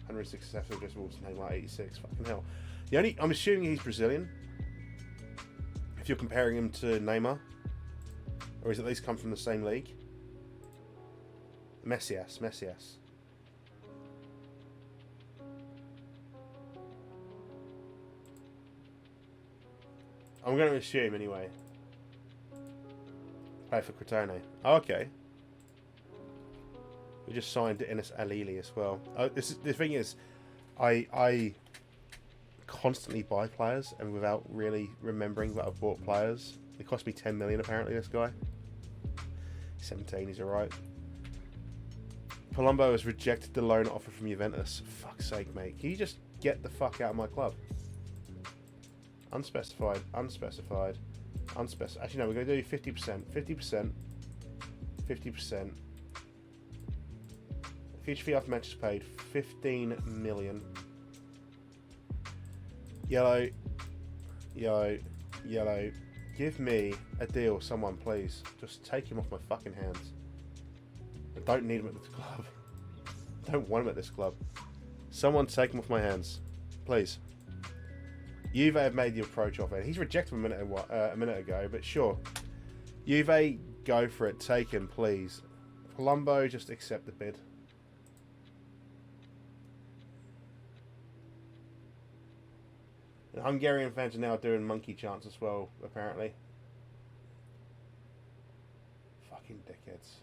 167 just Wolves Neymar 86. Fucking hell. I'm assuming he's Brazilian. If you're comparing him to Neymar, or he's at least come from the same league. Messias. I'm going to assume anyway. Play for Crotone. Oh, okay. We just signed Enes Alili as well. The thing is, I constantly buy players, and without really remembering that I've bought players. It cost me 10 million apparently. This guy. 17. He's alright. Palumbo has rejected the loan offer from Juventus. Fuck's sake, mate. Can you just get the fuck out of my club? Unspecified. Actually, no, we're going to do 50%. 50%. Future fee after match is paid. 15 million. Yellow. Give me a deal, someone, please. Just take him off my fucking hands. I don't need him at this club. I don't want him at this club. Someone take him off my hands. Please. Juve have made the approach offer. He's rejected a minute ago, but sure. Juve, go for it. Take him, please. Palumbo, just accept the bid. And Hungarian fans are now doing monkey chants as well, apparently. Fucking dickheads.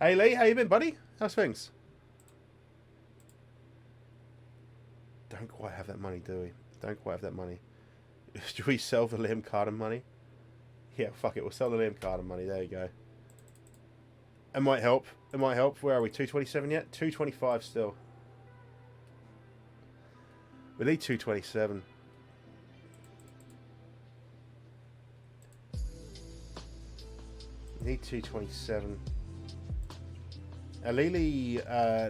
Hey Lee, how you been, buddy? How's things? Don't quite have that money, do we? Don't quite have that money. Should we sell the Liam Carden money? Yeah, fuck it. We'll sell the Liam Carden money. There you go. It might help. It might help. Where are we? 227 yet? 225 still. We need 227. We need 227. Alili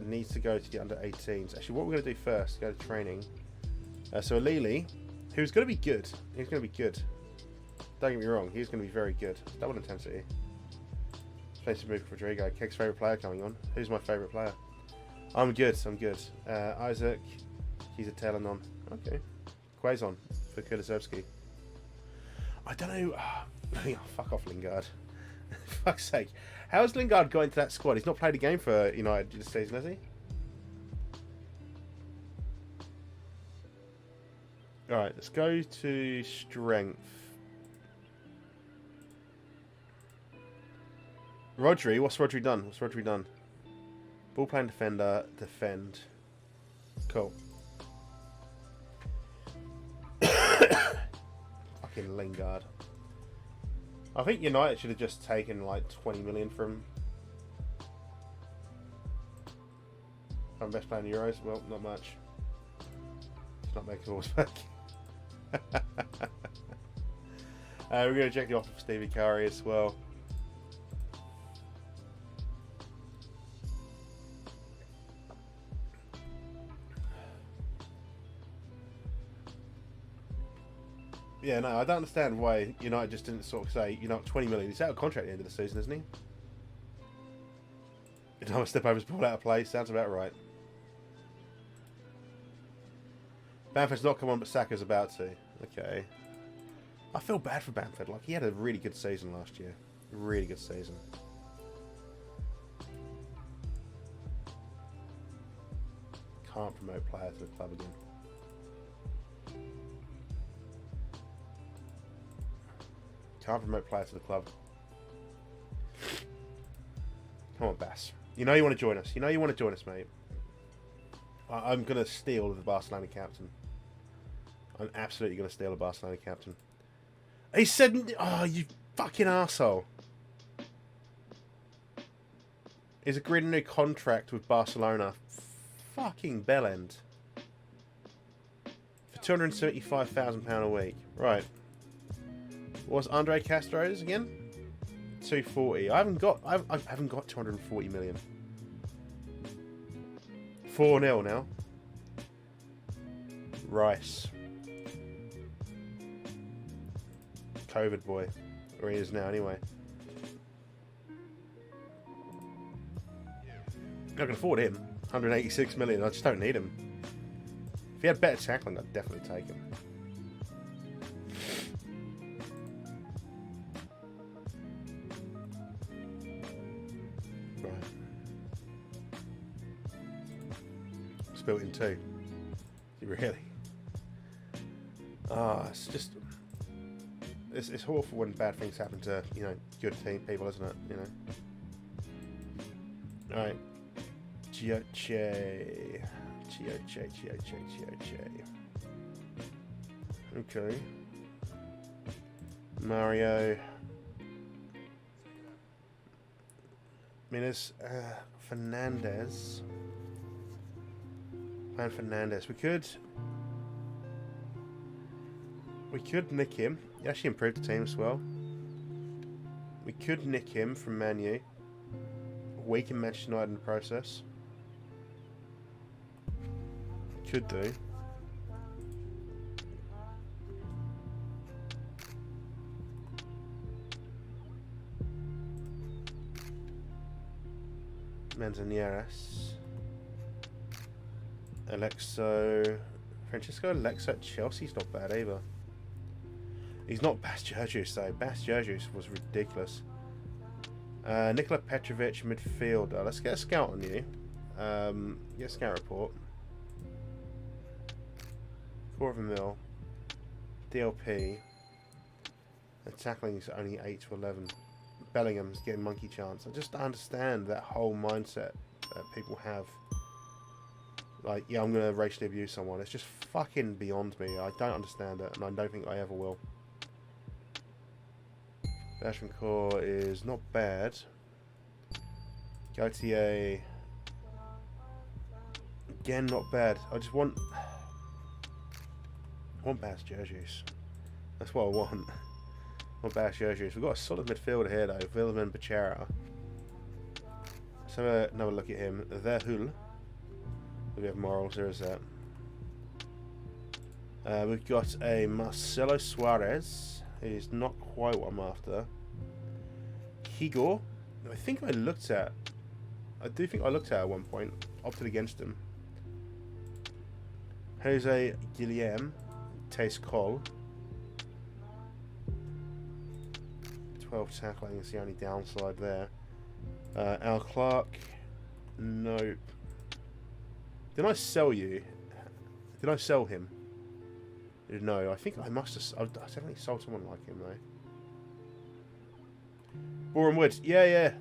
needs to go to the under-18s. Actually, what we're going to do first, go to training. So Alili, who's going to be good. He's going to be good. Don't get me wrong, he's going to be very good. Double intensity. Place to move for Rodrigo. Keg's favourite player coming on. Who's my favourite player? I'm good. Isaac. He's a Telenon. Okay. Quazon for Kulusevski. I don't know. Oh, fuck off, Lingard. Fuck's sake. How has Lingard got into that squad? He's not played a game for United this season, has he? Alright, let's go to strength. Rodri, what's Rodri done? What's Rodri done? Ball playing defender, defend. Cool. Fucking Lingard. I think United should have just taken like 20 million from best player in the Euros. Well, not much. It's not making us back. We're going to check the offer for Stevie Curry as well. Yeah, no, I don't understand why United just didn't sort of say, 20 million. He's out of contract at the end of the season, isn't he? You know, step over his ball out of play. Sounds about right. Bamford's not come on, but Saka's about to. Okay. I feel bad for Bamford. Like, he had a really good season last year. Really good season. Can't promote player to the club again. Can't promote player to the club. Come on, Bass. You know you want to join us. You know you want to join us, mate. I'm going to steal the Barcelona captain. I'm absolutely going to steal the Barcelona captain. He said... Oh, you fucking arsehole. He's agreed a new contract with Barcelona. Fucking bellend. For £275,000 a week. Right. What's Andre Castro's again? 240. I haven't got 240 million. 4-0 now. Rice. COVID boy. Or he is now anyway. I can afford him. 186 million. I just don't need him. If he had better tackling, I'd definitely take him. Built in too. Really? It's just... It's awful when bad things happen to, good team people, isn't it? Alright. Gioche. Okay. Mario. Minas Fernandez. And Fernandez. We could nick him. He actually improved the team as well. We could nick him from Man U. Weaken Manchester United in the process. Could do. Manzanares. Francesco Alexo at Chelsea's not bad either. He's not Bas Georgius though. Bas Georgius was ridiculous. Nikola Petrovic, midfielder. Let's get a scout on you. Get a scout report. $250,000. DLP. The tackling is only 8 to 11. Bellingham's getting monkey chance. I just don't understand that whole mindset that people have. Like, yeah, I'm going to racially abuse someone. It's just fucking beyond me. I don't understand it, and I don't think I ever will. Bashman Core is not bad. Gautier. Again, not bad. I just want... Bass Georgius. That's what I want. Bass Georgius. We've got a solid midfielder here, though. Villemin Bachara. Let's have another look at him. Verhul. We have morals, there is that. We've got a Marcelo Suarez. He's not quite what I'm after. Higor. I think I looked at. I do think I looked at one point. Opted against him. Jose Guillem. Taste Col. 12 tackling is the only downside there. Al Clark, nope. Did I sell you? Did I sell him? No, I think I must have. I definitely sold someone like him though. Boreham Woods, yeah.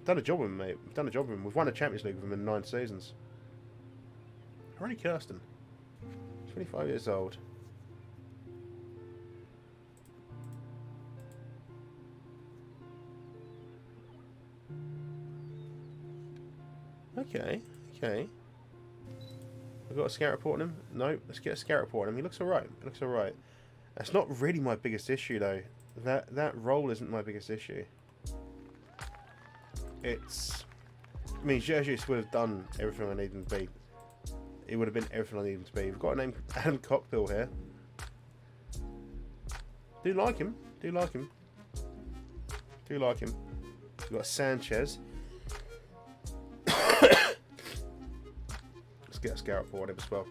Done a job with him, mate. Done a job with him. We've won a Champions League with him in 9 seasons. Ronnie Kirsten, 25 years old. Okay. We've got a scout report on him? No, let's get a scout report on him. He looks alright. That's not really my biggest issue though. That role isn't my biggest issue. It's... I mean, Jesus would have done everything I need him to be. He would have been everything I need him to be. We've got a name, Adam Cockbill here. Do like him. We've got Sanchez. Let's get a scout report on him as well.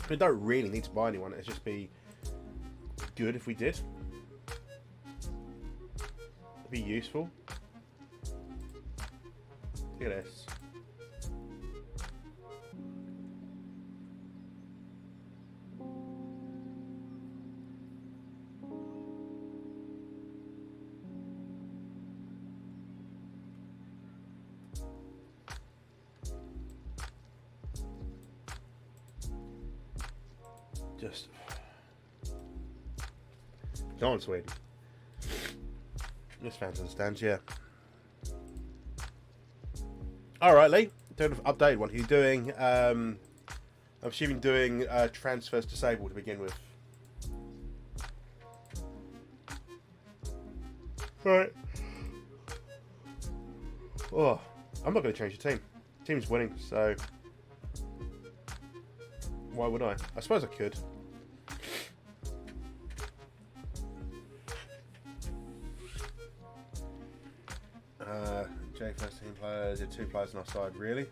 We don't really need to buy anyone. It'd just be good if we did. It'd be useful. Look at this. Just go on, Sweden. This fans understand, yeah. Alright, Lee. Doing an update. What are you doing? I'm assuming doing transfers disabled to begin with. Right. Oh, I'm not going to change the team. Team's winning, so why would I? I suppose I could. J first team players, 2 players on our side, really?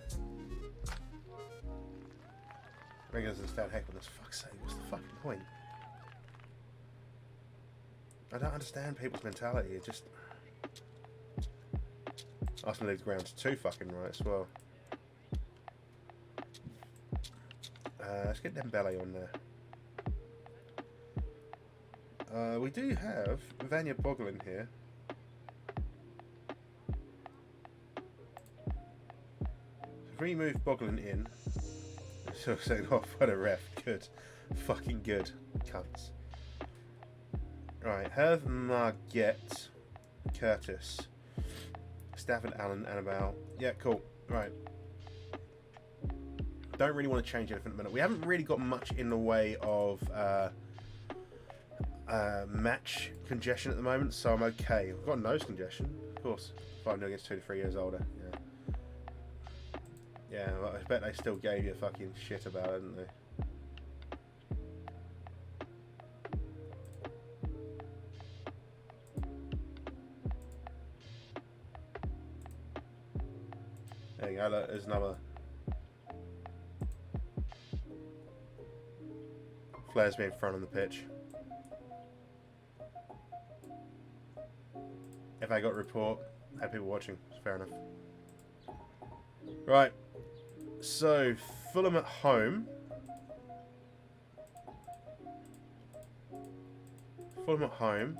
Regulars and stout heck, for fuck's sake, what's the fucking point? I don't understand people's mentality, it just... Arsenal leaves grounds too fucking right as well. Let's get Dembele on there. We do have Vanya Boglin here. If we move Boglin in, so saying, oh, what a ref, good, fucking good, cunts. Right, Herv Marget, Curtis, Stafford, Allen, Annabelle. Yeah, cool. Right. Don't really want to change anything at the minute. We haven't really got much in the way of match congestion at the moment, so I'm okay. We've got nose congestion, of course. 5-0 against 2 to 3 years older. Yeah. Yeah, well, I bet they still gave you fucking shit about it, didn't they? There you go, look, there's another. Flares being thrown on the pitch. If I got a report, had people watching, it's fair enough. Right. So, Fulham at home. Fulham at home.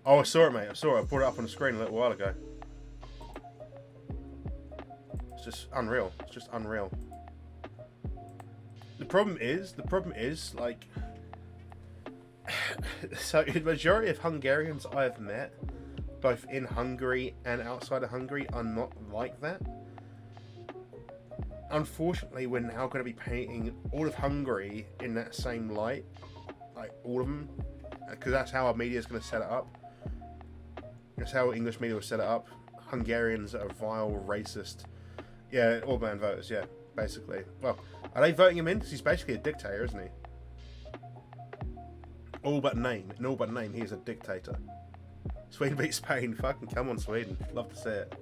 Oh, I saw it, mate. I saw it. I brought it up on the screen a little while ago. It's just unreal. It's just unreal. The problem is, like, so the majority of Hungarians I've met, both in Hungary and outside of Hungary, are not like that. Unfortunately, we're now going to be painting all of Hungary in that same light, like all of them, because that's how our media is going to set it up. That's how English media will set it up. Hungarians are vile, racist. Yeah, Orban voters, yeah, basically. Well, are they voting him in? Because he's basically a dictator, isn't he? All but name. In all but name, he is a dictator. Sweden beat Spain. Fucking come on, Sweden. Love to see it.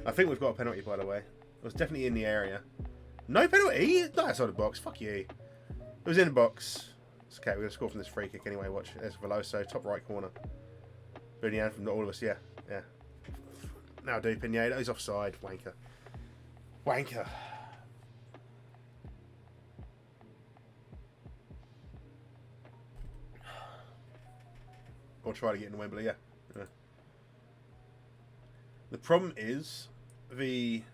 I think we've got a penalty, by the way. It was definitely in the area. No penalty? Not outside the box. Fuck you. It was in the box. It's okay, we're going to score from this free kick anyway. Watch. There's Veloso, top right corner. Bunian from all of us, yeah. Yeah. Now do Pineda. He's offside. Wanker. Wanker. Or try to get into Wembley, yeah. The problem is and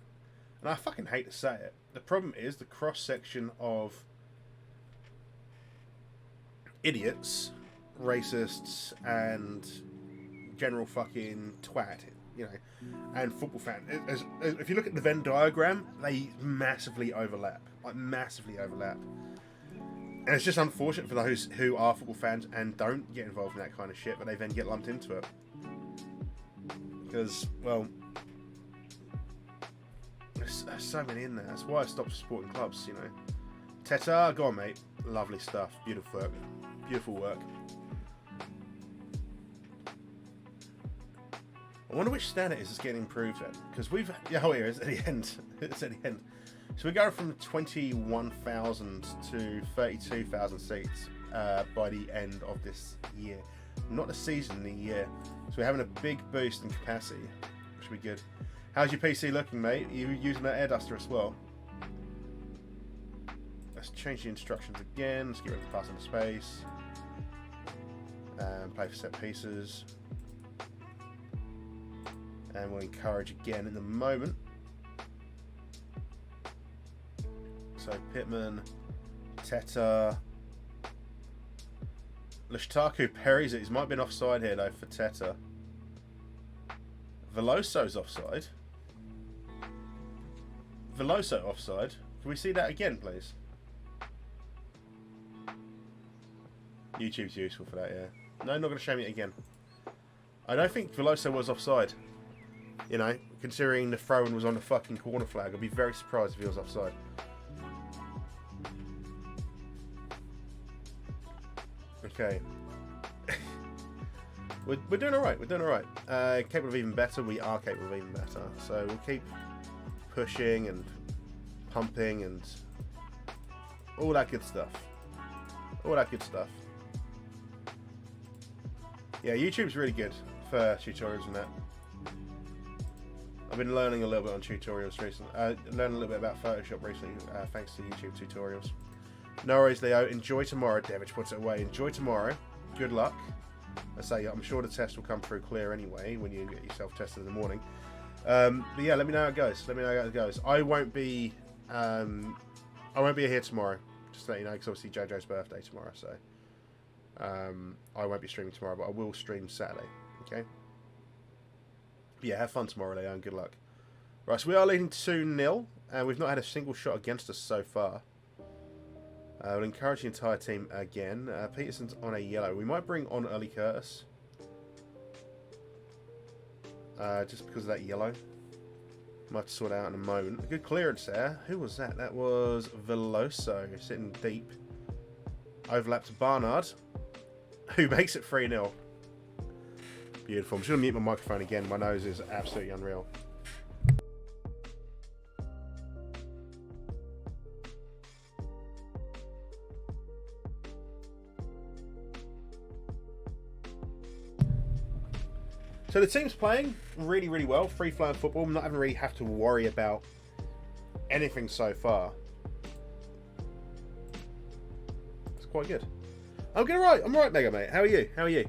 I fucking hate to say it, the problem is the cross-section of idiots, racists, and general fucking twat, you know, and football fans. If you look at the Venn diagram, they massively overlap. Like, massively overlap. And it's just unfortunate for those who are football fans and don't get involved in that kind of shit, but they then get lumped into it. Because, well, there's so many in there. That's why I stopped supporting clubs, you know. Teta, go on, mate. Lovely stuff. Beautiful work. Beautiful work. I wonder which stand it is that's getting improved at. Because we've... Yeah, oh, here, it's at the end. It's at the end. So we go from 21,000 to 32,000 seats by the end of this year. Not the season, the year. So we're having a big boost in capacity, which will be good. How's your PC looking, mate? Are you using that air duster as well? Let's change the instructions again. Let's get rid of the pass into space. Play for set pieces. And we'll encourage again in the moment. So Pittman, Teta, Lishtaku parries it. He might have been offside here though for Teta. Veloso's offside. Veloso offside. Can we see that again, please? YouTube's useful for that, yeah. No, not going to show me it again. I don't think Veloso was offside. You know, considering the throw-in was on the fucking corner flag, I'd be very surprised if he was offside. Okay. We're doing alright, we're doing alright. Capable of even better, we are capable of even better. So we'll keep pushing and pumping and all that good stuff. All that good stuff. Yeah, YouTube's really good for tutorials and that. I've been learning a little bit on tutorials recently. Learning a little bit about Photoshop recently, thanks to YouTube tutorials. No worries, Leo. Enjoy tomorrow. Devich puts it away. Enjoy tomorrow. Good luck. I say, I'm sure the test will come through clear anyway when you get yourself tested in the morning. But yeah, let me know how it goes. Let me know how it goes. I won't be here tomorrow. Just to let you know, because obviously JoJo's birthday tomorrow, so I won't be streaming tomorrow, but I will stream Saturday. Okay. But yeah, have fun tomorrow, Leo, and good luck. Right, so we are leading 2-0, and we've not had a single shot against us so far. We'll encourage the entire team again. Peterson's on a yellow. We might bring on Early Curtis. Just because of that yellow. Might have to sort it out in a moment. A good clearance there. Who was that? That was Veloso, sitting deep. Overlap to Barnard, who makes it 3-0. Beautiful. I'm just going to mute my microphone again. My nose is absolutely unreal. So the team's playing really, really well. Free-flowing football. I'm not even really have to worry about anything so far. It's quite good. I'm getting right. I'm alright, Mega Mate. How are you? How are you?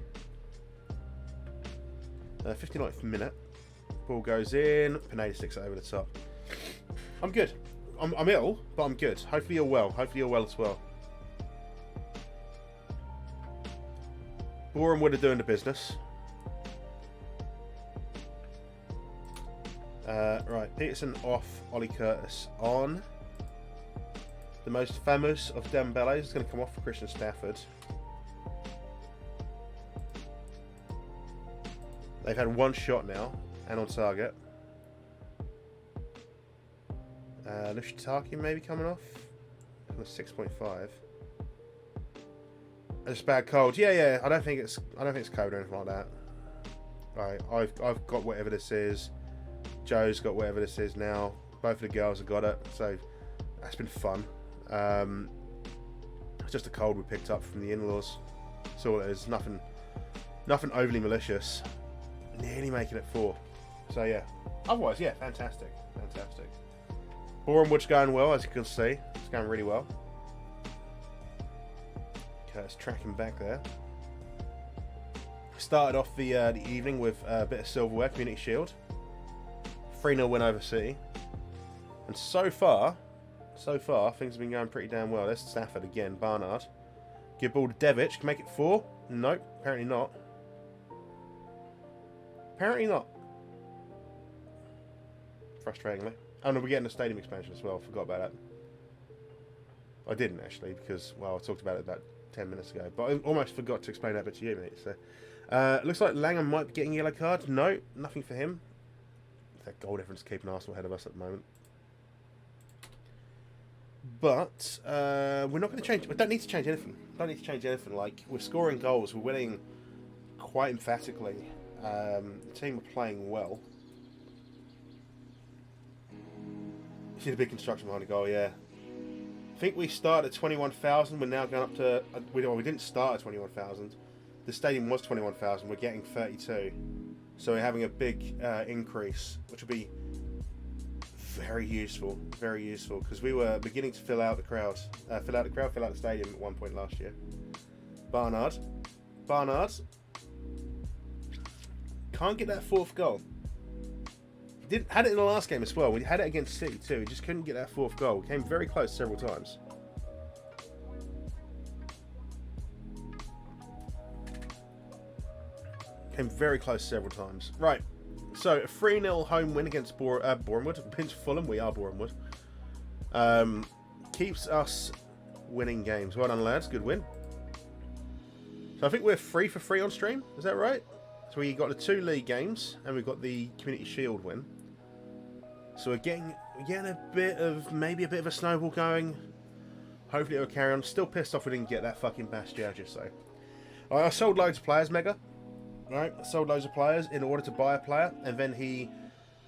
59th minute. Ball goes in. Pineda sticks it over the top. I'm good. I'm ill, but I'm good. Hopefully you're well. Hopefully you're well as well. Borehams would have doing the business. Right, Peterson off, Ollie Curtis on. The most famous of Dembele is going to come off for Christian Stafford. They've had one shot now, and on target. Lushtaki maybe coming off. 6.5. It's bad cold. Yeah. I don't think it's cold or anything like that. Right, I've got whatever this is. Joe's got whatever this is now. Both of the girls have got it, so that's been fun. It's just a cold we picked up from the in-laws. That's all it is. Nothing overly malicious. Nearly making it 4. So yeah. Otherwise, yeah, fantastic. Fantastic. Borehams going well, as you can see. It's going really well. Okay, it's tracking back there. Started off the evening with a bit of Silverware, Community Shield. 3-0 win over City. And so far, things have been going pretty damn well. There's Stafford again, Barnard. Give ball to Devic, can make it 4? Nope, apparently not. Apparently not. Frustratingly. Oh no, we're getting a stadium expansion as well. Forgot about that. I didn't actually because, well, I talked about it about 10 minutes ago. But I almost forgot to explain that bit to you, mate. So, looks like Langham might be getting a yellow card. No, nothing for him. That goal difference keeping Arsenal ahead of us at the moment. But we're not going to change. We don't need to change anything. Don't need to change anything. Like, we're scoring goals. We're winning quite emphatically. The team are playing well. See the big construction behind the goal, yeah. I think we started at 21,000. We're now going up to... we didn't start at 21,000. The stadium was 21,000. We're getting 32. So we're having a big increase, which will be very useful. Very useful. Because we were beginning to fill out the crowd. Fill out the stadium at one point last year. Barnard. Can't get that 4th goal. Had it in the last game as well. We had it against City too. We just couldn't get that 4th goal. We came very close several times. Came very close several times. Right. So, a 3-0 home win against Borehams. Against Fulham. We are Borehams. Keeps us winning games. Well done, lads. Good win. So, I think we're 3 for 3 on stream. Is that right? So, we got the 2 league games. And we've got the Community Shield win. So we're getting maybe a bit of a snowball going. Hopefully it'll carry on. Still pissed off we didn't get that fucking Bastia, so. I sold loads of players, Mega. Right, I sold loads of players in order to buy a player, and then he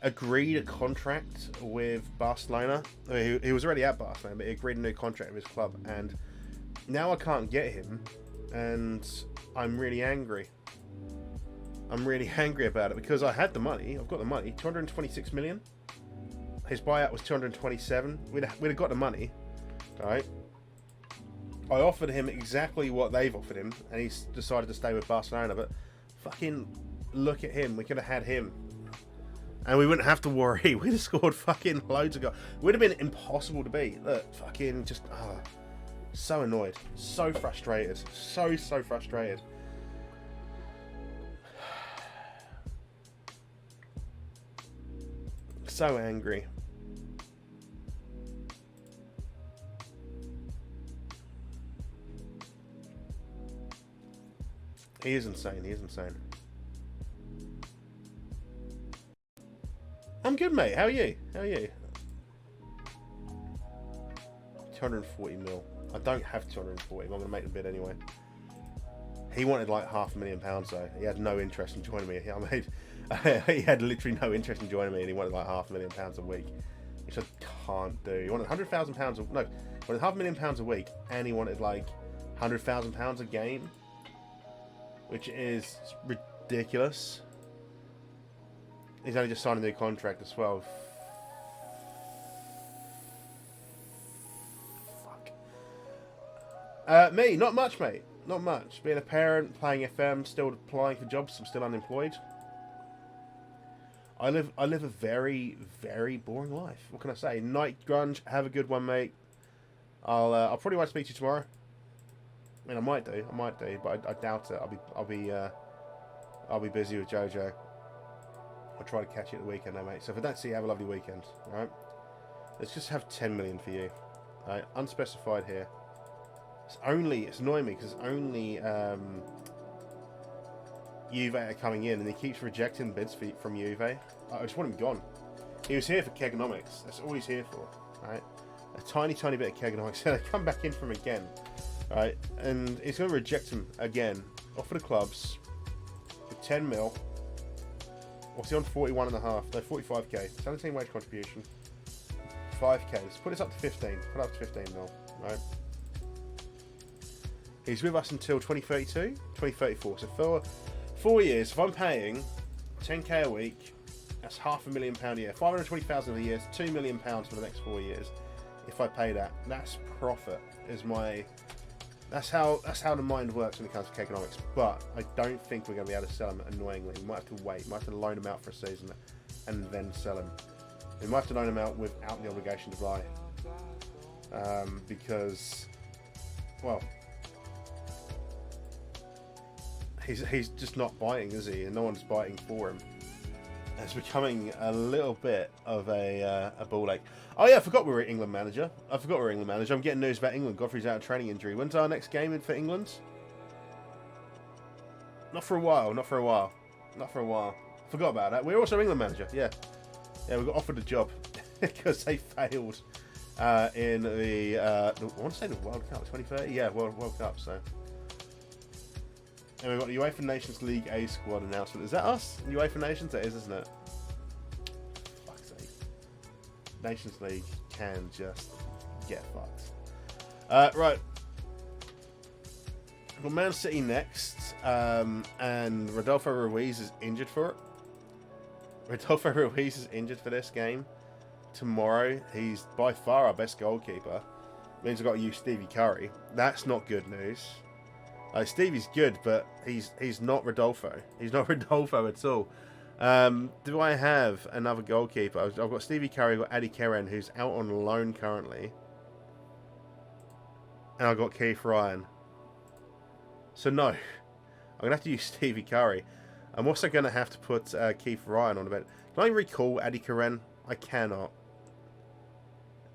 agreed a contract with Barcelona. He was already at Barcelona, but he agreed a new contract with his club, and now I can't get him, and I'm really angry. I'm really angry about it because I had the money. I've got the money. 226 million. His buyout was 227. We'd have got the money, right? I offered him exactly what they've offered him, and he's decided to stay with Barcelona. But fucking look at him. We could have had him, and we wouldn't have to worry. We'd have scored fucking loads of goals. Would have been impossible to beat. Look, fucking just so annoyed, so frustrated, so frustrated. So angry. He is insane. He is insane. I'm good, mate. How are you? How are you? 240 mil. I don't have 240. I'm going to make the bid anyway. He wanted like £500,000 though. He had no interest in joining me. He had literally no interest in joining me, and he wanted like £500,000 a week, which I can't do. He wanted £100,000. No, he wanted £500,000 a week, and he wanted like £100,000 a game, which is ridiculous. He's only just signed a new contract as well. Fuck. Me, not much, mate. Not much. Being a parent, playing FM, still applying for jobs. I'm still unemployed. I live a very, very boring life. What can I say? Night Grunge, have a good one, mate. I'll probably might speak to you tomorrow. I mean, I might do, but I doubt it. I'll be busy with Jojo. I'll try to catch you at the weekend, though, mate. So if I don't see you, have a lovely weekend. All right. Let's just have 10 million for you. All right. Unspecified here. It's annoying me because it's only Juve are coming in, and he keeps rejecting bids from Juve. I just want him gone. He was here for Kegonomics. That's all he's here for, right? A tiny bit of Kegonomics. And I come back in from him again, right? And he's going to reject him again. Offer the clubs for 10 mil. What's he on? 41.5? No, 45k. 17 wage contribution. 5k. Let's put this up to 15. Put it up to 15 mil, right? He's with us until 2032, 2034. So for 4 years, if I'm paying 10k a week, that's £500,000 a year. 520,000 a year, £2 million for the next 4 years. If I pay that, that's profit. That's how the mind works when it comes to economics. But I don't think we're going to be able to sell him annoyingly. We might have to wait. We might have to loan him out for a season and then sell him. We might have to loan him out without the obligation to buy. Because, well, he's just not biting, is he? And no one's biting for him. It's becoming a little bit of a ball ache. Oh yeah, I forgot we were England manager. I'm getting news about England. Godfrey's out of training injury. When's our next game in for England? Not for a while. Forgot about that. We're also England manager. Yeah, we got offered a job because they failed in the I want to say the World Cup 2030. Yeah, World Cup. So. And we've got the UEFA Nations League A squad announcement. Is that us? UEFA Nations? That is, isn't it? Fuck's sake. Nations League can just get fucked. Right. We've got Man City next. And Rodolfo Ruiz is injured for it. Rodolfo Ruiz is injured for this game. Tomorrow, he's by far our best goalkeeper. Means I've got to use Stevie Curry. That's not good news. Stevie's good, but he's not Rodolfo. He's not Rodolfo at all. Do I have another goalkeeper? I've got Stevie Curry, I've got Adi Keren, who's out on loan currently. And I've got Keith Ryan. So no, I'm going to have to use Stevie Curry. I'm also going to have to put Keith Ryan on the bench. Can I recall Adi Keren? I cannot.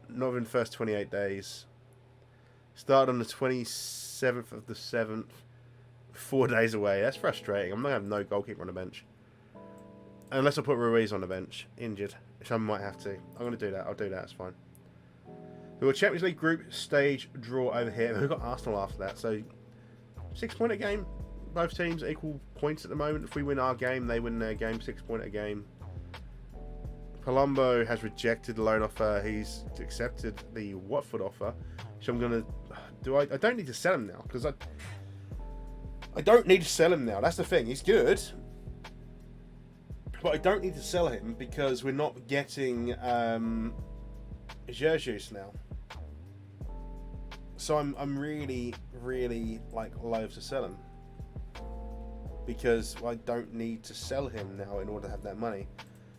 Not within the first 28 days. Started on the 27th of the 7th. 4 days away. That's frustrating. I'm not going to have no goalkeeper on the bench. Unless I put Ruiz on the bench. Injured. Which I might have to. I'm going to do that. I'll do that. It's fine. We've got Champions League group stage draw over here. We've got Arsenal after that. So 6 point a game. Both teams equal points at the moment. If we win our game, they win their game. 6 point a game. Palumbo has rejected the loan offer. He's accepted the Watford offer. So I'm going to... I don't need to sell him now. Because I don't need to sell him now. That's the thing. He's good. But I don't need to sell him because we're not getting Jesus now. So I'm really, really loath to sell him. Because I don't need to sell him now in order to have that money.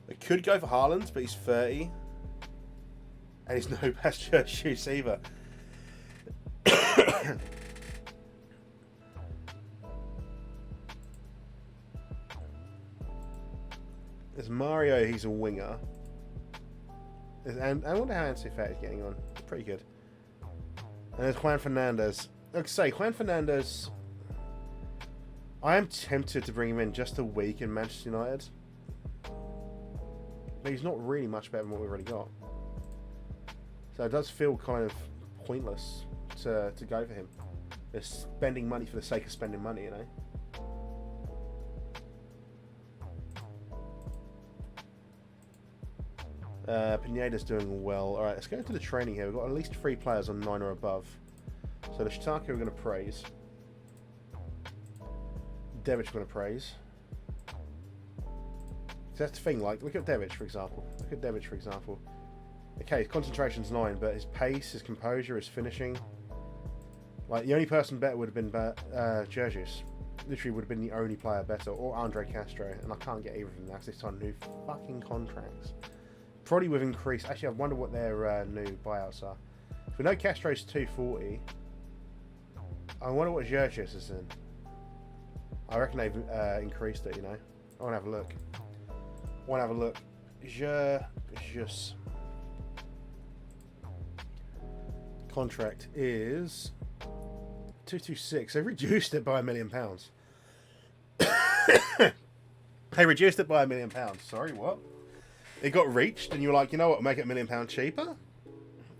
I could go for Haaland, but he's 30. And he's no best Jesus either. There's Mario, he's a winger. And I wonder how Ansu Fati's getting on. Pretty good. And there's Juan Fernandez. Like I say, Juan Fernandez... I am tempted to bring him in just a week in Manchester United. But he's not really much better than what we've already got. So it does feel kind of pointless to go for him. They're spending money for the sake of spending money, you know. Pineda's doing well. Alright, let's go into the training here. We've got at least 3 players on 9 or above. So the Shataka we're going to praise. Devic we're going to praise. So that's the thing, look at Devic, for example. Okay, his concentration's 9, but his pace, his composure, his finishing... the only person better would have been Jesus. Literally would have been the only player better. Or Andre Castro. And I can't get either of them now because they've signed new fucking contracts. Probably with increase. Actually, I wonder what their new buyouts are. If we know Castro's 240, I wonder what Jesus is in. I reckon they've increased it, you know. I want to have a look. Jesus. Contract is 226. They reduced it by £1 million. They reduced it by £1 million. Sorry, what? It got reached, and you were like, you know what? Make it £1 million cheaper.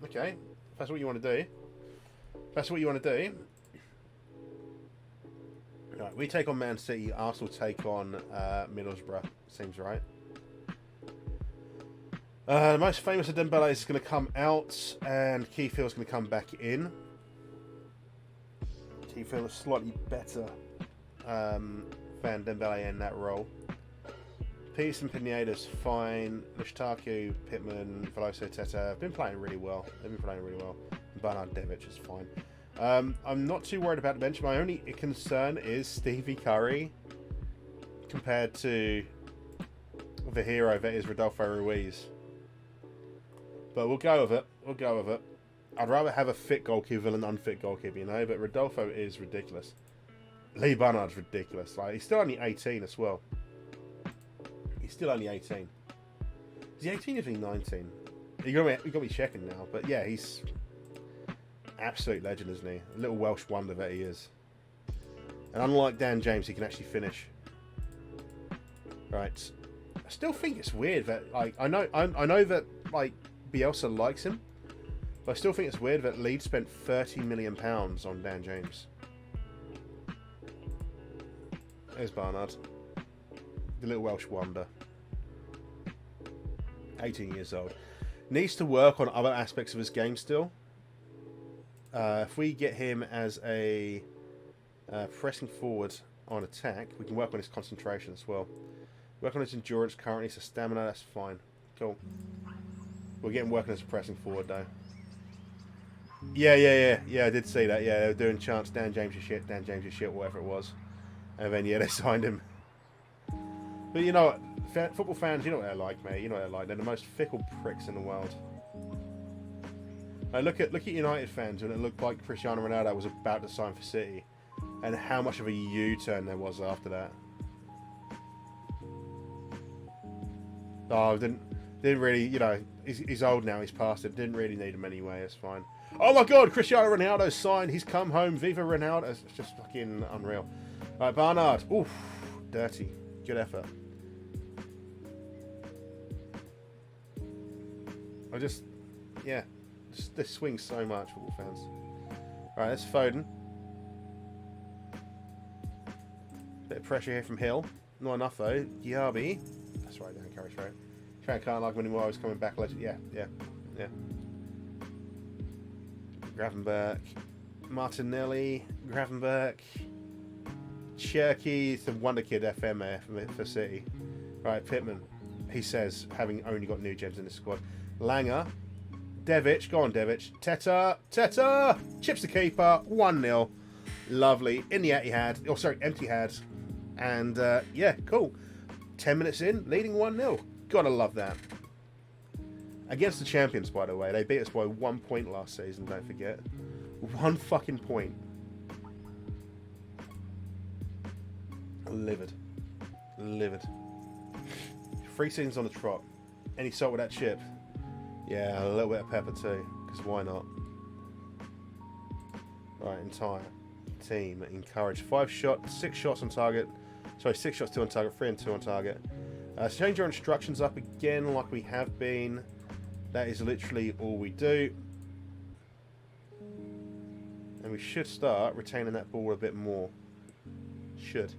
Okay, if that's what you want to do. Right, we take on Man City. Arsenal take on Middlesbrough. Seems right. The most famous of Dembele is going to come out, and Keyfield's going to come back in. feel a slightly better Van Dembele in that role. Pearson, Pineda's fine. Mustaku, Pittman, Veloso, Teta have been playing really well. They've been playing really well. Bernard Devic is fine. I'm not too worried about the bench. My only concern is Stevie Curry compared to the hero that is Rodolfo Ruiz. But we'll go with it. We'll go with it. I'd rather have a fit goalkeeper than an unfit goalkeeper, you know. But Rodolfo is ridiculous. Lee Barnard's ridiculous. Like, he's still only 18 as well. He's still only 18. Is he 18 or is he 19? You got to be checking now. But yeah, he's absolute legend, isn't he? A little Welsh wonder that he is. And unlike Dan James, he can actually finish. Right. I still think it's weird that, like, I know that, like, Bielsa likes him, but I still think it's weird that Leeds spent £30 million on Dan James. There's Barnard, the little Welsh wonder. 18 years old. Needs to work on other aspects of his game still. If we get him as a pressing forward on attack, we can work on his concentration as well. Work on his endurance currently, so stamina, that's fine. Cool. We're getting working as a pressing forward though. Yeah, I did see that. Yeah, they were doing chants, Dan James is shit, Dan James is shit, whatever it was. And then, yeah, they signed him. But you know what, football fans, you know what they're like, mate. You know what they're like. They're the most fickle pricks in the world. Look at United fans when it looked like Cristiano Ronaldo was about to sign for City. And how much of a U-turn there was after that. Oh, didn't really, you know, he's old now, he's past it. Didn't really need him anyway, it's fine. Oh my god, Cristiano Ronaldo's signed. He's come home. Viva Ronaldo. It's just fucking unreal. Right, Barnard. Oof, dirty. Good effort. Yeah, this swings so much, football fans. Alright, that's Foden. Bit of pressure here from Hill. Not enough though. Diaby. That's right, down carry straight. Trent can't like him anymore. I was coming back later. Yeah. Gravenberch. Martinelli. Gravenberch. Cherky. It's the Wonder Kid FM there for City. Right, Pittman. He says, having only got new gems in this squad. Langer. Devic. Go on, Devic. Teta. Chips the keeper. 1-0. Lovely. In the Etihad. Oh, sorry, Etihad. And, yeah, cool. 10 minutes in, leading 1-0. Gotta love that. Against the champions, by the way. They beat us by 1 point last season, don't forget. 1 fucking point. Livid. 3 seasons on the trot. Any salt with that chip? Yeah, a little bit of pepper too. Because why not? Right, entire team encouraged. 6 shots on target. Sorry, 6 shots, 2 on target, 3 and 2 on target. Change our instructions up again like we have been. That is literally all we do. And we should start retaining that ball a bit more. Should.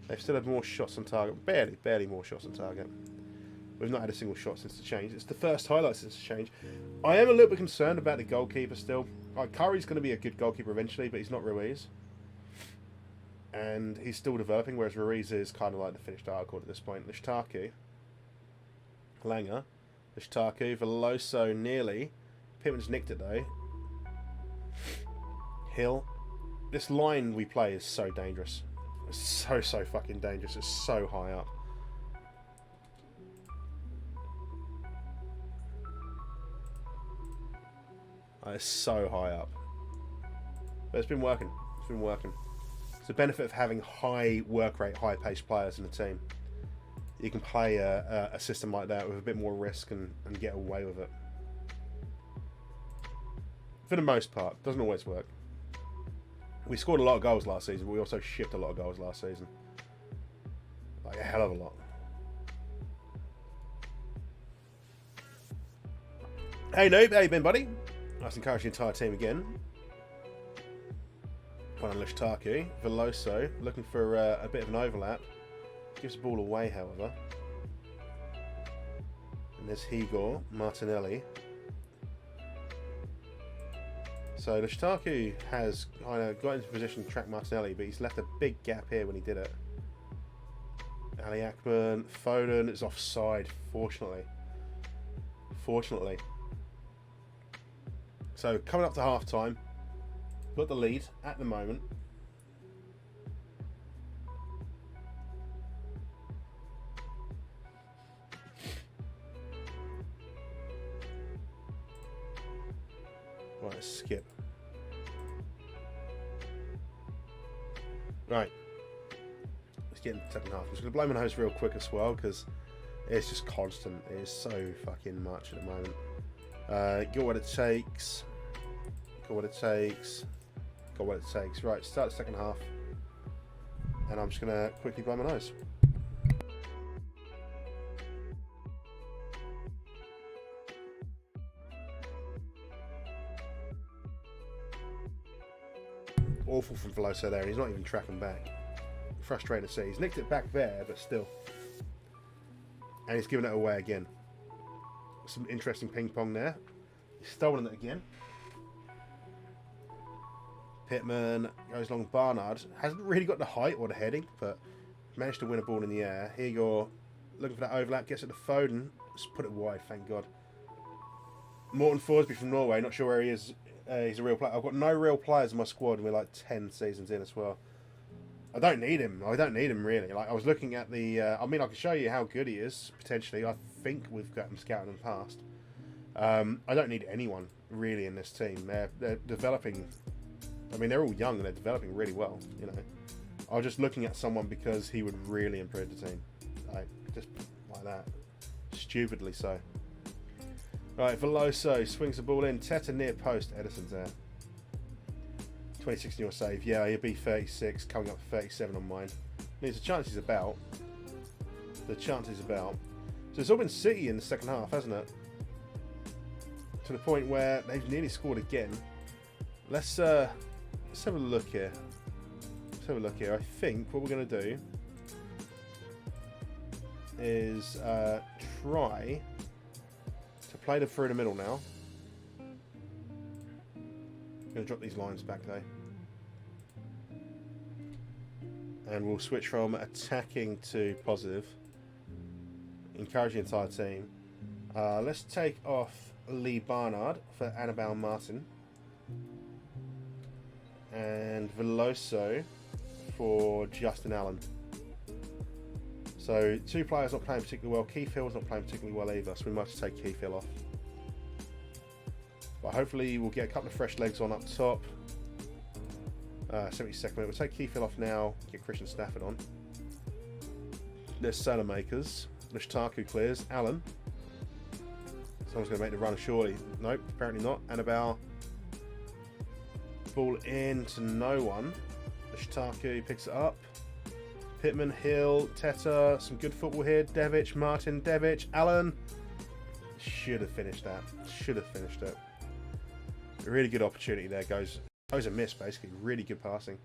They've still had more shots on target. Barely more shots on target. We've not had a single shot since the change. It's the first highlight since the change. I am a little bit concerned about the goalkeeper still. Like, Curry's going to be a good goalkeeper eventually, but he's not Ruiz. And he's still developing, whereas Ruiz is kind of like the finished article at this point. Mustaku. Langer. Mustaku. Veloso nearly. Pittman's nicked it though. Hill. This line we play is so dangerous. It's so fucking dangerous. It's so high up. It's so high up. But it's been working. It's the benefit of having high work rate, high paced players in the team. You can play a system like that with a bit more risk and get away with it. For the most part. Doesn't always work. We scored a lot of goals last season, but we also shipped a lot of goals last season. Like a hell of a lot. Hey Noob, how you been, buddy? Nice to encourage the entire team again. One on Mustaku. Veloso, looking for a bit of an overlap. Gives the ball away, however. And there's Igor, Martinelli. So Lushtaku has kind of got into position to track Martinelli, but he's left a big gap here when he did it. Ali Akman, Foden is offside, fortunately. Fortunately. So coming up to half time, got the lead at the moment. Right, let's skip. Right. Let's get into the second half. I'm just going to blow my nose real quick as well because it's just constant. It is so fucking much at the moment. Got what it takes. Got what it takes. Got what it takes. Right, start the second half. And I'm just going to quickly blow my nose. Awful from Veloso there, and he's not even tracking back. Frustrating to see. He's nicked it back there, but still. And he's given it away again. Some interesting ping pong there. He's stolen it again. Pittman goes along. Barnard hasn't really got the height or the heading, but managed to win a ball in the air. Here you go. Looking for that overlap. Gets it to Foden. Just put it wide, thank God. Morten Forsby from Norway. Not sure where he is. He's a real player. I've got no real players in my squad, and we're like 10 seasons in as well. I don't need him. I don't need him really. Like I was looking at the. I mean, I can show you how good he is potentially. I think we've got him scouted in the past. I don't need anyone really in this team. They're developing. I mean, they're all young and they're developing really well. You know, I was just looking at someone because he would really improve the team, like just like that, stupidly so. Right, Veloso swings the ball in. Teta near post. Edison's there. 26 in your save. Yeah, he'll be 36, coming up to 37 on mine. Means the chance is about. The chance is about. So it's all been City in the second half, hasn't it? To the point where they've nearly scored again. Let's have a look here. Let's have a look here. I think what we're going to do is try to play them through the middle now. I'm going to drop these lines back though. And we'll switch from attacking to positive. Encourage the entire team. Let's take off Lee Barnard for Annabelle Martin. And Veloso for Justin Allen. So, two players not playing particularly well. Keith Hill's not playing particularly well either, so we might have to take Keith Hill off. But hopefully we'll get a couple of fresh legs on up top. 72nd minute. We'll take Keith Hill off now, get Christian Stafford on. There's Salamakers. Lushtaku clears. Allen. Someone's going to make the run surely. Nope, apparently not. Annabelle. Ball in to no one. Lushtaku picks it up. Pittman, Hill, Teta, some good football here. Devic, Martin, Devic, Allen. Should have finished that. Should have finished it. A really good opportunity there. Goes a miss, basically. Really good passing.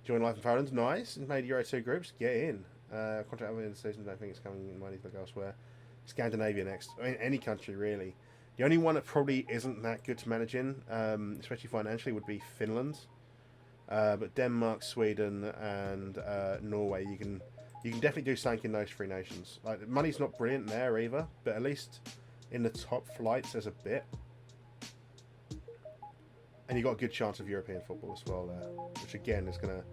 Join Life in Poland. Nice. Made Euro 2 groups. Get in. Contract over in the season. Don't think it's coming in money to look elsewhere. Scandinavia next. I mean, any country, really. The only one that probably isn't that good to manage in, especially financially, would be Finland. But Denmark, Sweden, and Norway, you can definitely do something in those three nations. Like the money's not brilliant there either, but at least in the top flights there's a bit, and you got a good chance of European football as well there, which again is going to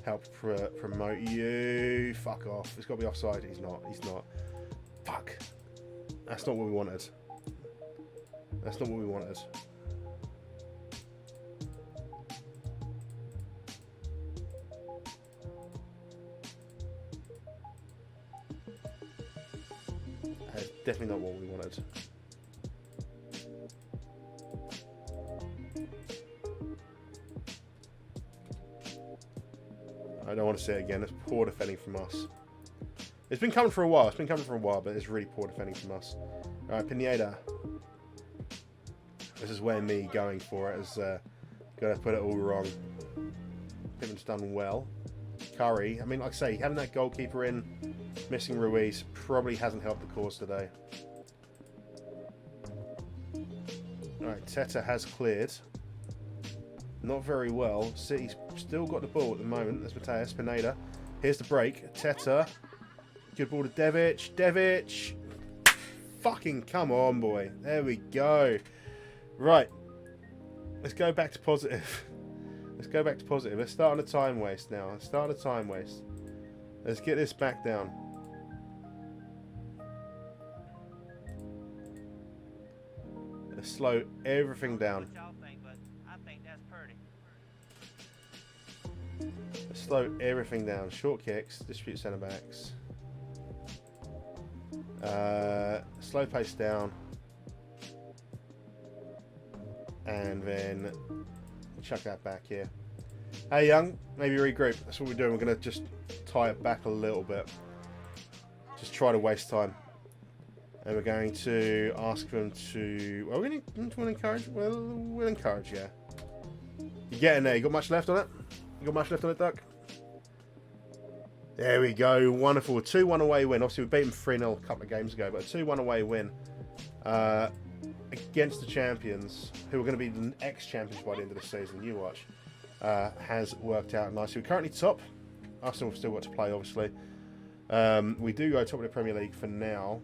help promote you. Fuck off! It's got to be offside. He's not. He's not. Fuck. That's not what we wanted. That's not what we wanted. That's definitely not what we wanted. I don't want to see it again. It's poor defending from us. It's been coming for a while. But it's really poor defending from us. Alright, Pineda. This is where me going for it is going to put it all wrong. Pittman's done well. Curry, I mean, like I say, having that goalkeeper in, missing Ruiz, probably hasn't helped the cause today. Alright, Teta has cleared. not very well. City's still got the ball at the moment. There's Mateus Pineda. Here's the break. Teta. Good ball to Devic. Devic. Fucking come on, boy. There we go. Right. Let's go back to positive. Let's go back to positive. Let's start on a time waste now. Let's start on a time waste. Let's get this back down. Let's slow everything down. Let's slow everything down. Short kicks, distribute centre backs. Slow pace down. And then chuck that back here. Hey, Young, maybe regroup. That's what we're doing. We're going to just tie it back a little bit. Just try to waste time. And we're going to ask them to... Well, we're going to encourage... Well, we'll encourage, yeah. You get in there. You got much left on it? You got much left on it, Duck? There we go. Wonderful. 2-1 away win. Obviously, we beat them 3-0 a couple of games ago, but a 2-1 away win against the champions, who are going to be the ex-champions by the end of the season. You watch. Has worked out nicely. We're currently top. Arsenal have still got to play, obviously. We do go top of the Premier League for now.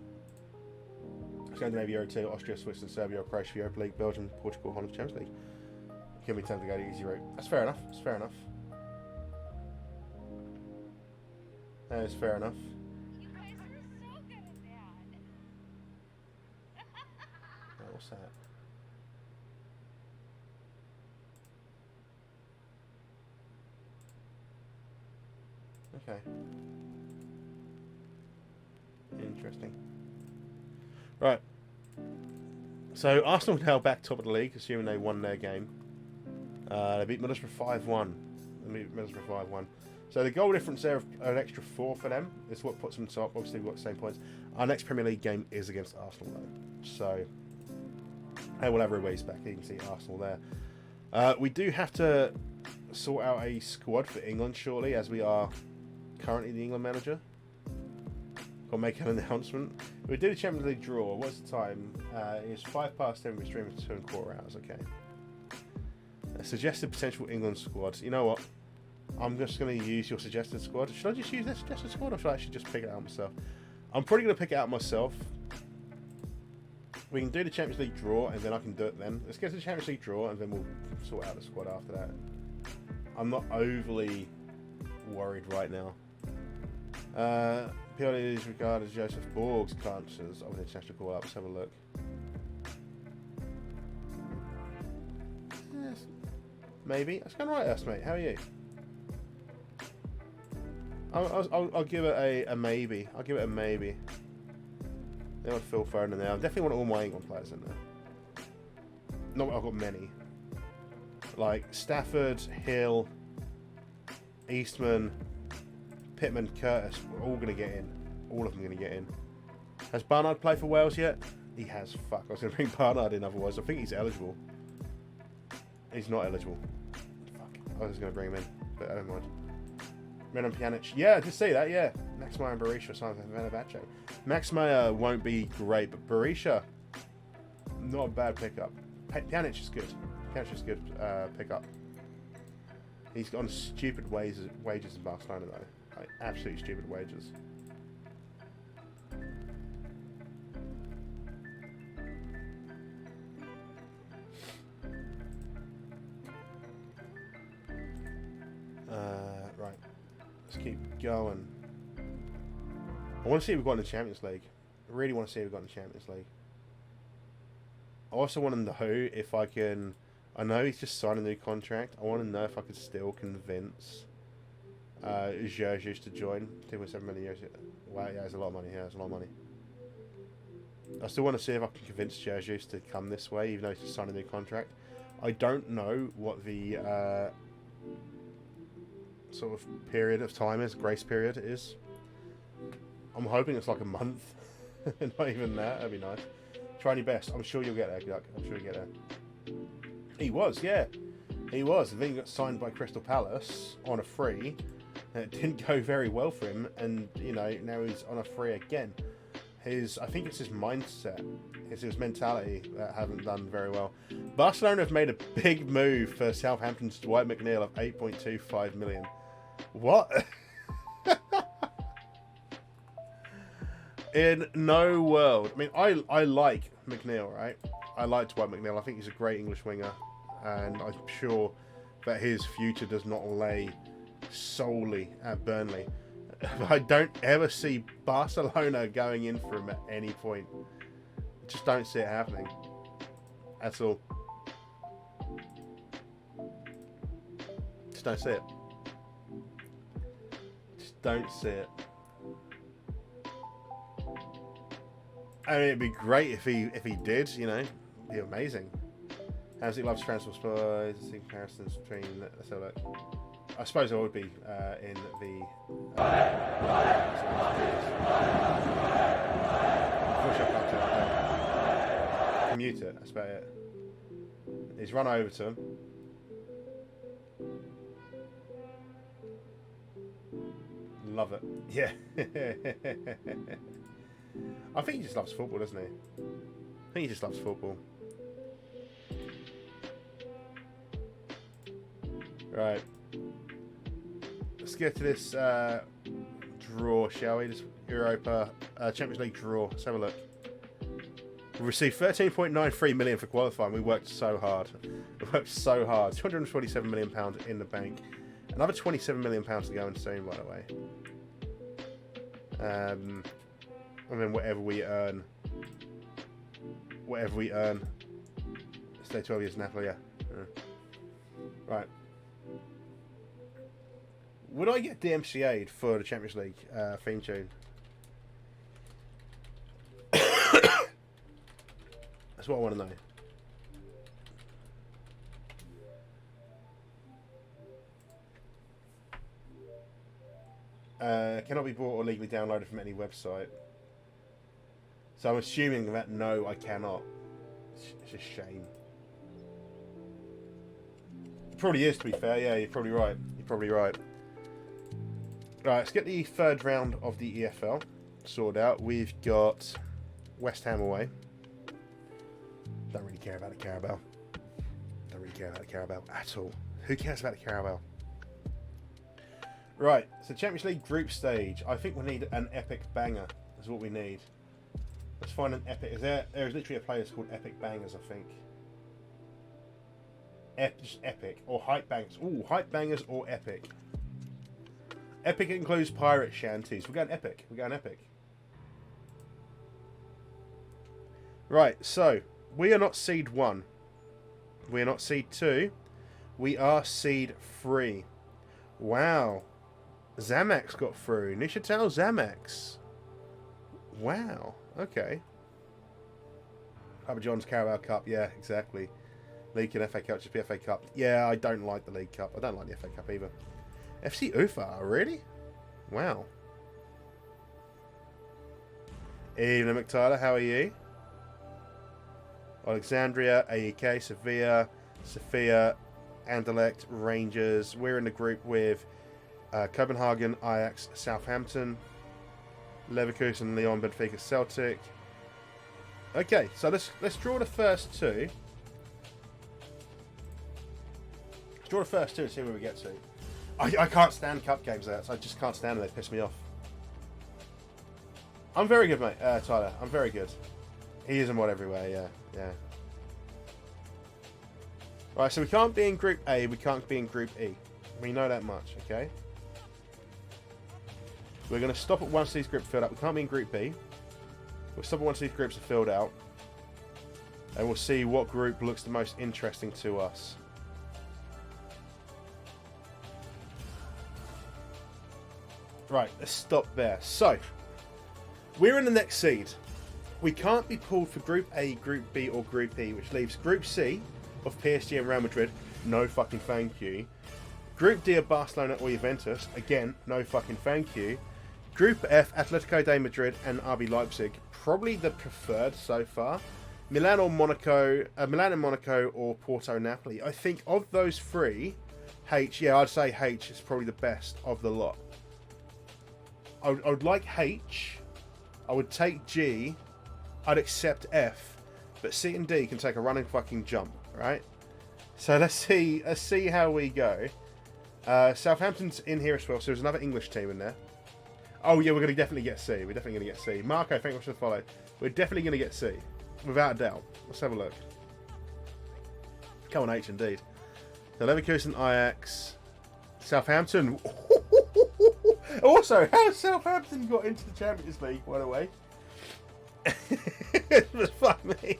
Scandinavia, Euro 2, Austria, Switzerland, Serbia, Croatia, Europa League, Belgium, Portugal, Holland, Champions League. Can be tempted to go the easy route. That's fair enough. That's fair enough. That is fair enough. You guys are so good at that. Oh, what's that? Okay. Interesting. Right. So Arsenal now back top of the league, assuming they won their game. They beat Middlesbrough 5-1. They beat Middlesbrough 5-1. So the goal difference there of an extra 4 for them is what puts them top. Obviously, we've got the same points. Our next Premier League game is against Arsenal, though. So hey, we'll have a ways back. You can see Arsenal there. We do have to sort out a squad for England shortly, as we are currently the England manager. Got to make an announcement. We do the Champions League draw. What's the time? It's 10:05. We're streaming for 2.25 hours. Okay. A suggested potential England squad. You know what? I'm just going to use your suggested squad. Should I just use that suggested squad, or should I actually just pick it out myself? I'm probably going to pick it out myself. We can do the Champions League draw, and then I can do it then. Let's get to the Champions League draw, and then we'll sort out the squad after that. I'm not overly worried right now. Purely is regarded as Joseph Borg's chances of an international call up. Let's have a look. Yes. Maybe. That's going right, us, mate. How are you? I'll give it a maybe. I'll give it a maybe. They want Phil Foden in there. I definitely want all my England players in there. Not that I've got many. Like Stafford, Hill, Eastman, Pittman, Curtis. We're all going to get in. All of them going to get in. Has Barnard played for Wales yet? He has. Fuck. I was going to bring Barnard in otherwise. I think he's eligible. He's not eligible. Fuck. I was going to bring him in, but I don't mind. Renan Pjanic. Yeah, I did see that, yeah. Max Meyer and Berisha signed for Fenerbahce. Max Meyer won't be great, but Berisha, not a bad pickup. Pjanic is good. Pjanic is good pickup. He's on stupid wages in Barcelona, though. Like, absolutely stupid wages. Right. Let's keep going. I want to see if we've got in the Champions League. I really want to see if we've got in the Champions League. I also want to know if I can... I know he's just signed a new contract. I want to know if I could still convince Jesus to join. 2.7 million euros. Wow, yeah, there's a lot of money here. There's a lot of money. I still want to see if I can convince Jesus to come this way, even though he's just signed a new contract. I don't know what the... sort of period of time is, grace period is. I'm hoping it's like a month. Not even that, that'd be nice. Try your best. I'm sure you'll get there, Duck. I'm sure you'll get there. He was, yeah. He was. And then he got signed by Crystal Palace on a free. And it didn't go very well for him. And, you know, now he's on a free again. I think it's his mindset. It's his mentality that haven't done very well. Barcelona have made a big move for Southampton's Dwight McNeil of 8.25 million. What? In no world. I mean, I like McNeil, right? I like Dwight McNeil. I think he's a great English winger. And I'm sure that his future does not lay solely at Burnley. I don't ever see Barcelona going in for him at any point. I just don't see it happening. That's all. Just don't see it. Just don't see it. I mean, it'd be great if he did, you know. It'd be amazing. Hamsik loves transfer spies. See comparisons between. Let's have a look. I suppose I would be in the. Commute it. That's about it. He's run over to him. Love it. Yeah. I think he just loves football, doesn't he? I think he just loves football. Right. Let's get to this draw, shall we? This Europa Champions League draw. Let's have a look. We received 13.93 million for qualifying. We worked so hard. We worked so hard. £227 million in the bank. Another £27 million to go in soon, by the way. And then whatever we earn, stay 12 years in Napoli, yeah. Right. Would I get DMCA'd for the Champions League theme tune? That's what I want to know. Cannot be bought or legally downloaded from any website. So I'm assuming that no, I cannot. It's a shame. It probably is, to be fair. Yeah, you're probably right. You're probably right. Right, let's get the third round of the EFL sorted out. We've got West Ham away. Don't really care about the Carabao. Don't really care about the Carabao at all. Who cares about the Carabao? Right, so Champions League group stage. I think we need an epic banger. Is what we need. Let's find an epic. There's literally a place called Epic Bangers, I think. Just epic or hype bangers. Ooh, hype bangers or epic. Epic includes pirate shanties. We're going epic. We're going epic. Right, so we are not seed 1. We are not seed 2. We are seed 3. Wow. Zamex got through. Nishatel Zamex. Wow. Okay. Papa John's Carabao Cup. Yeah, exactly. League and FA Cup. Just be FA Cup. Yeah, I don't like the League Cup. I don't like the FA Cup either. FC Ufa, really? Wow. Evening, McTyler. How are you? Alexandria, AEK, Sevilla, Sofia, Anderlecht, Rangers. We're in the group with Copenhagen, Ajax, Southampton, Leverkusen, Lyon, Benfica, Celtic. Okay, so let's draw the first two. Let's draw the first two and see where we get to. I can't stand cup games there, so I just can't stand them. They piss me off. I'm very good, mate, Tyler. I'm very good. He is in what everywhere, yeah. Right, so we can't be in Group A, we can't be in Group E. We know that much, okay? We're going to stop at once these groups are filled up. We can't be in Group B. We'll stop at once these groups are filled out. And we'll see what group looks the most interesting to us. Right, let's stop there. So, we're in the next seed. We can't be pulled for Group A, Group B, or Group E, which leaves Group C of PSG and Real Madrid. No fucking thank you. Group D of Barcelona or Juventus. Again, no fucking thank you. Group F, Atletico de Madrid and RB Leipzig. Probably the preferred so far. Milan and Monaco or Porto Napoli. I think of those three, I'd say H is probably the best of the lot. I would like H I would take G. I'd accept F. But C and D can take a running fucking jump, right? So let's see how we go. Southampton's in here as well, so there's another English team in there. Oh yeah, we're going to definitely get C. We're definitely going to get C. Marco, thank you much for the follow. We're definitely going to get C. Without a doubt. Let's have a look. Come on, H indeed. So Leverkusen, Ajax, Southampton. Also, how Southampton got into the Champions League, by the way? Fuck me.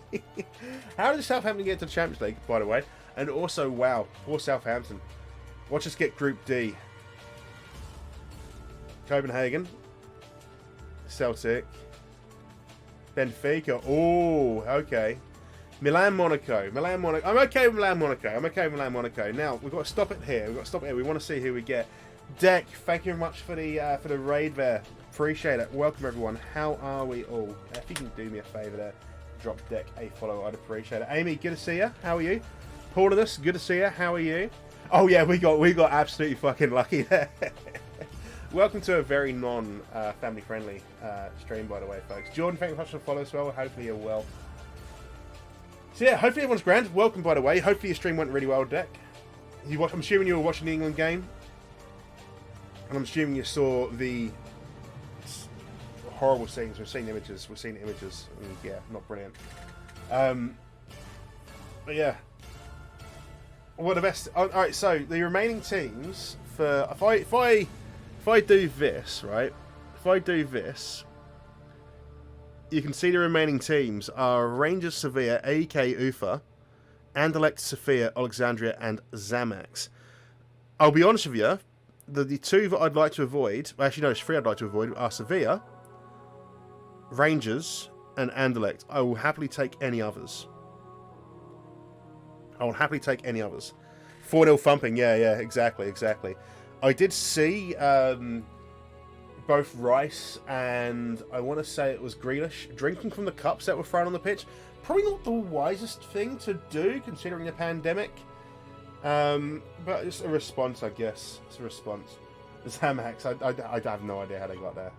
How did Southampton get to the Champions League, by the way? And also, wow, poor Southampton. Watch us get Group D. Copenhagen, Celtic, Benfica. Oh, okay. Milan, Monaco. I'm okay with Milan, Monaco. Now we've got to stop it here. We want to see who we get. Deck, thank you very much for the raid there. Appreciate it. Welcome everyone. How are we all? If you can do me a favour there, drop Deck a follow. I'd appreciate it. Amy, good to see you. How are you? Paulus, good to see you. How are you? Oh yeah, we got absolutely fucking lucky there. Welcome to a very non-family friendly stream, by the way, folks. Jordan, thank you very much for the follow as well. Hopefully you're well. So yeah, hopefully everyone's grand. Welcome, by the way. Hopefully your stream went really well, Deck. I'm assuming you were watching the England game. And I'm assuming you saw the horrible scenes. We've seen images. And yeah, not brilliant. But yeah. Well, the best... Alright, so the remaining teams for... If I do this, right? If I do this... You can see the remaining teams are Rangers, Sevilla, AEK, Ufa, Anderlecht, Sofia, Alexandria, and Zamax. I'll be honest with you, the two that I'd like to avoid, well, actually no, there's three I'd like to avoid, are Sevilla, Rangers, and Anderlecht. I will happily take any others. 4-0 thumping, yeah, exactly. I did see both Rice and I want to say it was Grealish drinking from the cups that were thrown on the pitch. Probably not the wisest thing to do considering the pandemic. But it's a response, I guess. It's a response. Zamax, I have no idea how they got there.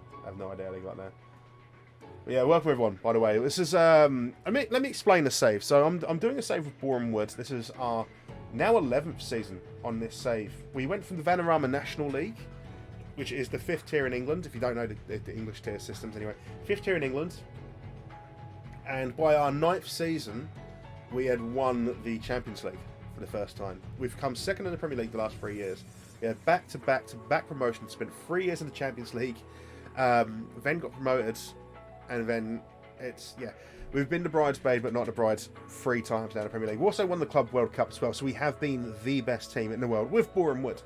But yeah, welcome everyone, by the way. This is, let me explain the save. So I'm doing a save with Borehams. This is our now 11th season on this save. We went from the Vanarama National League, which is the 5th tier in England, if you don't know the English tier systems anyway. 5th tier in England. And by our 9th season, we had won the Champions League for the first time. We've come second in the Premier League the last 3 years. We had back-to-back promotions, spent 3 years in the Champions League, then got promoted, and then it's, yeah. We've been the bridesmaid, but not the brides 3 times now in the Premier League. We also won the Club World Cup as well, so we have been the best team in the world with Boreham Wood.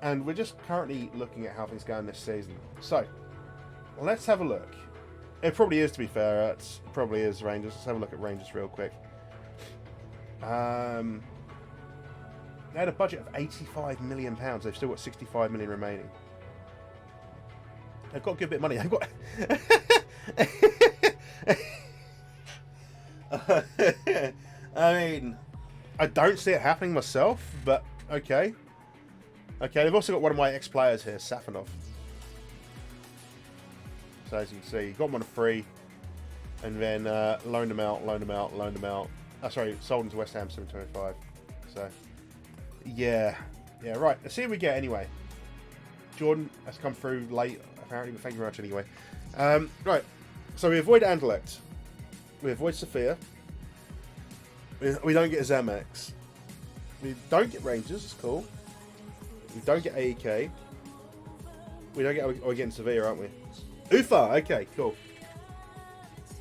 And we're just currently looking at how things go in this season. So, let's have a look. It probably is, to be fair. It probably is Rangers. Let's have a look at Rangers real quick. They had a budget of £85 million. They've still got 65 million remaining. They've got a good bit of money. They've got... I mean, I don't see it happening myself, but okay. Okay, they've also got one of my ex-players here, Safanov. So as you can see, got him on a free, and then loaned him out. Oh, sorry, sold him to West Ham 725. So, yeah, right. Let's see what we get anyway. Jordan has come through late, apparently, but thank you very much anyway. Right, so we avoid Anderlecht. We avoid Sofia. We don't get Zamax. We don't get Rangers, it's cool. We don't get AEK. We don't get... We're getting Sevilla, aren't we? Ufa! Okay, cool.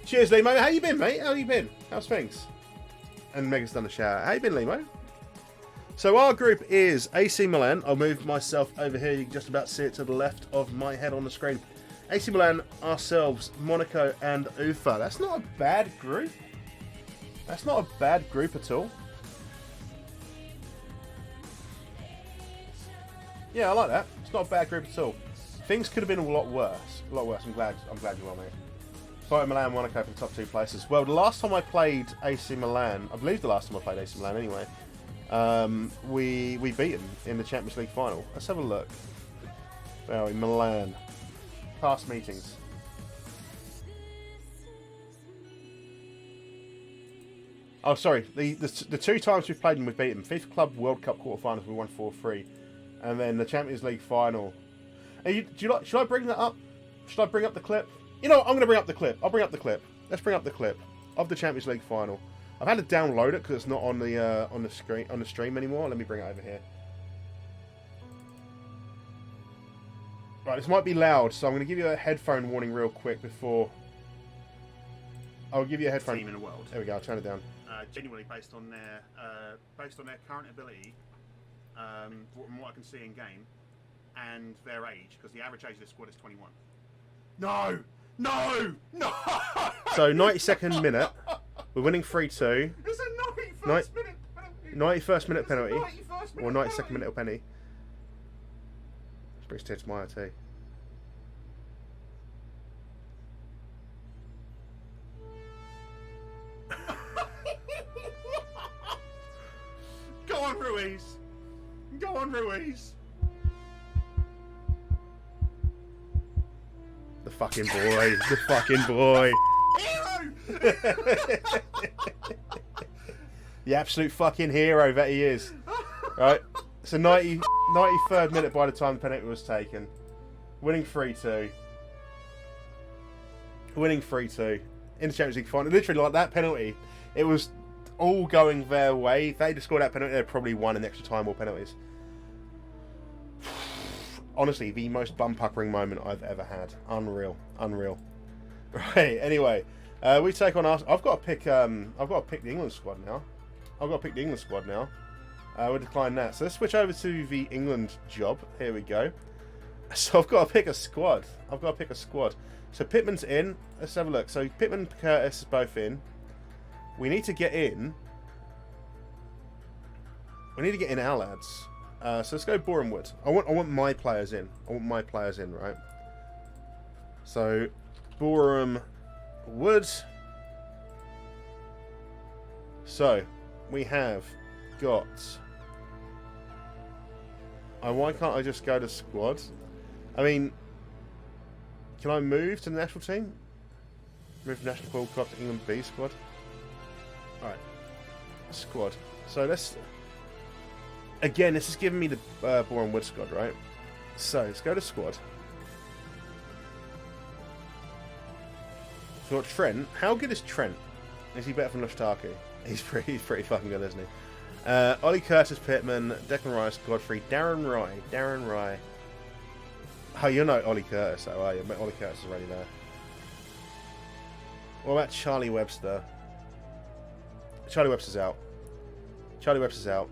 Cheers, Limo. How you been, mate? How you been? How's things? And Mega's done a shout. How you been, Limo? So our group is AC Milan. I'll move myself over here. You can just about see it to the left of my head on the screen. AC Milan, ourselves, Monaco, and Ufa. That's not a bad group. That's not a bad group at all. Yeah, I like that. It's not a bad group at all. Things could have been a lot worse. I'm glad you are, mate. Fight Milan, Monaco for the top 2 places. Well, the last time I played AC Milan, I believe the last time I played AC Milan anyway, we beat them in the Champions League final. Let's have a look. Well, in Milan. Past meetings. Oh, sorry. The 2 times we've played them, we've beaten them. 5th Club World Cup quarterfinals, we won 4-3. And then the Champions League final. Should I bring that up? Should I bring up the clip? You know what? I'm going to bring up the clip. I'll bring up the clip. Let's bring up the clip of the Champions League final. I've had to download it because it's not on the stream anymore. Let me bring it over here. Right, this might be loud, so I'm going to give you a headphone warning real quick before. I'll give you a headphone. Team in the world. There we go. I'll turn it down. Genuinely based on their current ability, from what I can see in game, and their age, because the average age of the squad is 21. No! No! No! So 92nd minute, we're winning 3-2. It's a 91st minute penalty. 91st minute penalty, 91st minute or 92nd minute penalty. Brings tears to my eye too. Go on, Ruiz! Go on, Ruiz! The fucking boy. The fucking boy. Hero! The absolute fucking hero that he is. Right? It's a 93rd minute by the time the penalty was taken. Winning 3-2. Winning 3-2. In the Champions League final. Literally, like, that penalty, it was all going their way. If they'd have scored that penalty, they'd probably won in extra time or penalties. Honestly, the most bum-puckering moment I've ever had. Unreal. Unreal. Right, anyway. We take on us. I've got to pick the England squad now. We'll decline that. So let's switch over to the England job. Here we go. So I've got to pick a squad. So Pittman's in. Let's have a look. So Pittman and Curtis is both in. We need to get in. Our lads. So let's go Boreham Wood. I want my players in. Right? So Boreham Wood. So we have got. Why can't I just go to squad? I mean, can I move to the national team? Move National World Cup to England B squad. Alright. Squad. So let's. Again, this is giving me the Boreham Wood squad, right? So let's go to squad. So what, Trent? How good is Trent? Is he better than Lushtaki? He's pretty fucking good, isn't he? Ollie Curtis, Pittman, Declan Rice, Godfrey, Darren Rye. Oh, you're not Ollie Curtis, though, are you? Ollie Curtis is already there. What about Charlie Webster? Charlie Webster's out.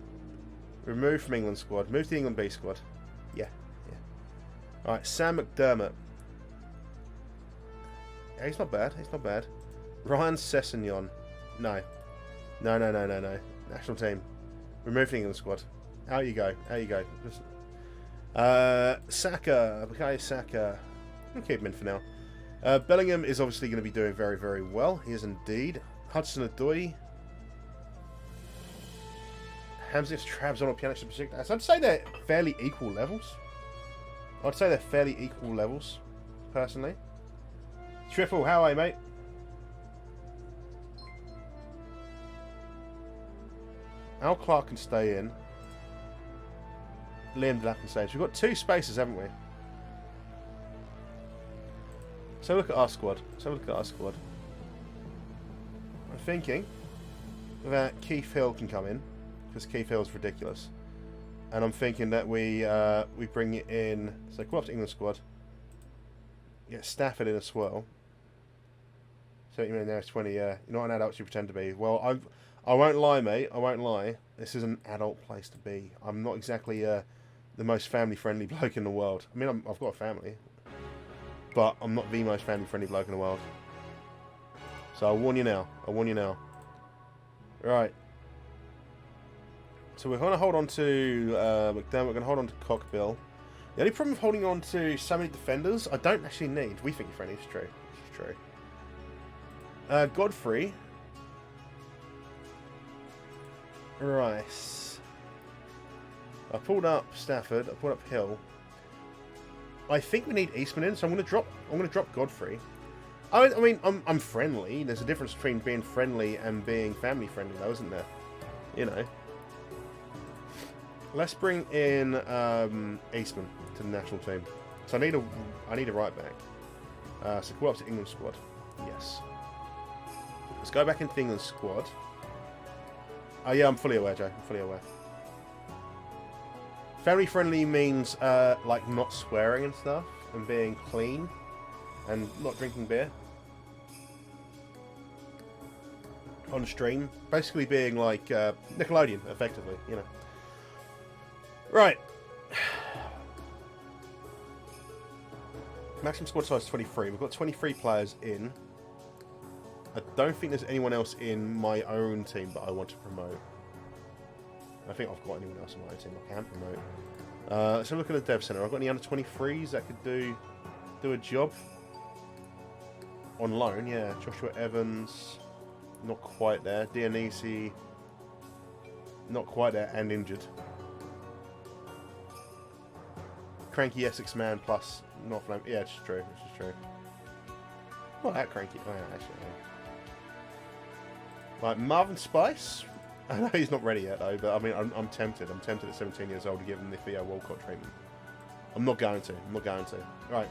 Removed from England squad. Move to the England B squad. Yeah. Alright, Sam McDermott. Yeah, he's not bad. Ryan Sessegnon. No. National team. Remove the England squad. Out you go. Just, Saka. Bukayo Saka. I'll keep him in for now. Bellingham is obviously going to be doing very, very well. He is indeed. Hudson-Odoi. Hamzis, Trabzon, or Pjanic and Besiktas. I'd say they're fairly equal levels. Personally. Triple, how are you, mate? Al Clark can stay in. Liam Delap can stay in. So we've got 2 spaces, haven't we? So look at our squad. I'm thinking that Keith Hill can come in, because Keith Hill's ridiculous. And I'm thinking that we bring it in. So go up to England squad. Get Stafford in as well. 30 minutes now is 20. You're not an adult you pretend to be. Well, I won't lie, mate. This is an adult place to be. I'm not exactly the most family-friendly bloke in the world. I mean, I've got a family, but I'm not the most family-friendly bloke in the world. So I'll warn you now. Right. So we're going to hold on to McDermott. We're going to hold on to Cockbill. The only problem with holding on to so many defenders, I don't actually need. We think you're friendly. It's true. Godfrey. Rice. I pulled up Stafford. I pulled up Hill. I think we need Eastman in, so I'm going to drop Godfrey. I mean, I'm friendly. There's a difference between being friendly and being family friendly, though, isn't there? You know. Let's bring in Eastman to the national team. So I need a right back. So go up to England squad. Yes. Let's go back into the England squad. Oh yeah, I'm fully aware, Joe. I'm fully aware. Family friendly means like not swearing and stuff, and being clean, and not drinking beer on stream. Basically being like Nickelodeon, effectively, you know. Right. Maximum squad size 23. We've got 23 players in. I don't think there's anyone else in my own team that I want to promote. I think I've got anyone else in my own team I can promote. Let's have a look at the dev center. I've got any under 23s that could do a job on loan. Yeah, Joshua Evans, not quite there. Dionisi, not quite there, and injured. Cranky Essex man plus not flame. Yeah, it's true. It's true. Not that cranky. Oh, yeah, actually. Yeah. Right, Marvin Spice. I know he's not ready yet, though, but I mean, I'm tempted. I'm tempted at 17 years old to give him the Theo Walcott treatment. I'm not going to. I'm not going to. Right.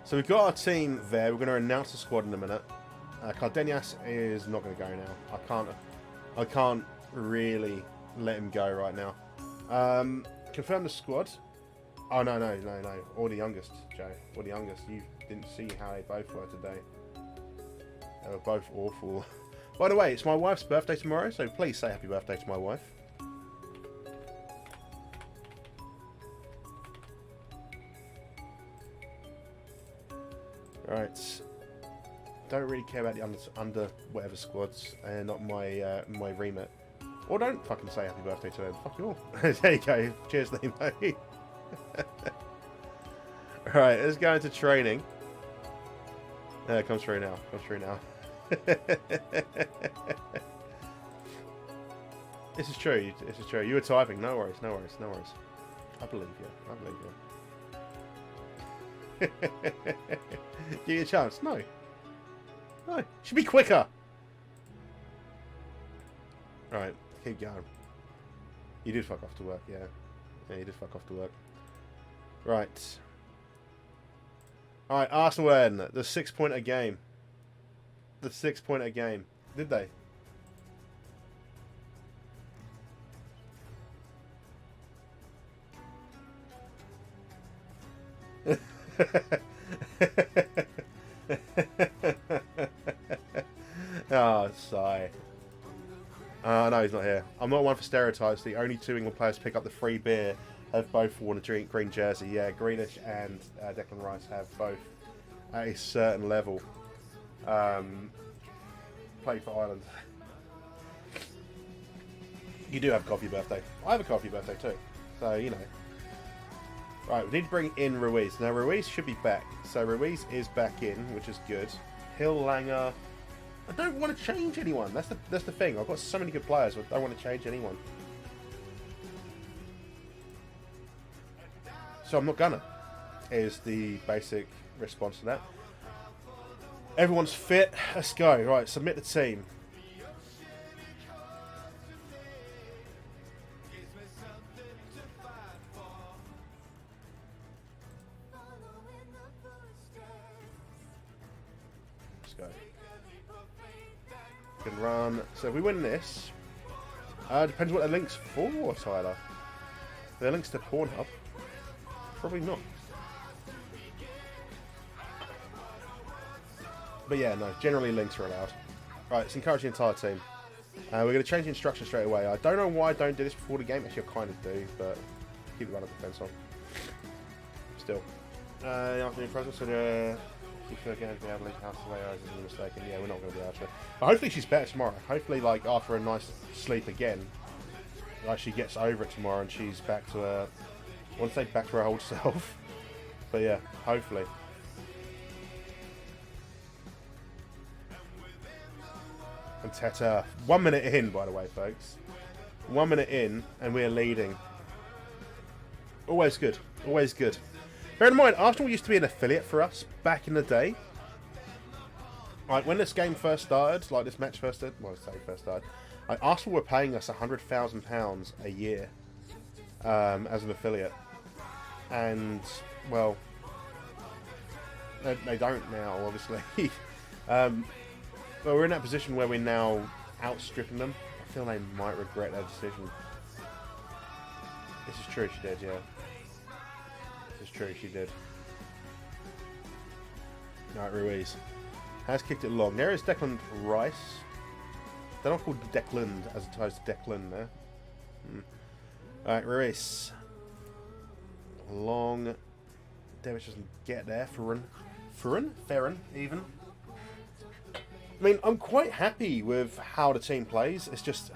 So we've got our team there. We're going to announce the squad in a minute. Cardenias is not going to go now. I can't really let him go right now. Confirm the squad. Oh, no. Or the youngest, Joe. Or the youngest. You didn't see how they both were today. They were both awful. By the way, it's my wife's birthday tomorrow, so please say happy birthday to my wife. Right. Don't really care about the under whatever squads. They're not my my remit. Or don't fucking say happy birthday to him. Fuck you all. There you go. Cheers, Limo. Right, let's go into training. It comes through now. Comes through now. This is true. This is true. You were typing. No worries. No worries. No worries. I believe you. I believe you. Give you a chance. No. No. Should be quicker. Right. Keep going. You did fuck off to work. Yeah. Yeah, you did fuck off to work. Right. Alright, Arsenal win the 6-pointer game. The 6-pointer game. Did they? Oh, sigh. No, he's not here. I'm not one for stereotypes. The only two England players to pick up the free beer have both worn a green jersey. Yeah, Grealish and Declan Rice have both at a certain level played for Ireland. You do have a coffee birthday. I have a coffee birthday too. So, you know. Right, we need to bring in Ruiz. Now, Ruiz should be back. So, Ruiz is back in, which is good. Hill, Langer. I don't want to change anyone. That's the thing. I've got so many good players, but I don't want to change anyone. So I'm not gonna, is the basic response to that. Everyone's fit. Let's go. Right, submit the team. Let's go. Can run. So if we win this, depends what the link's for, Tyler. The link's to Pornhub. Probably not. But yeah, no, generally links are allowed. Right, let's encourage the entire team. We're going to change the instruction straight away. I don't know why I don't do this before the game. Actually, I kind of do, but keep the run of defense on. Still. The afternoon present, so if you're going to be able to leave the house away, I was mistaken. Yeah, we're not going to be able to. But hopefully she's better tomorrow. Hopefully, like, after a nice sleep again, like, she gets over it tomorrow and she's back to her... I want to say back to her old self. But yeah, hopefully. And Teta. 1 minute in, by the way, folks. 1 minute in, and we're leading. Always good. Always good. Bear in mind, Arsenal used to be an affiliate for us back in the day. Like, when this game first started, like this match first started, well, I say first started, like, Arsenal were paying us £100,000 a year as an affiliate. And, well, they don't now, obviously. But we're in that position where we're now outstripping them. I feel they might regret their decision. This is true, she did, yeah. This is true, she did. Right, Ruiz has kicked it long. There is Declan Rice. They're not called Declan as opposed to Declan there. Alright, Ruiz. Long. Davis doesn't get there. Ferran, even. I mean, I'm quite happy with how the team plays. It's just,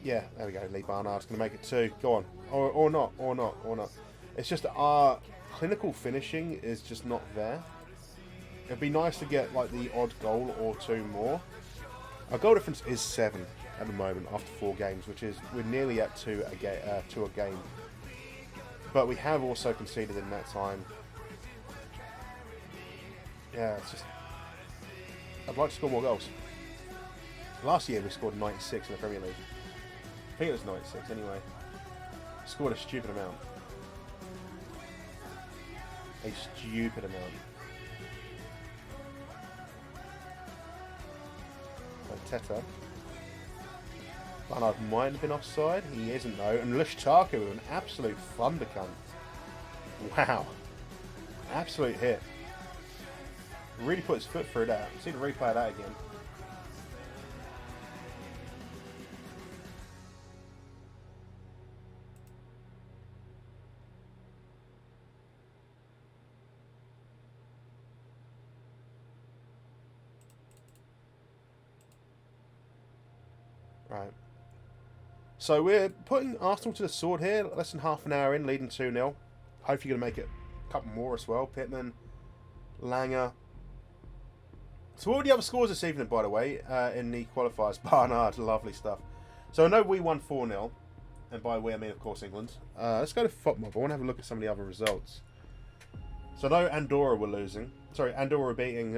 yeah, there we go. Lee Barnard's going to make it 2. Go on. Or not. It's just that our clinical finishing is just not there. It'd be nice to get like the odd goal or 2 more. Our goal difference is 7 at the moment after 4 games, which is we're nearly at 2 a game. But we have also conceded in that time. Yeah, it's just, I'd like to score more goals. Last year we scored 96 in the Premier League. I think it was 96 anyway. Scored a stupid amount. A stupid amount. Teta. Barnard might have been offside. He isn't though. And Lushtaku with an absolute thundercunt. Wow. Absolute hit. Really put his foot through that. See the replay of that again. Right. So we're putting Arsenal to the sword here. Less than half an hour in, leading 2-0. Hopefully going to make it a couple more as well. Pittman, Langer. So what were the other scores this evening, by the way, in the qualifiers? Barnard, lovely stuff. So I know we won 4-0. And by we, I mean, of course, England. Let's go to FOTMOB. I want to have a look at some of the other results. So I know Andorra were losing. Sorry, Andorra were beating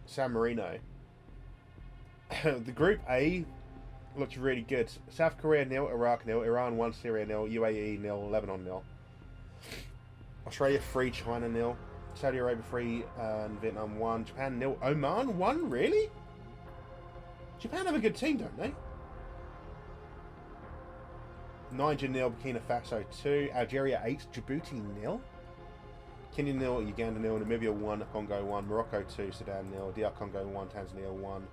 San Marino. The Group A looks really good. South Korea 0, Iraq 0, Iran 1, Syria 0, UAE 0, Lebanon 0. Australia 3, China 0, Saudi Arabia 3, and Vietnam 1, Japan 0, Oman 1, really? Japan have a good team, don't they? Niger 0, Burkina Faso 2, Algeria 8, Djibouti 0, Kenya 0, Uganda 0, Namibia 1, Congo 1, Morocco 2, Sudan 0, DR Congo 1, Tanzania 1.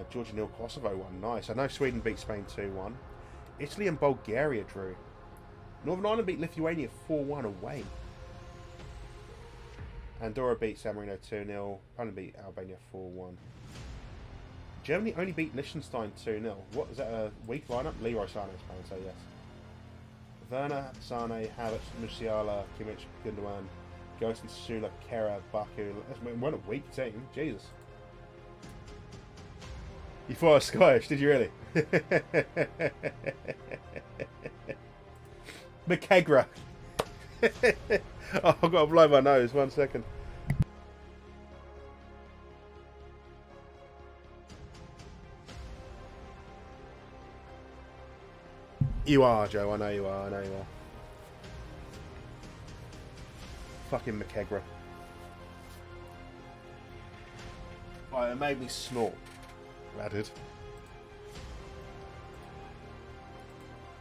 Georgia 0, Kosovo 1. Nice. I know Sweden beat Spain 2-1. Italy and Bulgaria drew. Northern Ireland beat Lithuania 4-1 away. Andorra beat San Marino 2-0. Poland beat Albania 4-1. Germany only beat Liechtenstein 2-0. What is that, a weak lineup? Leroy Sané is playing, so yes. Werner, Sané, Havertz, Musiala, Kimmich, Gundogan, Gosens, Sula, Kera, Baku. What a weak team. Jesus. You thought I was Scottish, did you really? McKegra. Oh, I've got to blow my nose. 1 second. You are, Joe. I know you are. I know you are. Fucking McKegra. Oh, it made me snort. I did.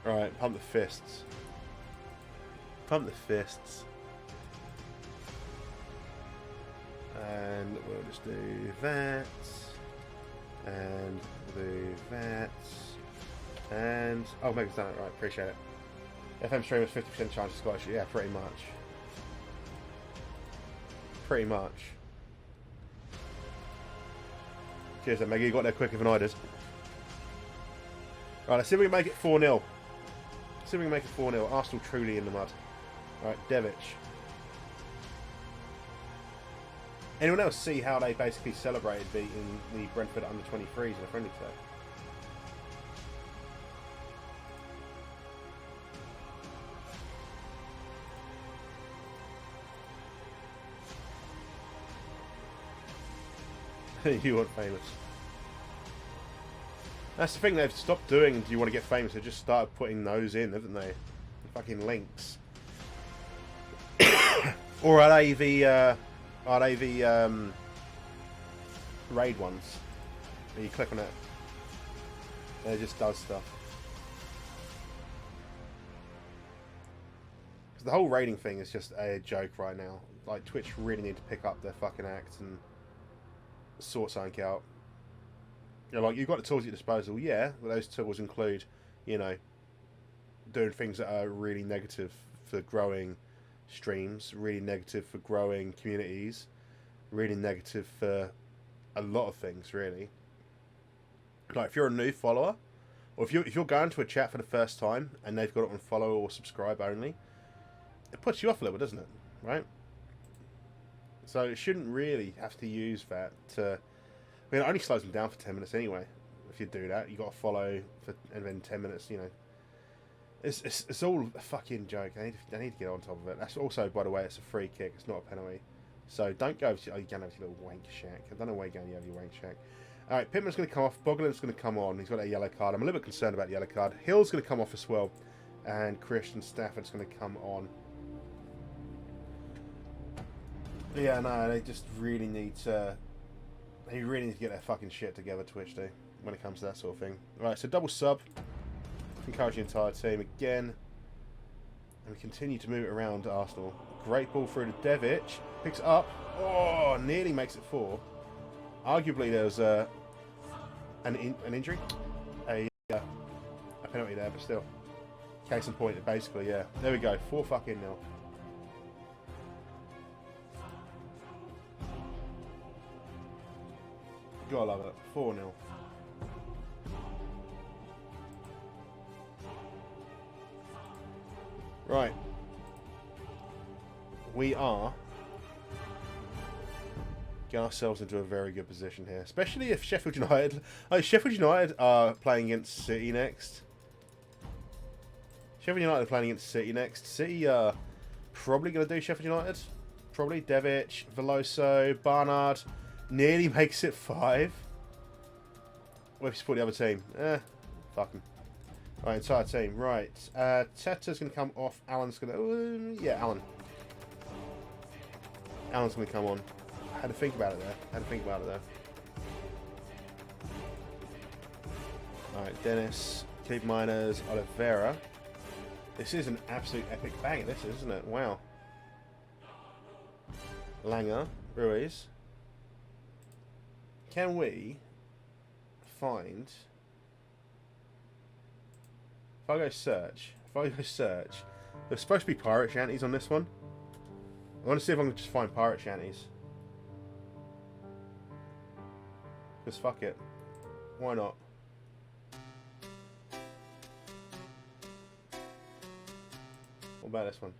Right, pump the fists. Pump the fists. And we'll just do that. And we'll do that. And oh, Megan's done it right. Appreciate it. FM stream is 50% chance of Scottish. Yeah, pretty much. Pretty much. Cheers then, Maggie. You got there quicker than I did. Right, let's see if we can make it 4-0. See if we can make it 4-0. Arsenal truly in the mud. Right, Devic. Anyone else see how they basically celebrated beating the Brentford under-23s in a friendly today? You want famous. That's the thing, they've stopped doing, do you want to get famous? They just started putting those in, haven't they? The fucking links. Or are they the raid ones? Where you click on it, and it just does stuff. Because the whole raiding thing is just a joke right now. Like, Twitch really need to pick up their fucking act and sort something out. You know, like, you've got the tools at your disposal, yeah, but those tools include, you know, doing things that are really negative for growing streams, really negative for growing communities, really negative for a lot of things, really. Like, if you're a new follower, or if you're going to a chat for the first time and they've got it on follow or subscribe only, it puts you off a little bit, doesn't it? Right? So it shouldn't really have to use that to... I mean, it only slows them down for 10 minutes anyway. If you do that, you got to follow for, and then 10 minutes, you know. It's all a fucking joke. They need to get on top of it. That's also, by the way, it's a free kick. It's not a penalty. So don't go to... Oh, you're going to have your little wank shack. I don't know where you're going to have your wank shack. Alright, Pittman's going to come off. Boglin's going to come on. He's got a yellow card. I'm a little bit concerned about the yellow card. Hill's going to come off as well. And Christian Stafford's going to come on. Yeah, no, they just really need to... They really need to get their fucking shit together, Twitch do, when it comes to that sort of thing. Right, so double sub. Encourage the entire team again. And we continue to move it around to Arsenal. Great ball through to Devic. Picks it up. Oh, nearly makes it 4. Arguably there was an injury. A penalty there, but still. Case in point, basically, yeah. There we go, 4 fucking nil. Gotta love it. 4-0. Right. We are getting ourselves into a very good position here. Especially if Sheffield United... Sheffield United are playing against City next. Sheffield United are playing against City next. City are probably going to do Sheffield United. Probably. Devic, Veloso, Barnard... Nearly makes it 5. What if you support the other team? Fuck him. Alright, entire team. Right. Teta's going to come off. Alan's going to... yeah, Alan. Alan's going to come on. I had to think about it there. Alright, Dennis. Keep Miners. Oliveira. This is an absolute epic bang, this is, isn't it? Wow. Langer. Ruiz. Can we find... If I go search... There's supposed to be pirate shanties on this one. I want to see if I can just find pirate shanties. Because fuck it. Why not? What about this one?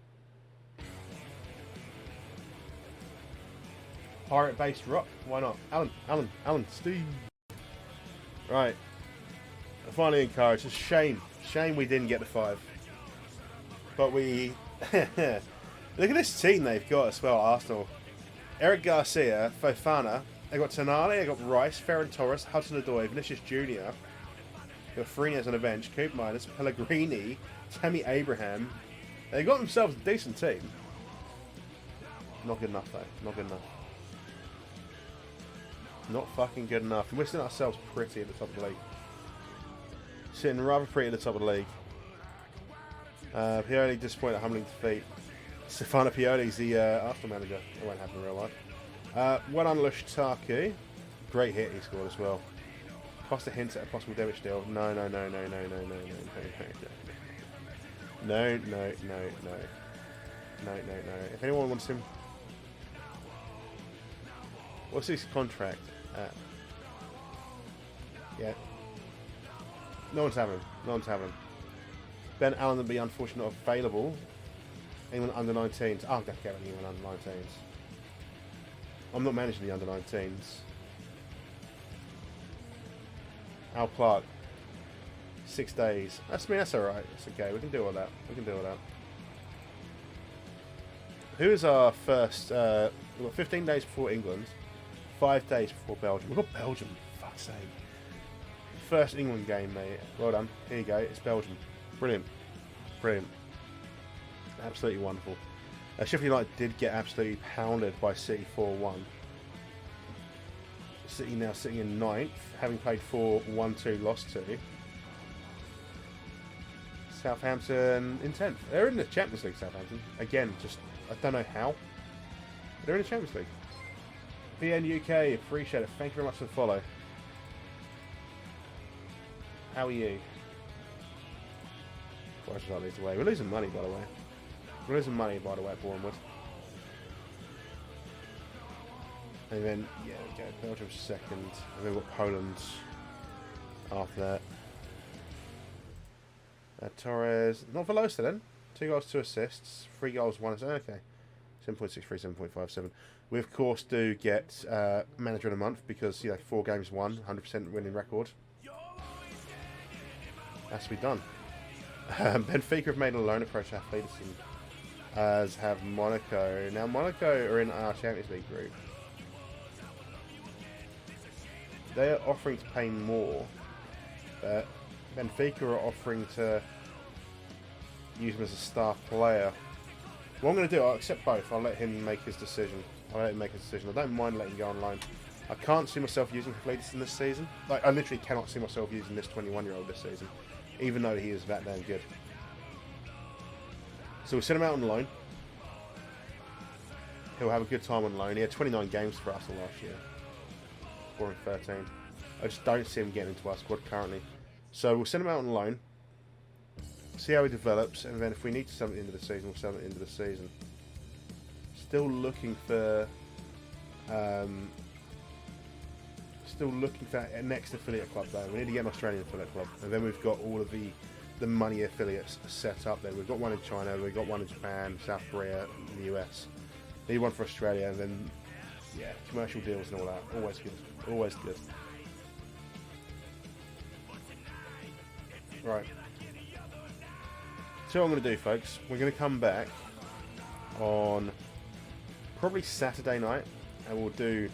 Pirate-based rock? Why not? Alan, Steve. Right. Finally encouraged. It's a shame. Shame we didn't get the 5. But we... Look at this team they've got as well, Arsenal. Eric Garcia, Fofana. They've got Tonali, they've got Rice, Ferran Torres, Hudson-Odoi, Vinicius Jr. They've got Freenez on the bench, Coop Miners, Pellegrini, Tammy Abraham. They got themselves a decent team. Not good enough, though. Not good enough. Not fucking good enough. And we're sitting ourselves pretty at the top of the league. Sitting rather pretty at the top of the league. Pioli disappointed at humbling defeat. Stefano Pioli's the Arsenal manager. It won't happen in real life. Well done, Lushtaku. Great hit he scored as well. Costa hints at a possible damage deal. No. If anyone wants him... What's his contract at? Yeah. No one's having him. Ben Allen will be unfortunately not available. England under 19s. Oh, I don't care about anyone under 19s. I'm not managing the under 19s. Al Clark. 6 days. That's alright. That's okay. We can deal with that. Who is our first... we've got 15 days before England. 5 days before Belgium. We've got Belgium, for fuck's sake. First England game, mate. Well done. Here you go. It's Belgium. Brilliant. Brilliant. Absolutely wonderful. Sheffield United did get absolutely pounded by City 4-1. City now sitting in 9th, having played 4-1-2, lost 2. Southampton in 10th. They're in the Champions League, Southampton. Again, just, I don't know how. They're in the Champions League. PN UK, appreciate it. Thank you very much for the follow. How are you? Why should I lose away? We're losing money, by the way. We're losing money, by the way, at Borehams. And then, yeah, we go Belgium second. And then we've got Poland after that. Torres, not Velosa then. 2 goals, 2 assists. 3 goals, 1 assist. Okay. 7.63, 7.57. We, of course, do get Manager of the Month because, 4 games won, 100% winning record. Has to be done. Benfica have made a loan approach to Athleticin, as have Monaco. Now, Monaco are in our Champions League group. They are offering to pay more, but Benfica are offering to use him as a star player. What I'm going to do, I'll accept both. I'll let him make his decision. I don't mind letting him go on loan. I can't see myself using Athleticin this season. Like, I literally cannot see myself using this 21-year-old this season, even though he is that damn good. So we'll send him out on loan. He'll have a good time on loan. He had 29 games for us last year. Scoring 13. I just don't see him getting into our squad currently. So we'll send him out on loan. See how he develops, and then if we need to sell him at the end of the season, we'll sell him at the end of the season. Still looking for a next affiliate club though. We need to get an Australian affiliate club, and then we've got all of the money affiliates set up there. We've got one in China, we've got one in Japan, South Korea, and the US. Need one for Australia, and then commercial deals and all that. Always good. Always good. Right. So what I'm going to do, folks, we're going to come back on probably Saturday night, and we'll do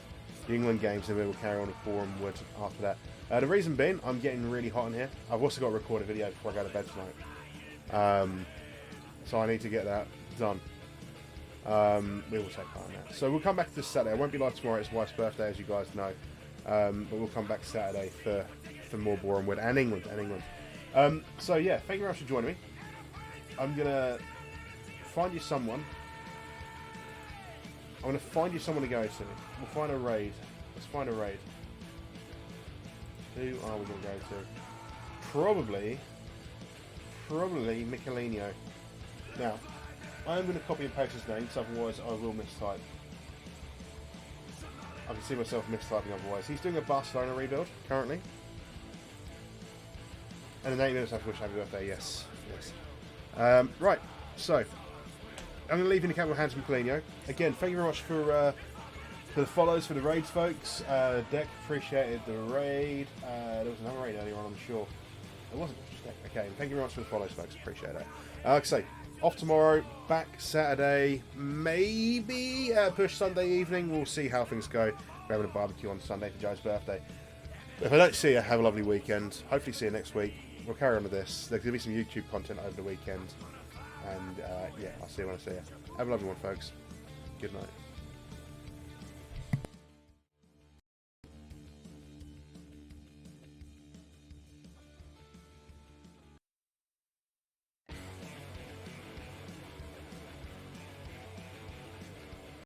the England games, and then we'll carry on with Borehams after that. The reason being, I'm getting really hot in here. I've also got to record a video before I go to bed tonight. So I need to get that done. We will take part in that. So we'll come back this Saturday. I won't be live tomorrow. It's wife's birthday, as you guys know. But we'll come back Saturday for more Borehams and England. So yeah, thank you very much for joining me. I'm going to find you someone. I'm going to find you someone to go to. We'll find a raid. Let's find a raid. Who are we going to go to? Probably Michelino. Now, I'm going to copy and paste his name, because otherwise I will mistype. I can see myself mistyping otherwise. He's doing a Barcelona rebuild currently. And in 8 minutes I have to wish happy birthday, yes. Right, so I'm going to leave in a couple of hands from Michelino. Again, thank you very much for the follows, for the raids, folks. Deck appreciated the raid. There was another raid earlier on, I'm sure. It wasn't just Deck. Okay, thank you very much for the follows, folks. Appreciate it. Like I say, off tomorrow, back Saturday, maybe push Sunday evening. We'll see how things go. We're having a barbecue on Sunday for Joe's birthday. If I don't see you, have a lovely weekend. Hopefully see you next week. We'll carry on with this. There's going to be some YouTube content over the weekend. And yeah, I'll see you when I see you. Have a lovely one, folks. Good night.